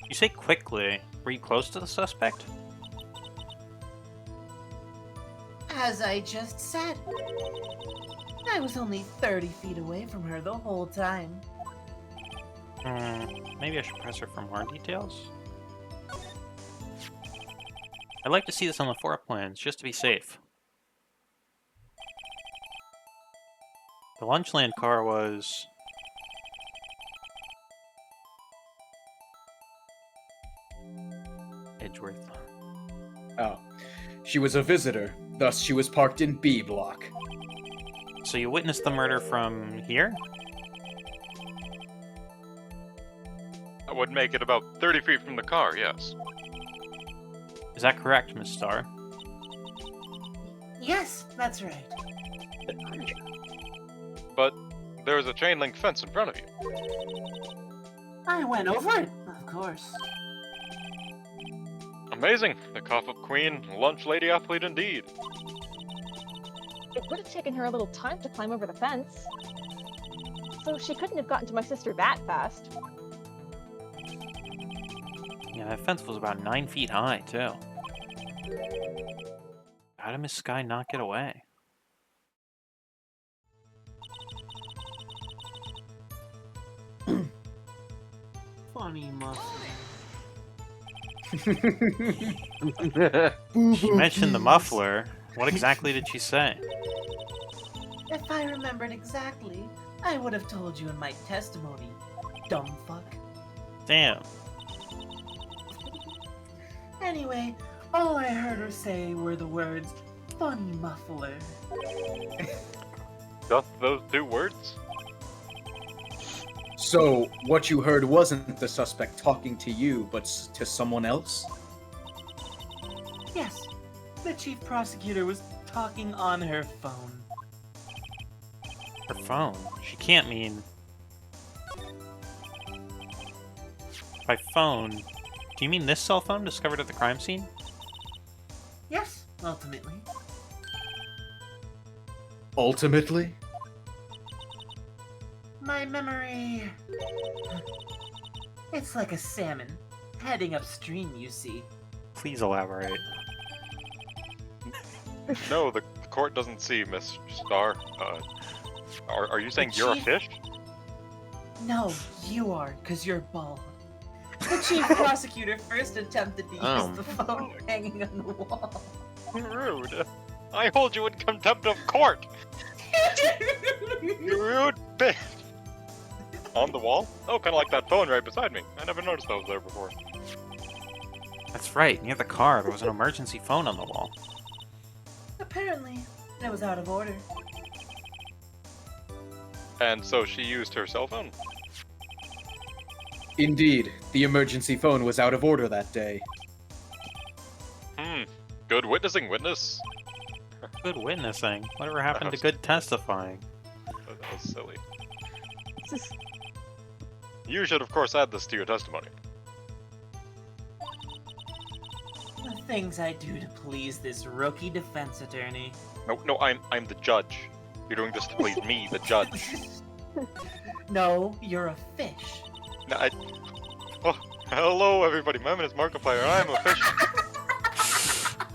You say quickly. Were you close to the suspect? As I just said, I was only 30 feet away from her the whole time. Maybe I should press her for more details? I'd like to see this on the floor plans, just to be safe. The Lunchland car was... Edgeworth. Oh. She was a visitor, thus she was parked in B block. So you witnessed the murder from here? That would make it about 30 feet from the car, yes. Is that correct, Miss Star? Yes, that's right. But there's a chain link fence in front of you. I went over it, of course. Amazing. The cough-up queen, lunch lady athlete indeed. It would have taken her a little time to climb over the fence. So she couldn't have gotten to my sister that fast. Yeah, that fence was about 9 feet high, too. How did Miss Sky not get away? Funny muffler. She mentioned the muffler. What exactly did she say? If I remembered exactly, I would have told you in my testimony, dumb fuck. Damn. Anyway, all I heard her say were the words, funny muffler. Just those 2 words? So, what you heard wasn't the suspect talking to you, but to someone else? Yes, the chief prosecutor was talking on her phone. Her phone? She can't mean... By phone, do you mean this cell phone discovered at the crime scene? Yes, ultimately. Ultimately? My memory... It's like a salmon, heading upstream, you see. Please elaborate. No, the court doesn't see, Miss Star. Are you saying you're a fish? No, you are, because you're bald. The chief prosecutor first attempted to use the phone hanging on the wall. Rude. I hold you in contempt of court. You rude bitch. On the wall? Oh, kind of like that phone right beside me. I never noticed that was there before. That's right, near the car there was an emergency phone on the wall. Apparently, it was out of order. And so she used her cell phone? Indeed, the emergency phone was out of order that day. Good witnessing, witness. Good witnessing? Whatever happened to good testifying? That was silly. You should, of course, add this to your testimony. The things I do to please this rookie defense attorney. No, I'm the judge. You're doing this to please me, the judge. No, you're a fish. No, Oh, hello, everybody. My name is Markiplier, and I'm a fish.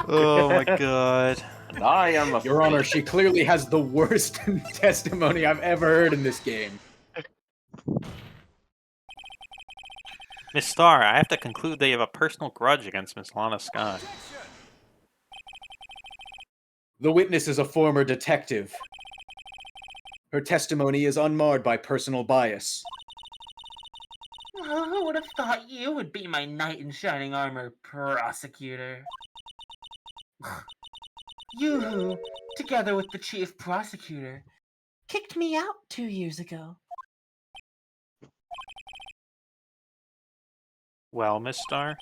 Oh my god. I am a Your Honor, she clearly has the worst testimony I've ever heard in this game. Miss Star, I have to conclude that you have a personal grudge against Miss Lana Scott. The witness is a former detective. Her testimony is unmarred by personal bias. Well, who would have thought you would be my knight in shining armor, prosecutor? You who, together with the chief prosecutor, kicked me out 2 years ago. Well, Miss Star,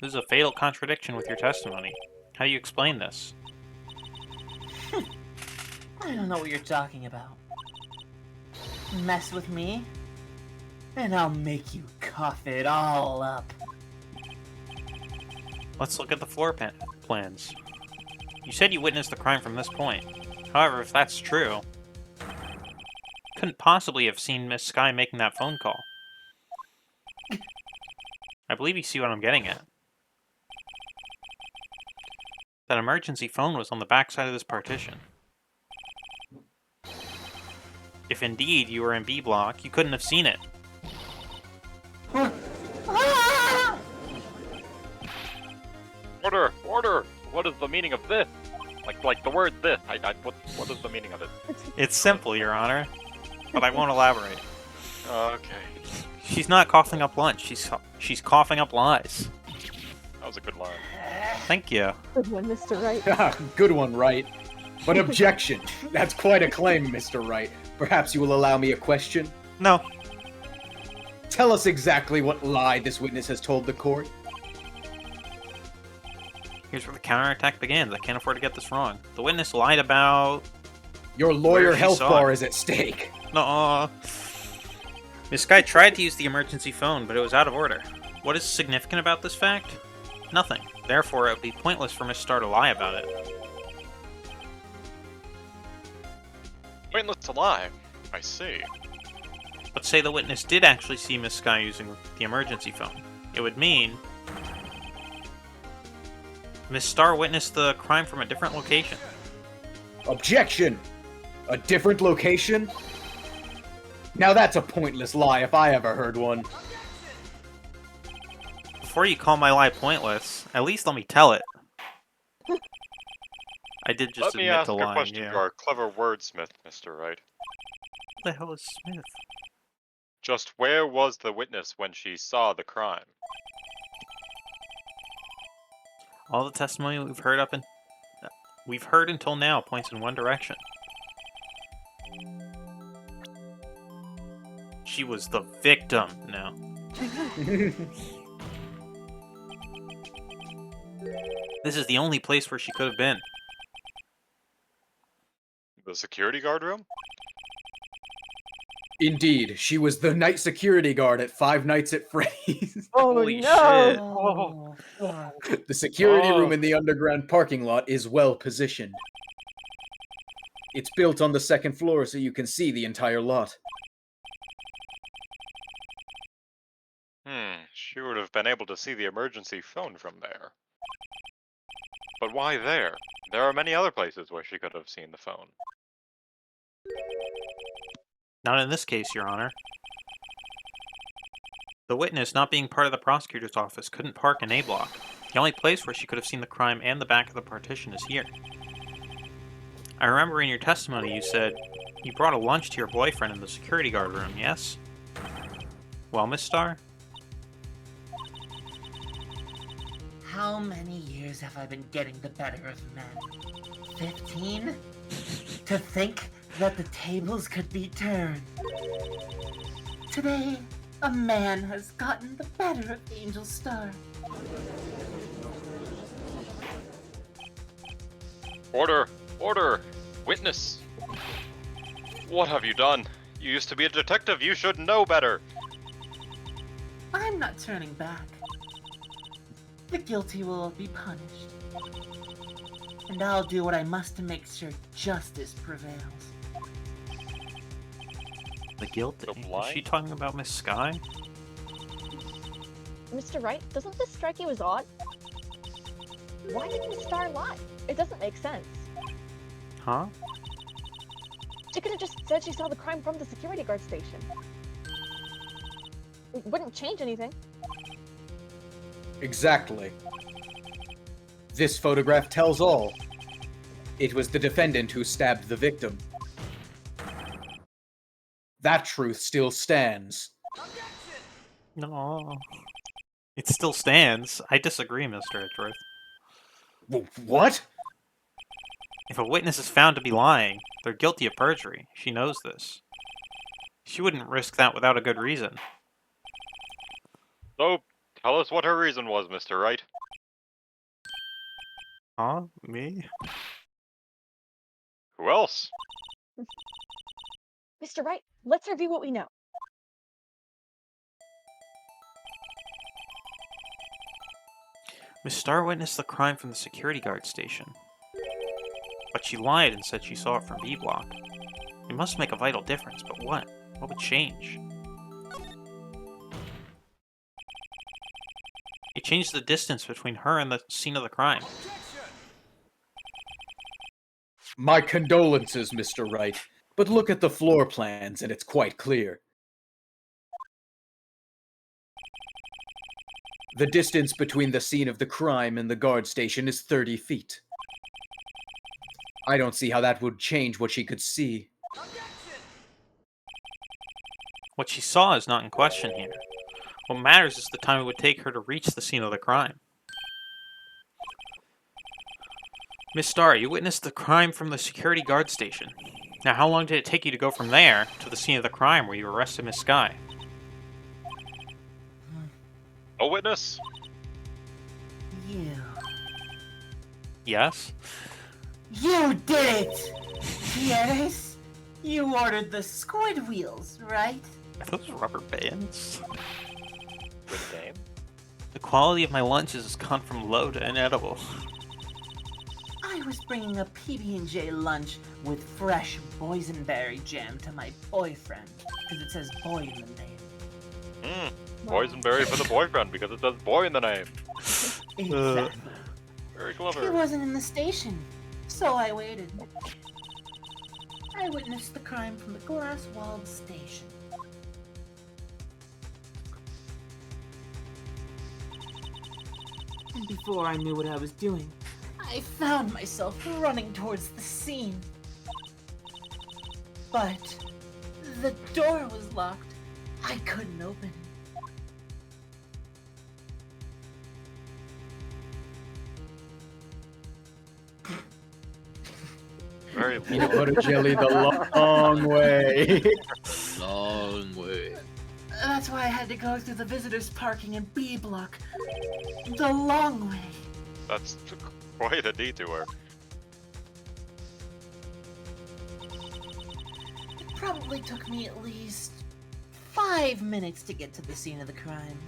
this is a fatal contradiction with your testimony. How do you explain this? I don't know what you're talking about. Mess with me, and I'll make you cough it all up. Let's look at the floor plans. You said you witnessed the crime from this point. However, if that's true, couldn't possibly have seen Miss Sky making that phone call. I believe you see what I'm getting at. That emergency phone was on the back side of this partition. If indeed you were in B block, you couldn't have seen it. Order! Order! What is the meaning of this? Like the word this. What is the meaning of it? It's simple, Your Honor, but I won't elaborate. Okay. She's not coughing up lunch. She's coughing up lies. That was a good line. Thank you. Good one, Mr. Wright. Good one, Wright. But objection. That's quite a claim, Mr. Wright. Perhaps you will allow me a question? No. Tell us exactly what lie this witness has told the court. Here's where the counterattack begins. I can't afford to get this wrong. The witness lied about... Your lawyer where she health saw bar it. is at stake. Nuh-uh. Miss Sky tried to use the emergency phone, but it was out of order. What is significant about this fact? Nothing. Therefore, it would be pointless for Miss Star to lie about it. Pointless to lie. I see. But say the witness did actually see Miss Sky using the emergency phone. It would mean... Miss Star witnessed the crime from a different location. Objection! A different location? Now that's a pointless lie if I ever heard one. Before you call my lie pointless, at least let me tell it. I did just Let me admit ask to a lying, question. yeah. You are a clever wordsmith, Mr. Wright. What the hell is Smith? Just where was the witness when she saw the crime? All the testimony we've heard until now points in one direction. She was the victim. No. This is the only place where she could have been. The security guard room? Indeed, she was the night security guard at Five Nights at Freddy's. Oh Holy no! shit. The security Oh. room in the underground parking lot is well positioned. It's built on the second floor so you can see the entire lot. She would have been able to see the emergency phone from there. But why there? There are many other places where she could have seen the phone. Not in this case, Your Honor. The witness, not being part of the prosecutor's office, couldn't park in A block. The only place where she could have seen the crime and the back of the partition is here. I remember in your testimony you said you brought a lunch to your boyfriend in the security guard room, yes? Well, Miss Star? How many years have I been getting the better of men? 15? To think that the tables could be turned. Today, a man has gotten the better of Angel Star. Order! Order! Witness! What have you done? You used to be a detective, you should know better! I'm not turning back. The guilty will be punished. And I'll do what I must to make sure justice prevails. The guilty? Is she talking about Miss Sky? Mr. Wright, doesn't this strike you as odd? Why did Miss Star lie? It doesn't make sense. Huh? She could have just said she saw the crime from the security guard station. It wouldn't change anything. Exactly. This photograph tells all. It was the defendant who stabbed the victim. That truth still stands. No. It still stands. I disagree, Mr. Edgeworth. What? If a witness is found to be lying, they're guilty of perjury. She knows this. She wouldn't risk that without a good reason. So, tell us what her reason was, Mr. Wright. Huh? Me? Who else? Mr. Wright, let's review what we know. Miss Star witnessed the crime from the security guard station. But she lied and said she saw it from B block. It must make a vital difference, but what? What would change? It changed the distance between her and the scene of the crime. My condolences, Mr. Wright, but look at the floor plans and it's quite clear. The distance between the scene of the crime and the guard station is 30 feet. I don't see how that would change what she could see. What she saw is not in question here. What matters is the time it would take her to reach the scene of the crime. Miss Star, you witnessed the crime from the security guard station. Now, how long did it take you to go from there to the scene of the crime where you arrested Miss Sky? A witness? You. Yes? You did it! Yes? You ordered the squid wheels, right? Are those rubber bands? Good game. The quality of my lunches has gone from low to inedible. I was bringing a PB&J lunch with fresh boysenberry jam to my boyfriend, because it says boy in the name. Boysenberry for the boyfriend because it says boy in the name. Exactly. Very He clever. wasn't in the station, so I waited. I witnessed the crime from the glass-walled station. And before I knew what I was doing, I found myself running towards the scene. But the door was locked. I couldn't open it. Very Peanut butter jelly the long way. Long way. That's why I had to go through the visitors' parking in B block. The long way. That's quite a detour. It probably took me at least 5 minutes to get to the scene of the crime.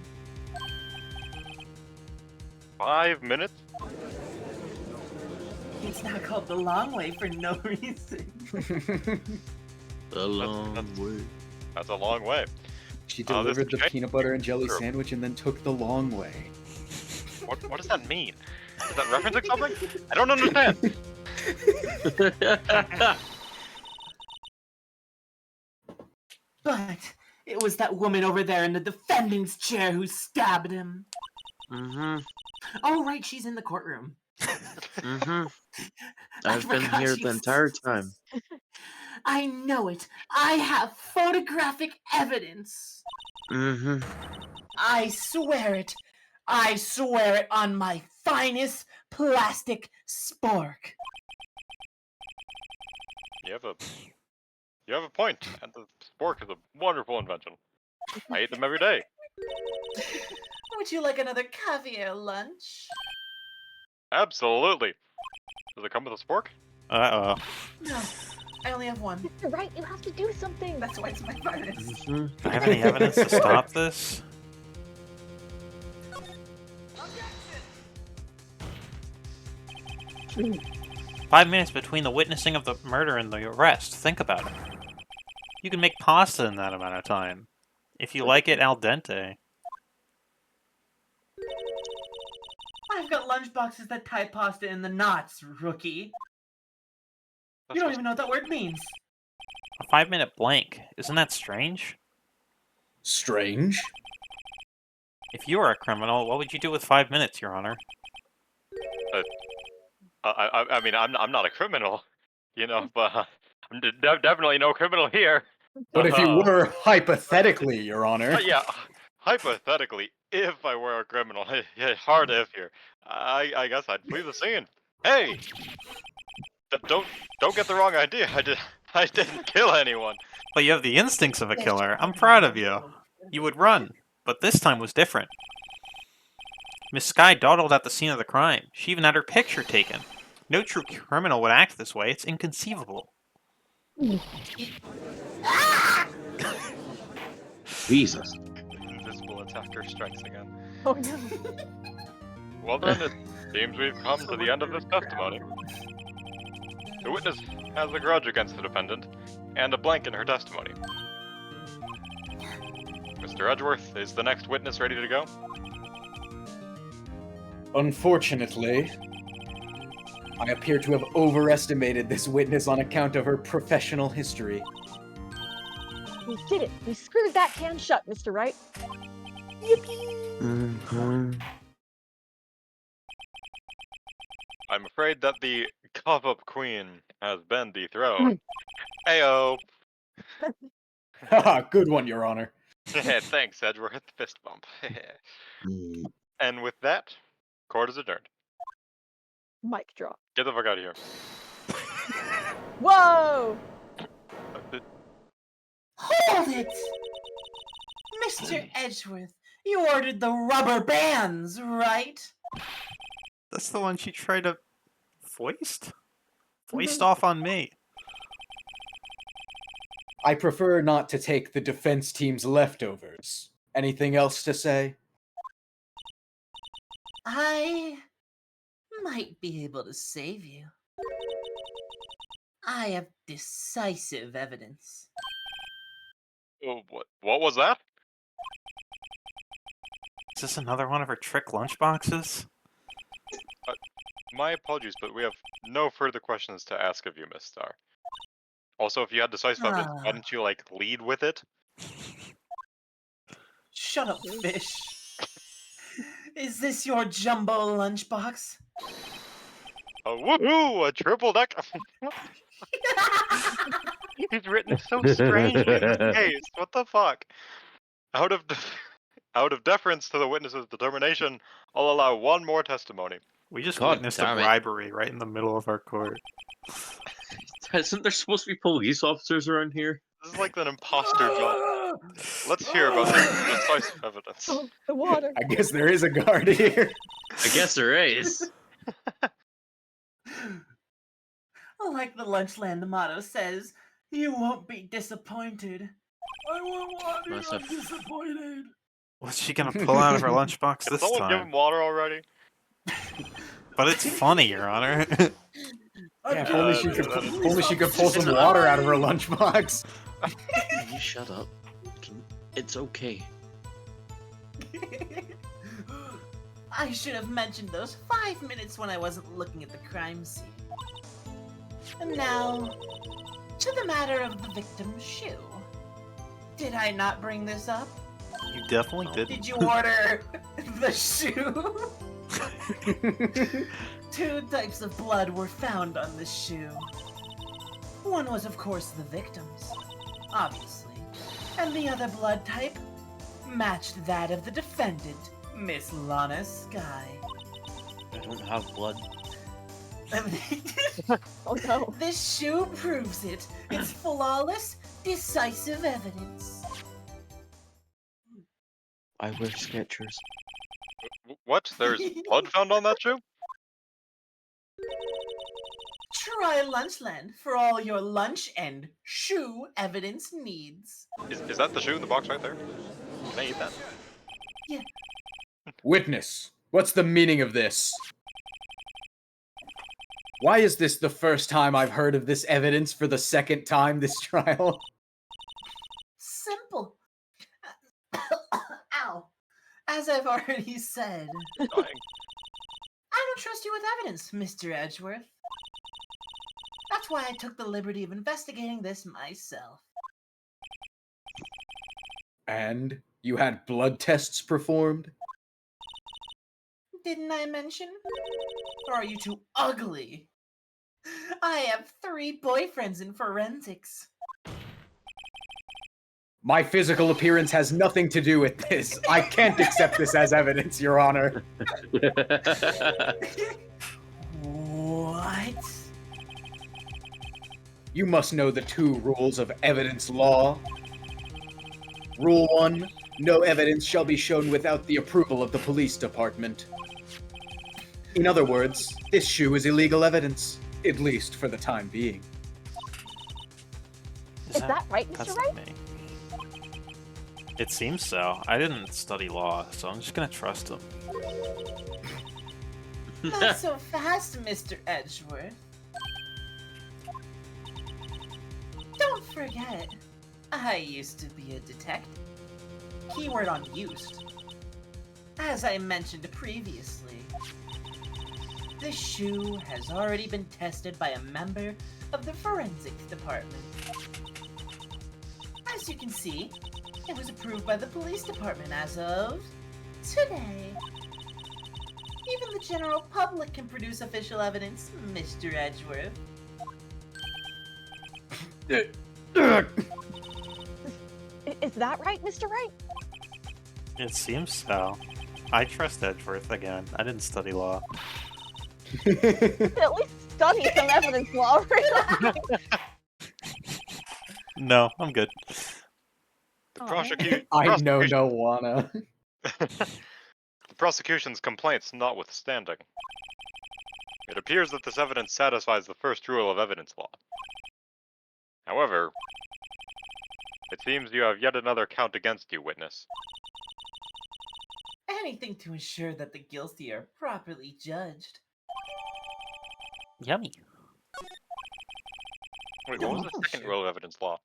5 minutes? It's now called the long way for no reason. The long way. That's a long way. She Oh, this delivered the change- peanut butter and jelly True. sandwich and then took the long way. What does that mean? Is that referencing something? I don't understand. But it was that woman over there in the defendant's chair who stabbed him. Mm-hmm. Oh, right, she's in the courtroom. Mm-hmm. I I've been forgot here she the was- entire time. I know it. I have photographic evidence. Mm-hmm. I swear it. I swear it on my finest plastic spork. You have a point, and the spork is a wonderful invention. I eat them every day. Would you like another caviar lunch? Absolutely. Does it come with a spork? Uh-oh. No, I only have one. You're right, you have to do something. That's why it's my finest. Do I have any evidence to stop this? Mm. 5 minutes between the witnessing of the murder and the arrest. Think about it. You can make pasta in that amount of time. If you like it al dente. I've got lunch boxes that tie pasta in the knots, rookie. You don't even know what that word means. A 5-minute blank. Isn't that strange? Strange? If you were a criminal, what would you do with 5 minutes, Your Honor? I mean, I'm not a criminal, you know, but I'm definitely no criminal here. But if you were, hypothetically, Your Honor. Yeah, hypothetically, if I were a criminal, hard if here, I guess I'd flee the scene. Hey, don't get the wrong idea. I didn't kill anyone. But you have the instincts of a killer. I'm proud of you. You would run, but this time was different. Miss Sky dawdled at the scene of the crime. She even had her picture taken. No true criminal would act this way. It's inconceivable. Jesus. Invisible attacker strikes again. Oh no. Well then, it seems we've come to the end of this testimony. The witness has a grudge against the defendant, and a blank in her testimony. Mr. Edgeworth, is the next witness ready to go? Unfortunately, I appear to have overestimated this witness on account of her professional history. We did it. We screwed that can shut, Mr. Wright. Yippee! Mm-hmm. I'm afraid that the cough-up queen has been dethroned. Ayo! Haha, good one, Your Honor. Thanks, Edgeworth. Fist bump. And with that, court is adjourned. Mic drop. Get the fuck out of here. Whoa! Hold it! Mr. Edgeworth, You ordered the rubber bands, right? That's the one she tried to foist off on me. I prefer not to take the defense team's leftovers. Anything else to say? I might be able to save you. I have decisive evidence. Oh, what was that? Is this another one of her trick lunchboxes? My apologies, but we have no further questions to ask of you, Miss Star. Also, if you had decisive evidence, why didn't you, like, lead with it? Shut up, fish. Is this your jumbo lunchbox? Woohoo! A triple deck! He's written so strangely in this case. What the fuck? Out of deference to the witness's determination, I'll allow one more testimony. We just God witnessed a damn it. bribery right in the middle of our court. Isn't there supposed to be police officers around here? This is like an imposter job. Let's hear about the decisive evidence. Oh, the water. I guess there is a guard here. I guess there is. Like the Lunchland motto says, you won't be disappointed. I won't want to. Must I'm have- disappointed. What's she gonna pull out of her lunchbox Can this someone give time? him water already? But it's funny, Your Honor. Yeah, if only she could pull some water out of her lunchbox. Can you shut up? It's okay. I should have mentioned those 5 minutes when I wasn't looking at the crime scene. And now, to the matter of the victim's shoe. Did I not bring this up? You definitely did. Did you order the shoe? 2 types of blood were found on the shoe. One was, of course, the victim's, obviously, and the other blood type matched that of the defendant, Miss Lana Sky. I don't have blood. Oh no. This shoe proves it. It's flawless, decisive evidence. I wear Skechers. What? There's blood found on that shoe? Try Lunchland for all your lunch and shoe evidence needs. Is that the shoe in the box right there? Can I eat that? Yeah. Witness, what's the meaning of this? Why is this the first time I've heard of this evidence for the second time this trial? Simple. Ow. As I've already said, I don't trust you with evidence, Mr. Edgeworth. That's why I took the liberty of investigating this myself. And you had blood tests performed? Didn't I mention? Or are you too ugly? I have 3 boyfriends in forensics. My physical appearance has nothing to do with this. I can't accept this as evidence, Your Honor. What? You must know the 2 rules of evidence law. Rule 1, no evidence shall be shown without the approval of the police department. In other words, this shoe is illegal evidence, at least for the time being. Is that right, That's Mr. not Wright? me. It seems so. I didn't study law, so I'm just gonna trust him. Not so fast, Mr. Edgeworth. Don't forget, I used to be a detective. Keyword on used. As I mentioned previously, this shoe has already been tested by a member of the forensics department. As you can see, it was approved by the police department as of today. Even the general public can produce official evidence, Mr. Edgeworth. Is that right, Mr. Wright? It seems so. I trust Edgeworth again. I didn't study law. At least study some evidence law, right? No, I'm good. The prosecution. I know no wanna. The prosecution's complaints notwithstanding, it appears that this evidence satisfies the first rule of evidence law. However, it seems you have yet another count against you, witness. Anything to ensure that the guilty are properly judged. Yummy. Wait, what was the second rule of evidence law?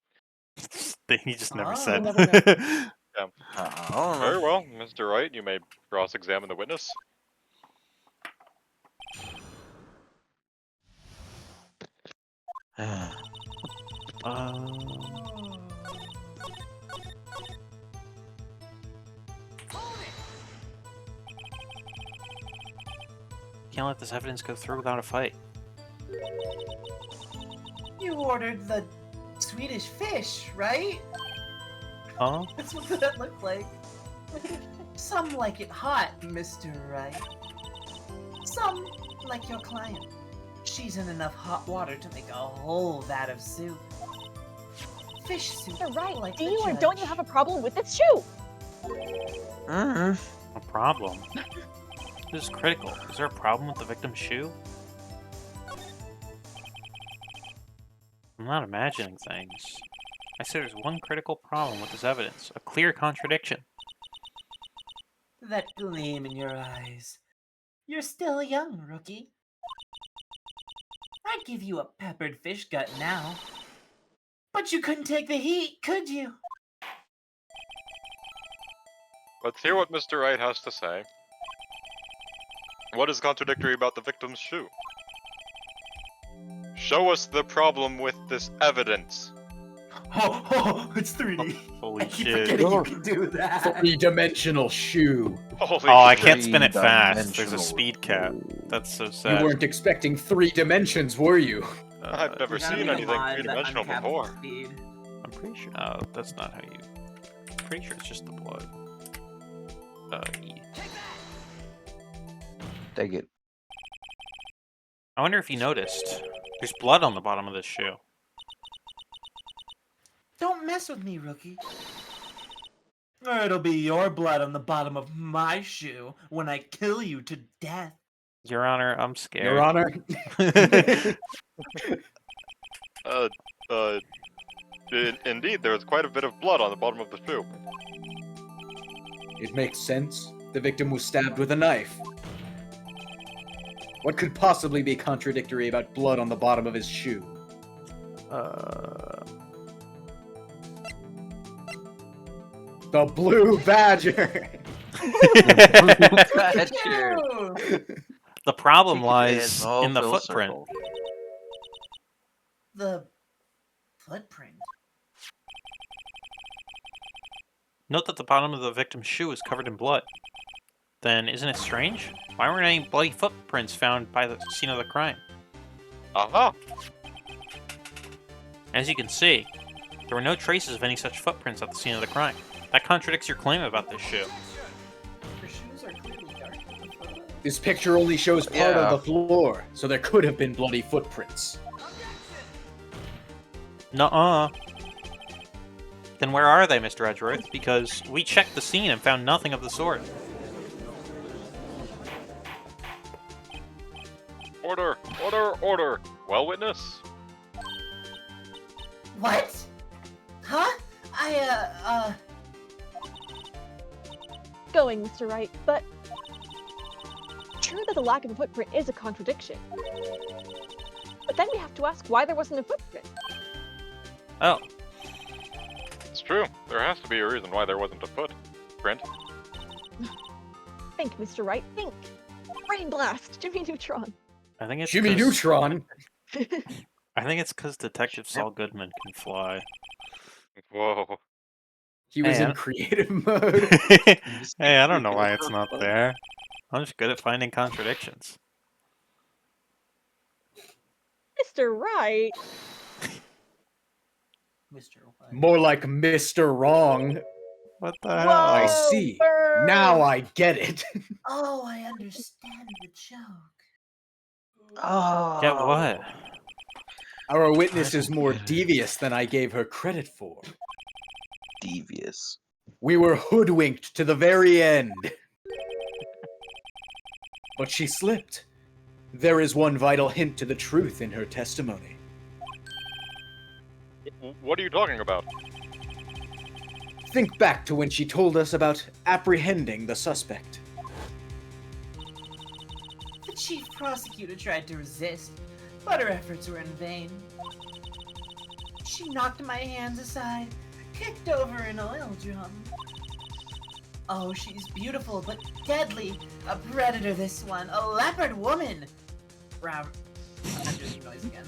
He just never Oh. said. We'll never know. Yeah. I don't know. Very well, Mr. Wright, you may cross-examine the witness. Can't let this evidence go through without a fight. You ordered the Swedish fish, right? Huh? That's what that looked like. Some like it hot, Mr. Wright. Some like your client. She's in enough hot water to make a whole vat of soup. Fish soup. Mr. Wright, like do the you or judge. don't you have a problem with this shoe? A problem? This is critical. Is there a problem with the victim's shoe? I'm not imagining things. I say there's one critical problem with this evidence. A clear contradiction. That gleam in your eyes. You're still young, rookie. I'd give you a peppered fish gut now. But you couldn't take the heat, could you? Let's hear what Mr. Wright has to say. What is contradictory about the victim's shoe? Show us the problem with this evidence. Oh, it's 3D. Holy I keep shit. forgetting you can do that. Three-dimensional shoe. Holy Oh, I can't spin it fast. There's a Three-dimensional. speed cap. That's so You sad. weren't expecting 3 dimensions, were you? I've never Gotta seen be anything alive, that three-dimensional uncapped before. speed. I'm pretty sure. Oh, that's not how you. I'm pretty sure it's just the blood. E. Take it. I wonder if you noticed. There's blood on the bottom of this shoe. Don't mess with me, rookie. Or it'll be your blood on the bottom of my shoe when I kill you to death. Your Honor, I'm scared. Your Honor. Indeed, there is quite a bit of blood on the bottom of the shoe. It makes sense. The victim was stabbed with a knife. What could possibly be contradictory about blood on the bottom of his shoe? The Blue Badger! The problem It's lies all in the full footprint. circle. The footprint. Note that the bottom of the victim's shoe is covered in blood. Then, isn't it strange? Why weren't any bloody footprints found by the scene of the crime? Aha! As you can see, there were no traces of any such footprints at the scene of the crime. That contradicts your claim about this shoe. Her shoes are clearly dark in the photo. This picture only shows part of the floor, so there could have been bloody footprints. Nuh-uh. Then where are they, Mr. Edgeworth? Because we checked the scene and found nothing of the sort. Order! Order! Order! Well, witness? What? Huh? Going, Mr. Wright, but true that the lack of a footprint is a contradiction. But then we have to ask why there wasn't a footprint. Oh. It's true. There has to be a reason why there wasn't a footprint. Think, Mr. Wright, think. Brain blast, Jimmy Neutron. I think it's Jimmy 'cause- Neutron! I think it's because Detective Saul Goodman can fly. Whoa. He was Hey, in creative mode. Hey, I don't know why it's not there. I'm just good at finding contradictions. Mr. Wright. Mr. What? More like Mr. Wrong. What the Whoa, hell? I see. burn. Now I get it. Oh, I understand the joke. Oh. Get what? Our witness is more devious than I gave her credit for. Devious. We were hoodwinked to the very end. But she slipped. There is one vital hint to the truth in her testimony. What are you talking about? Think back to when she told us about apprehending the suspect. The chief prosecutor tried to resist, but her efforts were in vain. She knocked my hands aside, kicked over an oil drum. Oh, she's beautiful, but deadly. A predator, this one. A leopard woman. Wow. I'm not doing the noise again.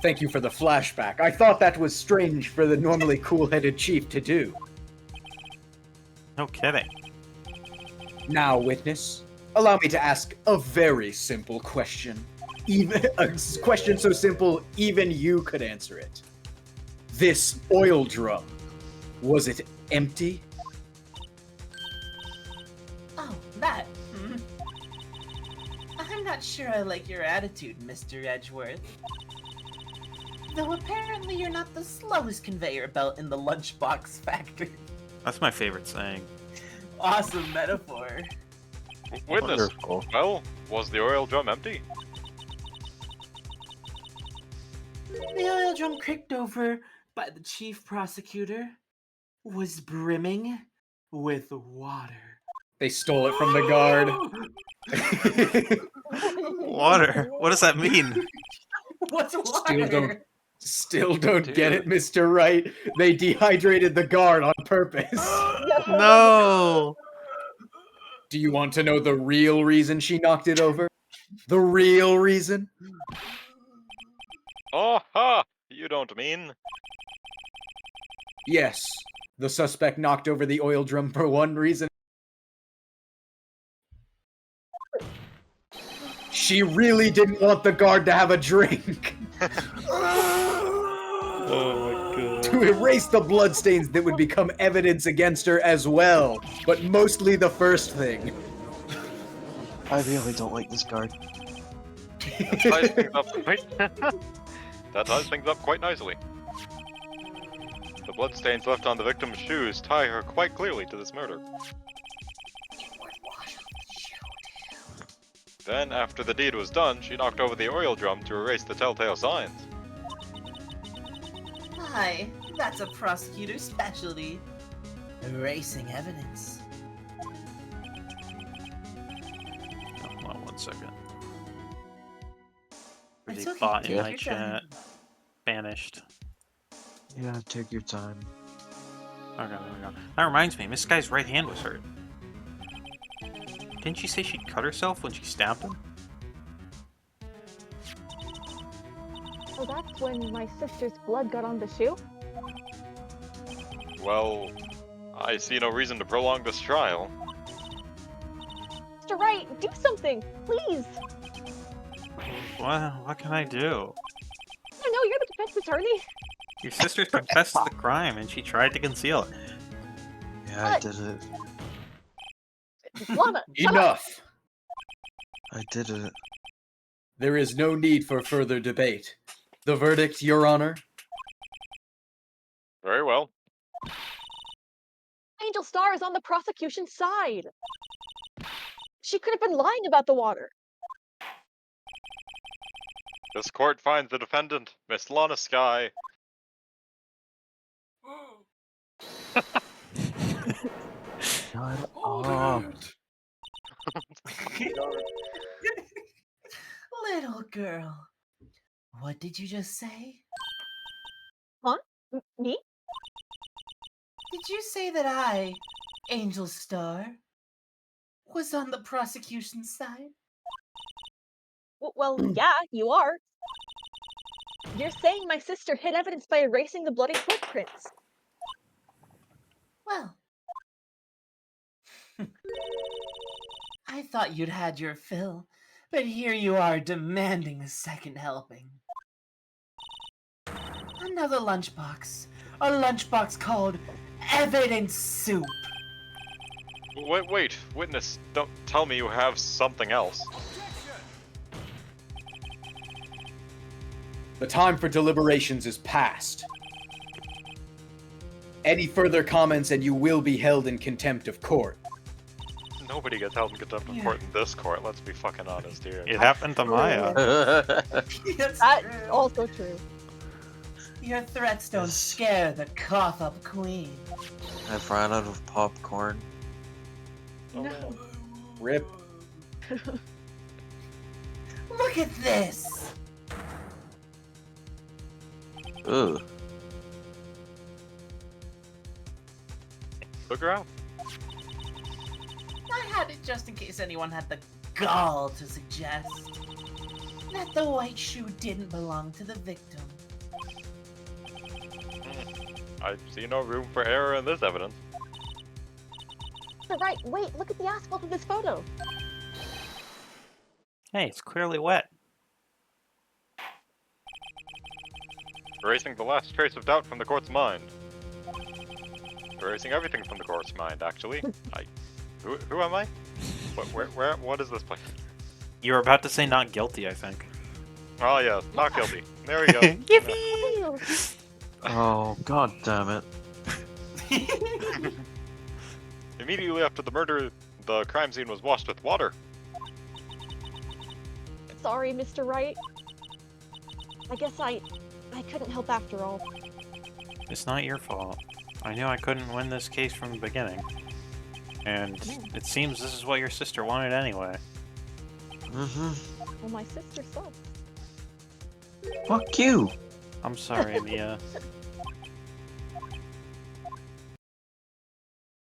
Thank you for the flashback. I thought that was strange for the normally cool-headed chief to do. No kidding. Now, witness, allow me to ask a very simple question. Even a question so simple, even you could answer it. This oil drum, was it empty? Oh, that. I'm not sure I like your attitude, Mr. Edgeworth. Though apparently you're not the slowest conveyor belt in the lunchbox factory. That's my favorite saying. Awesome metaphor. Witness. Wonderful. Well, was the oil drum empty? The oil drum kicked over by the chief prosecutor was brimming with water. They stole it from the guard. Water? What does that mean? What's water? Still don't get it, Mr. Wright. They dehydrated the guard on purpose. No! Do you want to know the real reason she knocked it over? The real reason? Oh ha! You don't mean? Yes, the suspect knocked over the oil drum for one reason. She really didn't want the guard to have a drink. Oh my god. To erase the bloodstains that would become evidence against her as well. But mostly the first thing. I really don't like this guard. That ties things up that ties things up quite nicely. The bloodstains left on the victim's shoes tie her quite clearly to this murder. Then, after the deed was done, she knocked over the oil drum to erase the telltale signs. Hi, that's a prosecutor's specialty. Erasing evidence. Hold on 1 second. It's They okay, bought in take my your chat. time. Banished. Yeah, take your time. Okay, there we go. That reminds me, Miss Guy's right hand was hurt. Didn't she say she'd cut herself when she stabbed him? Oh, that's when my sister's blood got on the shoe? Well, I see no reason to prolong this trial. Mr. Wright, do something, please! What can I do? I don't know, you're the defense attorney. Your sister confessed to the crime and she tried to conceal it. Yeah, I did it. Lana, Enough! I did it. There is no need for further debate. The verdict, Your Honor? Very well. Angel Star is on the prosecution's side. She could have been lying about the water. This court finds the defendant, Miss Lana Sky. Shut up. Little girl, what did you just say? Huh? Me? Did you say that I, Angel Star, was on the prosecution's side? Well, yeah, you are. You're saying my sister hid evidence by erasing the bloody footprints. Well, I thought you'd had your fill, but here you are demanding a second helping. Another lunchbox. A lunchbox called Evidence Soup. Wait, witness, don't tell me you have something else. The time for deliberations is past. Any further comments and you will be held in contempt of court. Nobody gets held in contempt of court in this court, let's be fucking honest here. It happened to Maya. That's That's also true. Your threats don't scare the cough-up queen. I've run out of popcorn. No. Rip. Look at this! Ugh. Look around. I had it just in case anyone had the gall to suggest that the white shoe didn't belong to the victim. I see no room for error in this evidence. Right, wait, look at the asphalt of this photo. Hey, it's clearly wet. Erasing the last trace of doubt from the court's mind. Erasing everything from the court's mind, actually. Who am I? What is this place? You were about to say not guilty, I think. Oh yeah, not guilty. There we go. Yippee! Oh, god damn it. Immediately after the murder, the crime scene was washed with water. Sorry, Mr. Wright. I guess I couldn't help after all. It's not your fault. I knew I couldn't win this case from the beginning. And it seems this is what your sister wanted anyway. Well, my sister sucks. Fuck you. I'm sorry, Mia.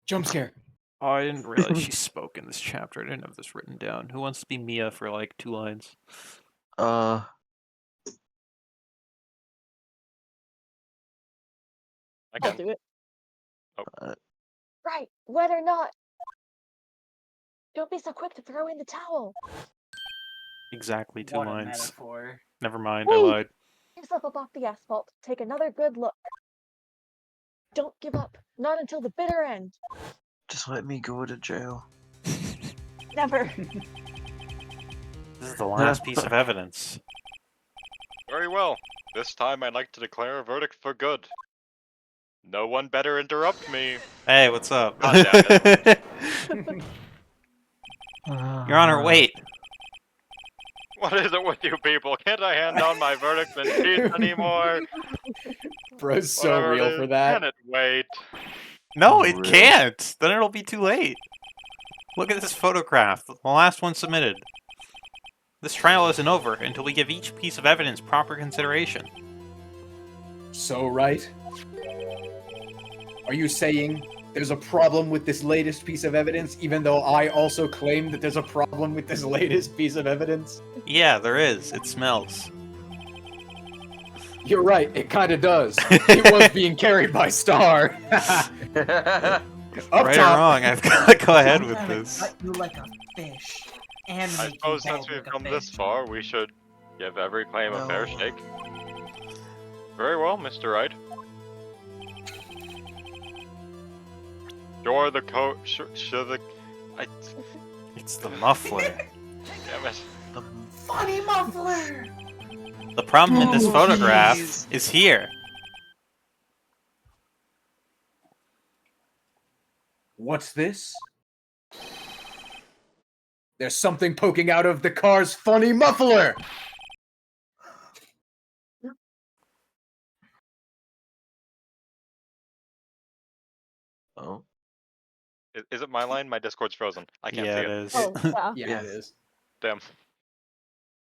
Jump scare. Oh, I didn't realize she spoke in this chapter. I didn't have this written down. Who wants to be Mia for like 2 lines? I I'll can. do it. Oh. Right, wet or not. Don't be so quick to throw in the towel. Exactly 2 What a lines. metaphor. Never mind, I Wait. lied. Pick yourself up off the asphalt. Take another good look. Don't give up. Not until the bitter end. Just let me go to jail. Never. This is the last piece of evidence. Very well. This time I'd like to declare a verdict for good. No one better interrupt me. Hey, what's up? God damn it. Your Honor, wait. What is it with you people? Can't I hand down my verdict in peace anymore? Bro's so Whatever it real is, for that. Can it wait? No, it can't. Then it'll be too late. Look at this photograph, the last one submitted. This trial isn't over until we give each piece of evidence proper consideration. So right? Are you saying there's a problem with this latest piece of evidence, even though I also claim that there's a problem with this latest piece of evidence? Yeah, there is. It smells. You're right, it kinda does. He was being carried by Star. Up Right top. or wrong, I've got to go ahead with this. Cut you like a fish. And I make you suppose bald since we've like a come fish. this far, we should give every claim a fair shake. Very well, Mr. Wright. You're the It's the muffler. Damn it. Funny muffler! The problem in this Oh, photograph jeez. is here. What's this? There's something poking out of the car's funny muffler! Oh. Is it my line? My Discord's frozen. I can't Yeah, see it it. is. Oh, yeah. Yeah, it is. Damn.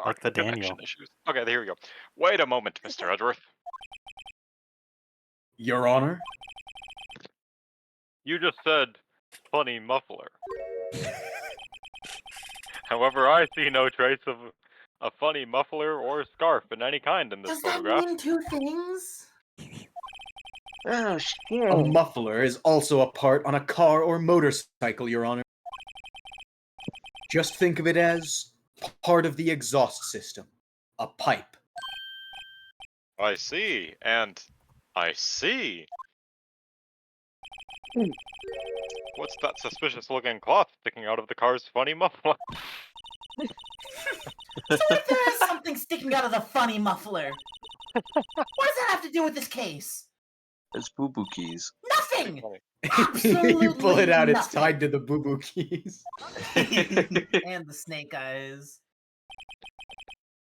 Like the Connection Daniel. issues. Okay, here we go. Wait a moment, Mr. Edgeworth. Your Honor? You just said funny muffler. However, I see no trace of a funny muffler or scarf in any kind in this Does that photograph. mean two things? Oh, A shit. muffler is also a part on a car or motorcycle, Your Honor. Just think of it as part of the exhaust system. A pipe. I see, and I see. What's that suspicious-looking cloth sticking out of the car's funny muffler? So if there is something sticking out of the funny muffler, what does that have to do with this case? It's boo boo keys. Nothing. You pull it out, it's nothing. tied to the boo boo keys. And the snake eyes.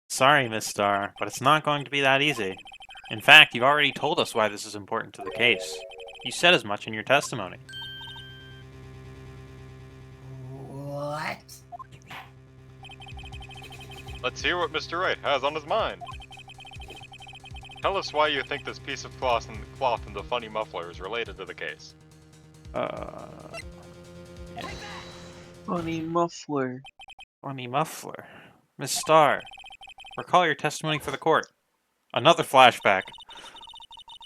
Sorry, Miss Star, but it's not going to be that easy. In fact, you've already told us why this is important to the case. You said as much in your testimony. What? Let's hear what Mr. Wright has on his mind. Tell us why you think this piece of cloth and the funny muffler is related to the case. Funny muffler. Funny muffler. Miss Star, recall your testimony for the court. Another flashback.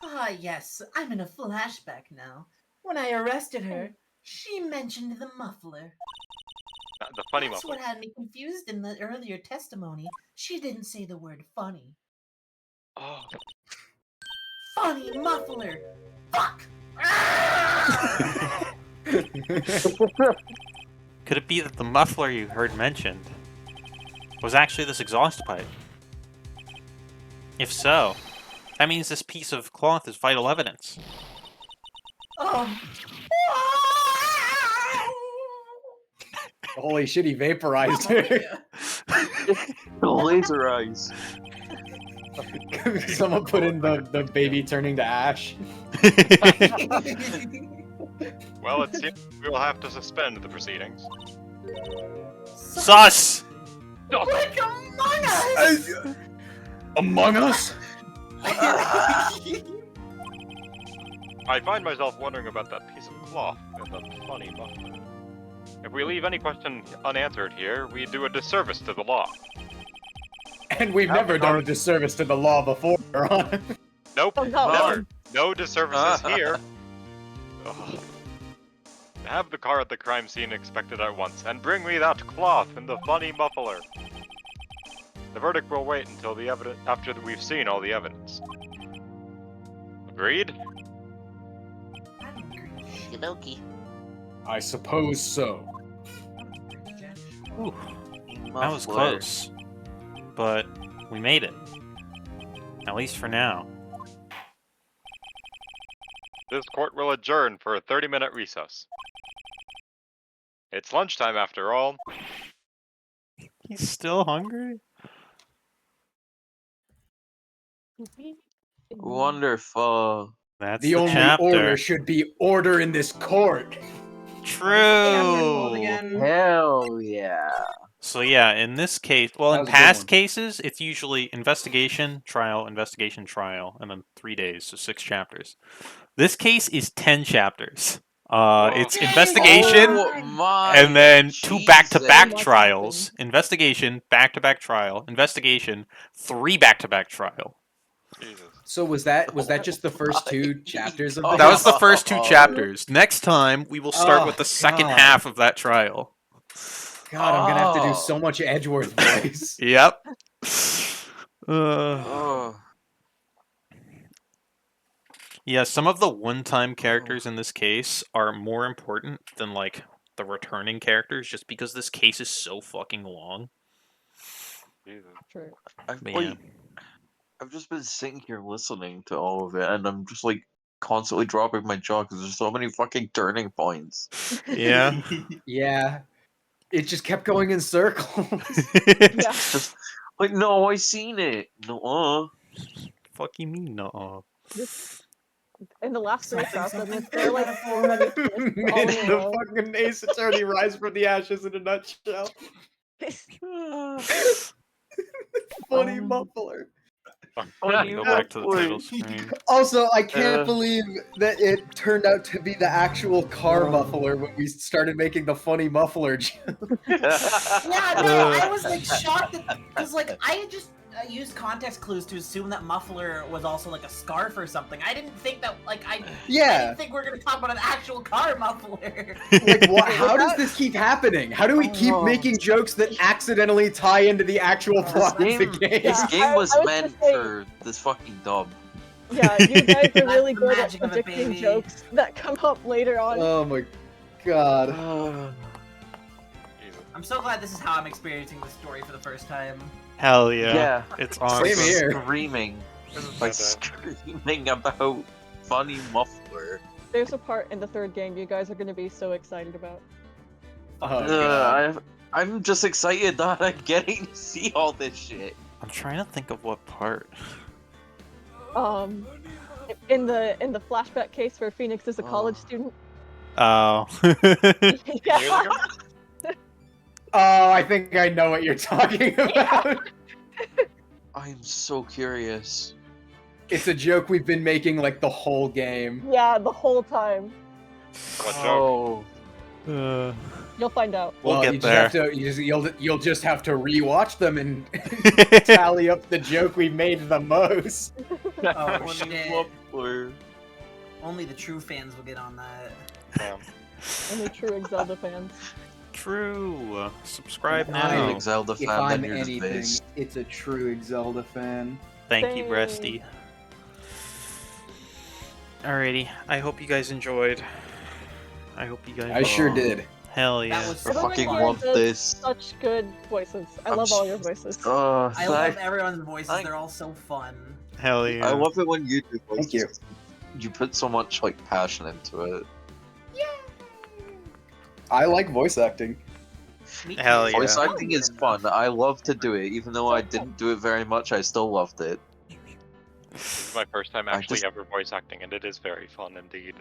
Ah, yes, I'm in a flashback now. When I arrested her, she mentioned the muffler. The funny That's muffler. what had me confused in the earlier testimony. She didn't say the word funny. Oh. Funny muffler! Fuck! Could it be that the muffler you heard mentioned was actually this exhaust pipe? If so, that means this piece of cloth is vital evidence. Holy shit, he vaporized her. The laser eyes. Someone put in the baby turning to ash. Well, it seems we will have to suspend the proceedings. Sus! Like Among Us! Among Us? I find myself wondering about that piece of cloth and the funny muffler. If we leave any question unanswered here, we do a disservice to the law. And we've never done a disservice to the law before, Your Honor. Nope, Oh, no. never. No disservices here. Ugh. Have the car at the crime scene inspected at once, and bring me that cloth and the funny muffler. The verdict will wait until the after we've seen all the evidence. Agreed? Okie I suppose so. Ooh, that was close. But we made it. At least for now. This court will adjourn for a 30-minute recess. It's lunchtime after all. He's still hungry? Wonderful. That's the only chapter. order should be order in this court. True! Hell yeah. So yeah, in this case, well, That in was a good past one. cases, it's usually investigation, trial, and then 3 days, so 6 chapters. This case is 10 chapters. It's investigation, Oh my and then 2 back-to-back Jesus. trials. Investigation, back-to-back trial. Investigation, 3 back-to-back trial. Jesus. So was that just the first 2 chapters of this? That was the first 2 chapters. Next time, we will start Oh, with the second God. half of that trial. God, I'm gonna have to do so much Edgeworth voice. Yep. Oh. Yeah, some of the one-time characters in this case are more important than, like, the returning characters, just because this case is so fucking long. Jesus. True. I've just been sitting here listening to all of it, and I'm just like constantly dropping my jaw because there's so many fucking turning points. Yeah. Yeah. It just kept going in circles. Yeah. Just like, no, I seen it. No. Fuck you mean, no. In the last 3 trials, they're like already all in Made a the row. fucking Ace Attorney rise from the ashes in a nutshell. Funny muffler. Go back to the title screen. Also, I can't believe that it turned out to be the actual car muffler when we started making the funny muffler joke. Yeah, no, I was like shocked because like I had just used context clues to assume that muffler was also like a scarf or something. I didn't think that I didn't think we were gonna talk about an actual car muffler. Like, what? How does this keep happening? How do we keep making jokes that accidentally tie into the actual plot of the game? This game was I was meant gonna say- for this fucking dub. Yeah, you guys are really the good at magic of it, predicting baby. jokes that come up later on. Oh my god. I'm so glad this is how I'm experiencing the story for the first time. Hell yeah. Yeah. It's awesome. Same here. Screaming. Like screaming about funny muffler. There's a part in the third game you guys are going to be so excited about. I'm just excited that I'm getting to see all this shit. I'm trying to think of what part. In the flashback case where Phoenix is a college student. Oh. Yeah. Oh, I think I know what you're talking about. I'm so curious. It's a joke we've been making like the whole game. Yeah, the whole time. What joke? You'll find out. We'll get you there. just have to, you'll just have to rewatch them and tally up the joke we made the most. Oh shit. Muffler. Only the true fans will get on that. Damn. Only true Zelda fans. True. Subscribe I'm now. an Zelda If fan, I'm then you're just anything, based. it's a true Zelda fan. Thank you, Breasty. Alrighty. I hope you guys enjoyed. I hope you guys. I sure did. Hell yeah. That was I so fucking fun. love this. Such good voices. I love all your voices. I love everyone's voices. They're all so fun. Hell yeah. I love it when you do voices. Thank you. You put so much like passion into it. I like voice acting. Hell yeah. Voice acting is fun. I love to do it, even though I didn't do it very much. I still loved it. This is my first time actually ever voice acting, and it is very fun indeed.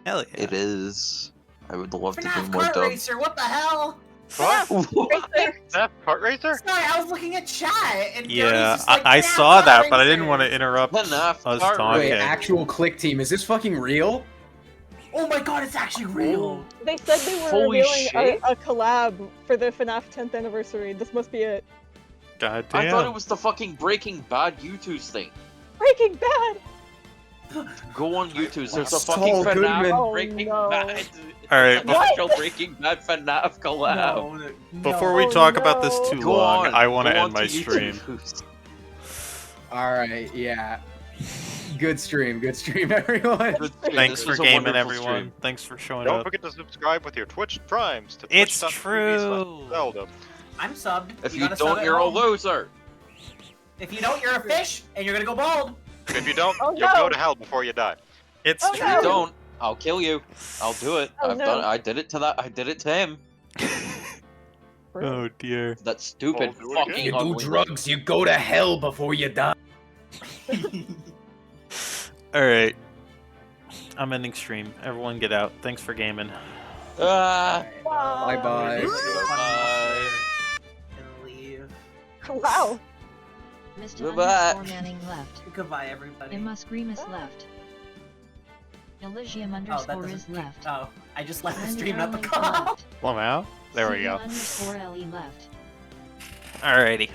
Hell yeah. It is. I would love to do FNAF more Kart dubs. Racer, what the hell? What? FNAF Kart Racer? Sorry, I was looking at chat. And Yeah, Dari's just like, I FNAF saw Kart that, but I didn't Racer. want to interrupt us talking. Wait, actual click team, is this fucking real? Oh my god, it's actually real. They said they were Holy revealing shit. a collab for the FNAF 10th anniversary. This must be it. God I damn. thought it was the fucking Breaking Bad YouTube's thing. Breaking Bad! Go on YouTube. There's a Saul fucking Goodman. FNAF Oh, Breaking no. Bad. Alright, Official Breaking Bad FNAF collab. before we talk about this too Go long, on, I want to go on end my to stream. YouTube. Alright, yeah. Good stream, everyone. Good stream. Thanks This for was a gaming, wonderful everyone. stream. Thanks for showing Don't up. forget to subscribe with your Twitch Primes to It's twitch.tv/Zelda. I'm subbed. If you gotta sub don't, at you're a home. loser. If you don't, you're a fish, and you're gonna go bald. If you don't, Oh, you'll no. go to hell before you die. It's Oh, If true. you don't, I'll kill you. I'll do it. Oh, I've no. done it. I did it to that. I did it to him. Oh dear. That stupid Oh, do it fucking again. You do ugly drugs, you go to hell before you die. Alright. I'm ending stream. Everyone get out. Thanks for gaming. Ah. Bye bye. Bye. And leave. Wow. Mr. Goodbye. Underscore Manning left. Goodbye, everybody. Emma Screamus left. Elysium Oh, that underscore doesn't. is left. Oh, I just left the Andy stream, not the Erlington call. left. Plum out. There we go. Underscore LE left. Alrighty.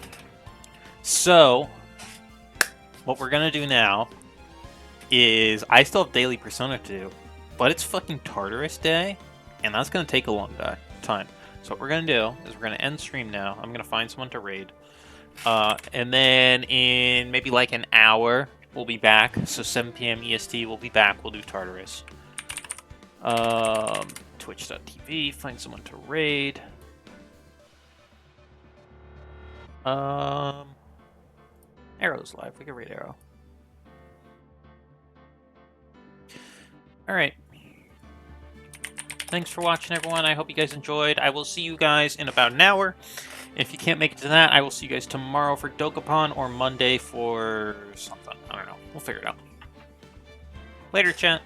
So, what we're gonna do now is I still have daily Persona to do, but it's fucking Tartarus Day, and that's gonna take a long time. So what we're gonna do is we're gonna end stream now. I'm gonna find someone to raid, and then in maybe like an hour we'll be back. So 7 p.m. EST we'll be back. We'll do Tartarus. Twitch.tv. Find someone to raid. Arrow's live. We can raid Arrow. Alright. Thanks for watching, everyone. I hope you guys enjoyed. I will see you guys in about an hour. If you can't make it to that, I will see you guys tomorrow for Dokapon or Monday for something. I don't know. We'll figure it out. Later, chat.